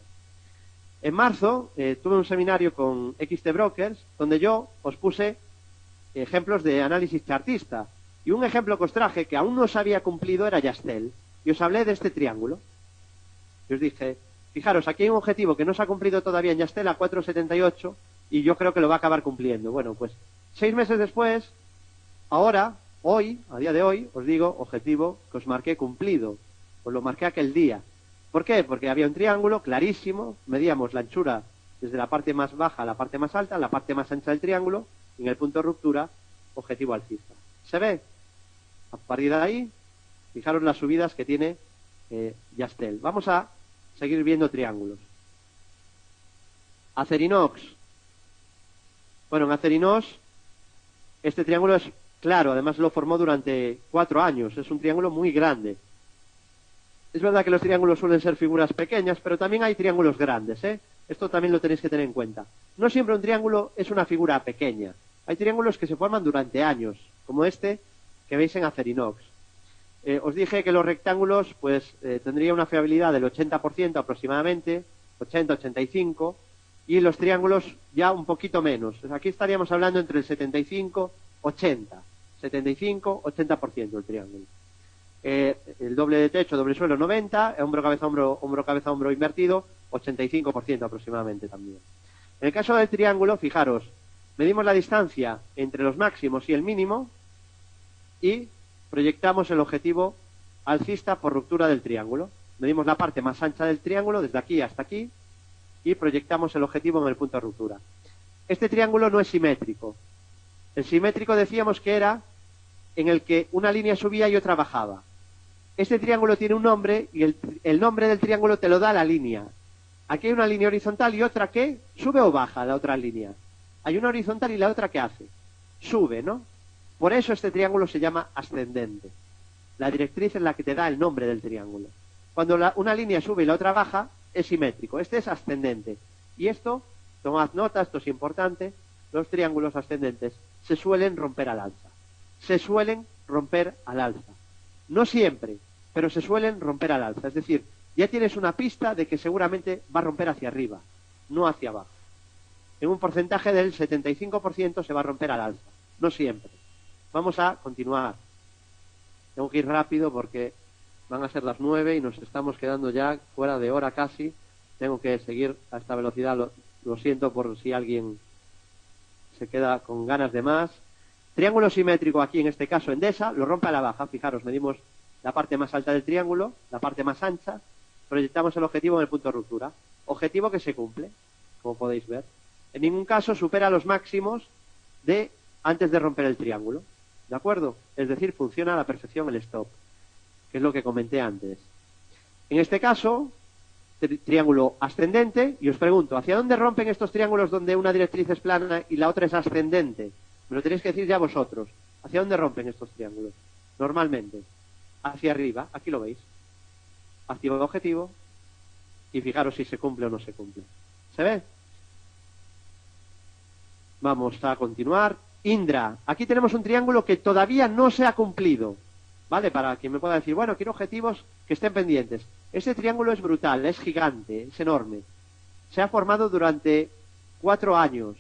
En marzo tuve un seminario con XT Brokers, donde yo os puse ejemplos de análisis chartista. Y un ejemplo que os traje, que aún no se había cumplido, era Yastel. Y os hablé de este triángulo. Y os dije, fijaros, aquí hay un objetivo que no se ha cumplido todavía en Yastel a 4,78 y yo creo que lo va a acabar cumpliendo. Bueno, pues 6 meses después, ahora, hoy, a día de hoy, os digo, objetivo que os marqué cumplido. Os lo marqué aquel día. ¿Por qué? Porque había un triángulo clarísimo, medíamos la anchura desde la parte más baja a la parte más alta, la parte más ancha del triángulo, y en el punto de ruptura, objetivo alcista. ¿Se ve? A partir de ahí, fijaros las subidas que tiene Yastel. Vamos a seguir viendo triángulos. Acerinox. Bueno, en Acerinox, este triángulo es claro, además lo formó durante 4 años. Es un triángulo muy grande. Es verdad que los triángulos suelen ser figuras pequeñas, pero también hay triángulos grandes, ¿eh? Esto también lo tenéis que tener en cuenta. No siempre un triángulo es una figura pequeña. Hay triángulos que se forman durante años, como este que veis en Acerinox. Os dije que los rectángulos pues tendría una fiabilidad del 80% aproximadamente, 80-85%, y los triángulos ya un poquito menos. Pues aquí estaríamos hablando entre el 75-80%. 75-80% el triángulo. El doble de techo, doble suelo 90%, hombro, cabeza, hombro invertido, 85% aproximadamente también. En el caso del triángulo, fijaros, medimos la distancia entre los máximos y el mínimo y proyectamos el objetivo alcista por ruptura del triángulo. Medimos la parte más ancha del triángulo, desde aquí hasta aquí, y proyectamos el objetivo en el punto de ruptura. Este triángulo no es simétrico. El simétrico decíamos que era en el que una línea subía y otra bajaba. Este triángulo tiene un nombre y el nombre del triángulo te lo da la línea. Aquí hay una línea horizontal y otra que sube o baja la otra línea. Hay una horizontal y la otra que hace. Sube, ¿no? Por eso este triángulo se llama ascendente. La directriz es la que te da el nombre del triángulo. Cuando una línea sube y la otra baja, es simétrico. Este es ascendente. Y esto, tomad nota, esto es importante, los triángulos ascendentes se suelen romper al alza. Se suelen romper al alza. No siempre, pero se suelen romper al alza. Es decir, ya tienes una pista de que seguramente va a romper hacia arriba, no hacia abajo. En un porcentaje del 75% se va a romper al alza, no siempre. Vamos a continuar. Tengo que ir rápido porque van a ser las 9 y nos estamos quedando ya fuera de hora casi. Tengo que seguir a esta velocidad, lo siento por si alguien se queda con ganas de más. Triángulo simétrico aquí, en este caso Endesa, lo rompe a la baja. Fijaros, medimos la parte más alta del triángulo, la parte más ancha, proyectamos el objetivo en el punto de ruptura. Objetivo que se cumple, como podéis ver. En ningún caso supera los máximos de antes de romper el triángulo. ¿De acuerdo? Es decir, funciona a la perfección el stop, que es lo que comenté antes. En este caso, triángulo ascendente, y os pregunto, ¿hacia dónde rompen estos triángulos donde una directriz es plana y la otra es ascendente? Me lo tenéis que decir ya vosotros. ¿Hacia dónde rompen estos triángulos? Normalmente, hacia arriba, aquí lo veis. Activo el objetivo, y fijaros si se cumple o no se cumple. ¿Se ve? Vamos a continuar. Indra, aquí tenemos un triángulo que todavía no se ha cumplido, ¿vale? Para quien me pueda decir, bueno, quiero objetivos que estén pendientes. Este triángulo es brutal, es gigante, es enorme. Se ha formado durante 4 años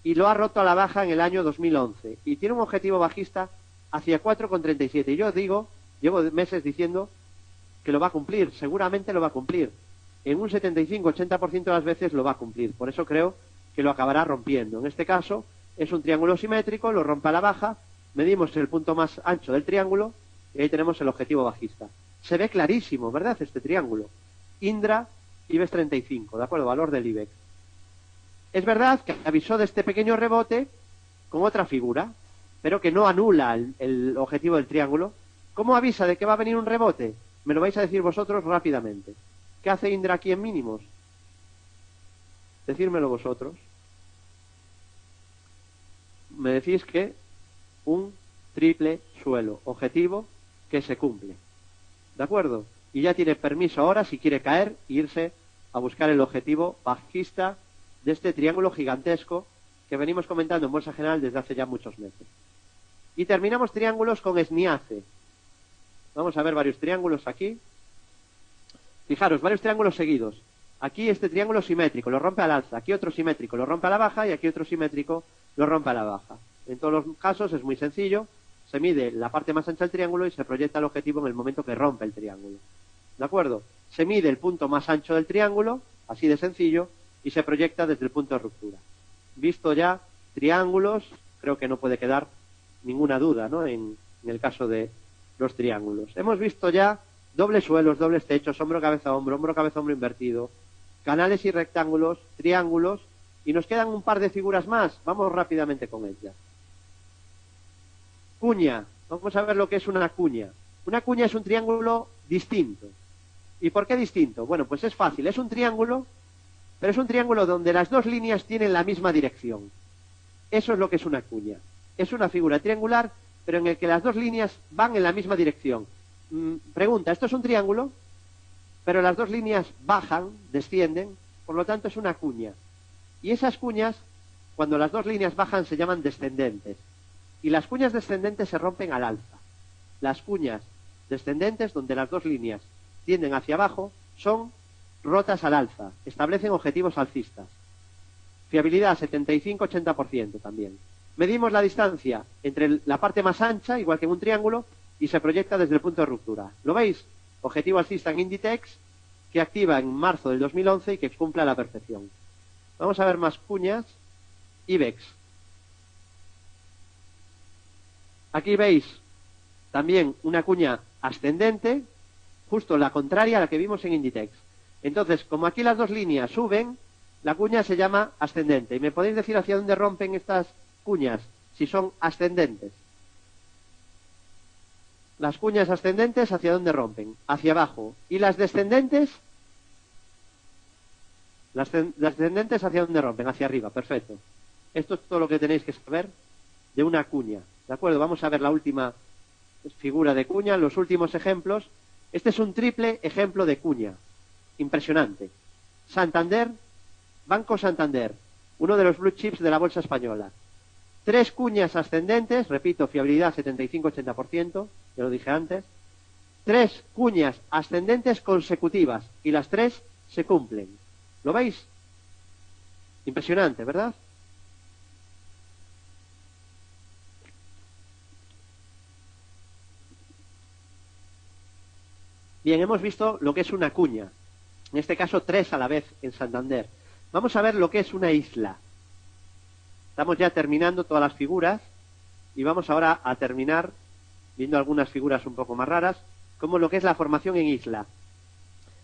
y lo ha roto a la baja en el año 2011. Y tiene un objetivo bajista hacia 4,37. Y yo digo, llevo meses diciendo que lo va a cumplir, seguramente lo va a cumplir. En un 75-80% de las veces lo va a cumplir. Por eso creo que lo acabará rompiendo. En este caso es un triángulo simétrico, lo rompe a la baja, medimos el punto más ancho del triángulo y ahí tenemos el objetivo bajista. Se ve clarísimo, ¿verdad? Este triángulo. Indra, IBEX 35, ¿de acuerdo? Valor del IBEX. Es verdad que avisó de este pequeño rebote con otra figura, pero que no anula el objetivo del triángulo. ¿Cómo avisa de que va a venir un rebote? Me lo vais a decir vosotros rápidamente. ¿Qué hace Indra aquí en mínimos? Decírmelo vosotros. Me decís que un triple suelo, objetivo que se cumple. ¿De acuerdo? Y ya tiene permiso ahora, si quiere caer, e irse a buscar el objetivo bajista de este triángulo gigantesco que venimos comentando en Bolsa General desde hace ya muchos meses. Y terminamos triángulos con SNIACE. Vamos a ver varios triángulos aquí. Fijaros, varios triángulos seguidos. Aquí este triángulo simétrico, lo rompe al alza. Aquí otro simétrico, lo rompe a la baja. Y aquí otro simétrico, lo rompe a la baja. En todos los casos es muy sencillo. Se mide la parte más ancha del triángulo y se proyecta el objetivo en el momento que rompe el triángulo. ¿De acuerdo? Se mide el punto más ancho del triángulo, así de sencillo, y se proyecta desde el punto de ruptura. Visto ya triángulos, creo que no puede quedar ninguna duda, ¿no? En el caso de los triángulos. Hemos visto ya dobles suelos, dobles techos, hombro, cabeza, hombro invertido, canales y rectángulos, triángulos, y nos quedan un par de figuras más. Vamos rápidamente con ellas. Cuña. Vamos a ver lo que es una cuña. Una cuña es un triángulo distinto. ¿Y por qué distinto? Bueno, pues es fácil. Es un triángulo, pero es un triángulo donde las dos líneas tienen la misma dirección. Eso es lo que es una cuña. Es una figura triangular, pero en el que las dos líneas van en la misma dirección. Pregunta, ¿esto es un triángulo? Pero las dos líneas bajan, descienden, por lo tanto es una cuña. Y esas cuñas, cuando las dos líneas bajan, se llaman descendentes. Y las cuñas descendentes se rompen al alza. Las cuñas descendentes, donde las dos líneas tienden hacia abajo, son rotas al alza, establecen objetivos alcistas. Fiabilidad 75-80% también. Medimos la distancia entre la parte más ancha, igual que en un triángulo, y se proyecta desde el punto de ruptura. ¿Lo veis? Objetivo alcista en Inditex, que activa en marzo del 2011 y que cumple a la perfección. Vamos a ver más cuñas. IBEX. Aquí veis también una cuña ascendente, justo la contraria a la que vimos en Inditex. Entonces, como aquí las dos líneas suben, la cuña se llama ascendente. ¿Y me podéis decir hacia dónde rompen estas cuñas, si son ascendentes? Las cuñas ascendentes, ¿hacia dónde rompen? Hacia abajo. ¿Y las descendentes? Las descendentes, ¿hacia dónde rompen? Hacia arriba, perfecto. Esto es todo lo que tenéis que saber de una cuña. ¿De acuerdo? Vamos a ver la última figura de cuña, los últimos ejemplos. Este es un triple ejemplo de cuña. Impresionante. Santander, Banco Santander, uno de los blue chips de la bolsa española. 3 cuñas ascendentes, repito, fiabilidad 75-80%, ya lo dije antes. 3 cuñas ascendentes consecutivas y las 3 se cumplen. ¿Lo veis? Impresionante, ¿verdad? Bien, hemos visto lo que es una cuña. En este caso, 3 a la vez en Santander. Vamos a ver lo que es una isla. Estamos ya terminando todas las figuras y vamos ahora a terminar viendo algunas figuras un poco más raras, como lo que es la formación en isla.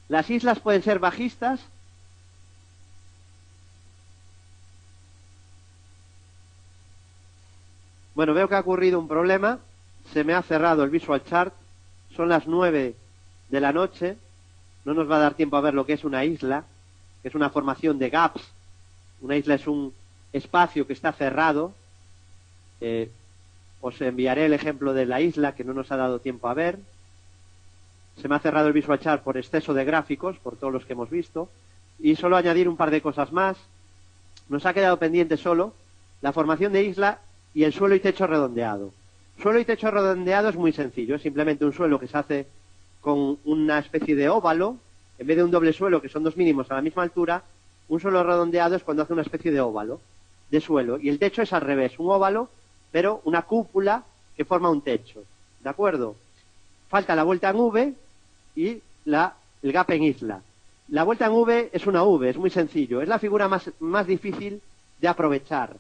Las islas pueden ser bajistas, bueno, veo que ha ocurrido un problema, se me ha cerrado el visual chart, son las 9 de la noche, no nos va a dar tiempo a ver lo que es una isla, que es una formación de gaps. Una isla es un espacio que está cerrado. Os enviaré el ejemplo de la isla, que no nos ha dado tiempo a ver. Se me ha cerrado el visual chart por exceso de gráficos, por todos los que hemos visto. Y solo añadir un par de cosas más. Nos ha quedado pendiente solo la formación de isla y el suelo y techo redondeado. Suelo y techo redondeado es muy sencillo, es simplemente un suelo que se hace con una especie de óvalo, en vez de un doble suelo, que son dos mínimos a la misma altura, un suelo redondeado es cuando hace una especie de óvalo de suelo. Y el techo es al revés, un óvalo, pero una cúpula que forma un techo. ¿De acuerdo? Falta la vuelta en V y el gap en isla. La vuelta en V es una V, es muy sencillo. Es la figura más difícil de aprovechar.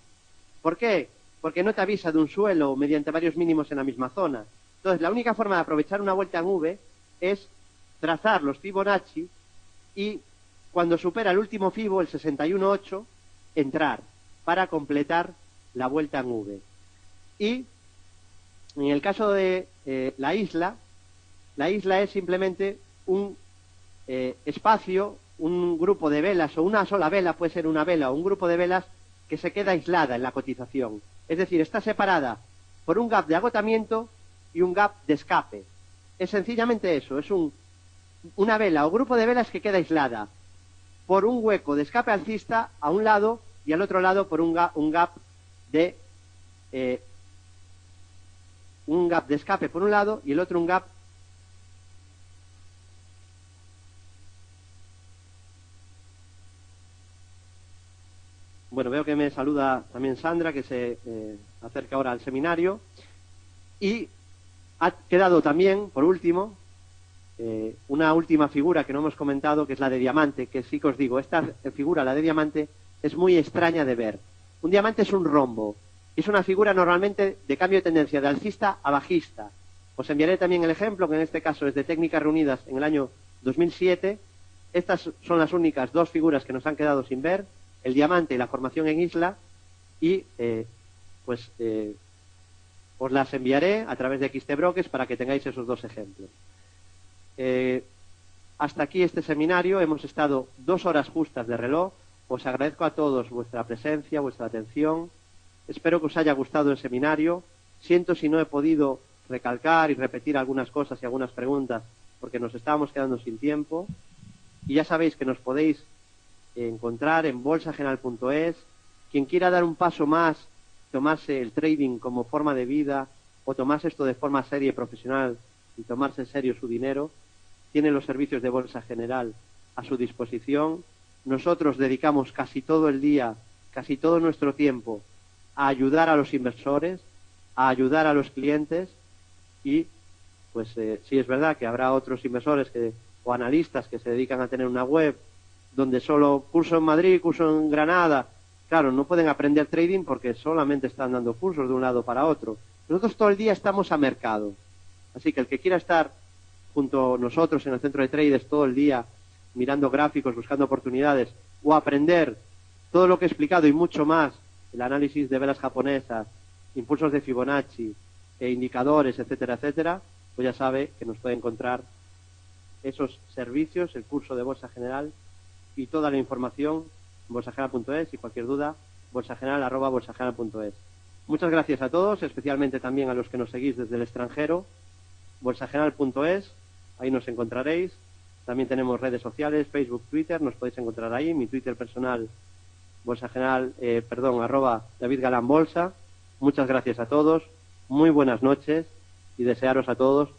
¿Por qué? Porque no te avisa de un suelo mediante varios mínimos en la misma zona. Entonces, la única forma de aprovechar una vuelta en V es trazar los Fibonacci y cuando supera el último Fibo, el 61.8, entrar para completar la vuelta en V. Y en el caso de la isla es simplemente un espacio, un grupo de velas o una sola vela, puede ser una vela o un grupo de velas que se queda aislada en la cotización. Es decir, está separada por un gap de agotamiento y un gap de escape. Es sencillamente eso, es una vela o grupo de velas que queda aislada por un hueco de escape alcista a un lado y al otro lado por un gap de escape por un lado y el otro un gap bueno, veo que me saluda también Sandra, que se acerca ahora al seminario, y ha quedado también, por último, una última figura que no hemos comentado, que es la de diamante, que sí que os digo, esta figura, la de diamante, es muy extraña de ver. Un diamante es un rombo, es una figura normalmente de cambio de tendencia de alcista a bajista. Os enviaré también el ejemplo, que en este caso es de Técnicas Reunidas en el año 2007. Estas son las únicas dos figuras que nos han quedado sin ver, el diamante y la formación en isla, y os las enviaré a través de XTBroques para que tengáis esos dos ejemplos. Hasta aquí este seminario, hemos estado 2 horas justas de reloj. Os agradezco a todos vuestra presencia, vuestra atención. Espero que os haya gustado el seminario. Siento si no he podido recalcar y repetir algunas cosas y algunas preguntas, porque nos estábamos quedando sin tiempo. Y ya sabéis que nos podéis encontrar en bolsageneral.es. Quien quiera dar un paso más, tomarse el trading como forma de vida o tomarse esto de forma seria y profesional y tomarse en serio su dinero, tiene los servicios de Bolsa General a su disposición. Nosotros dedicamos casi todo el día, casi todo nuestro tiempo a ayudar a los inversores, a ayudar a los clientes y pues sí es verdad que habrá otros inversores o analistas que se dedican a tener una web donde solo curso en Madrid, curso en Granada. Claro, no pueden aprender trading porque solamente están dando cursos de un lado para otro. Nosotros todo el día estamos a mercado. Así que el que quiera estar junto a nosotros en el centro de traders todo el día mirando gráficos, buscando oportunidades o aprender todo lo que he explicado y mucho más, el análisis de velas japonesas, impulsos de Fibonacci, indicadores, etcétera, etcétera, pues ya sabe que nos puede encontrar esos servicios, el curso de Bolsa General y toda la información en bolsageneral.es y cualquier duda, bolsageneral@bolsageneral.es. Muchas gracias a todos, especialmente también a los que nos seguís desde el extranjero. bolsageneral.es, ahí nos encontraréis. También tenemos redes sociales, Facebook, Twitter, nos podéis encontrar ahí. Mi Twitter personal, @David Galán Bolsa. Muchas gracias a todos, muy buenas noches y desearos a todos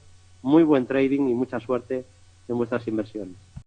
muy buen trading y mucha suerte en vuestras inversiones.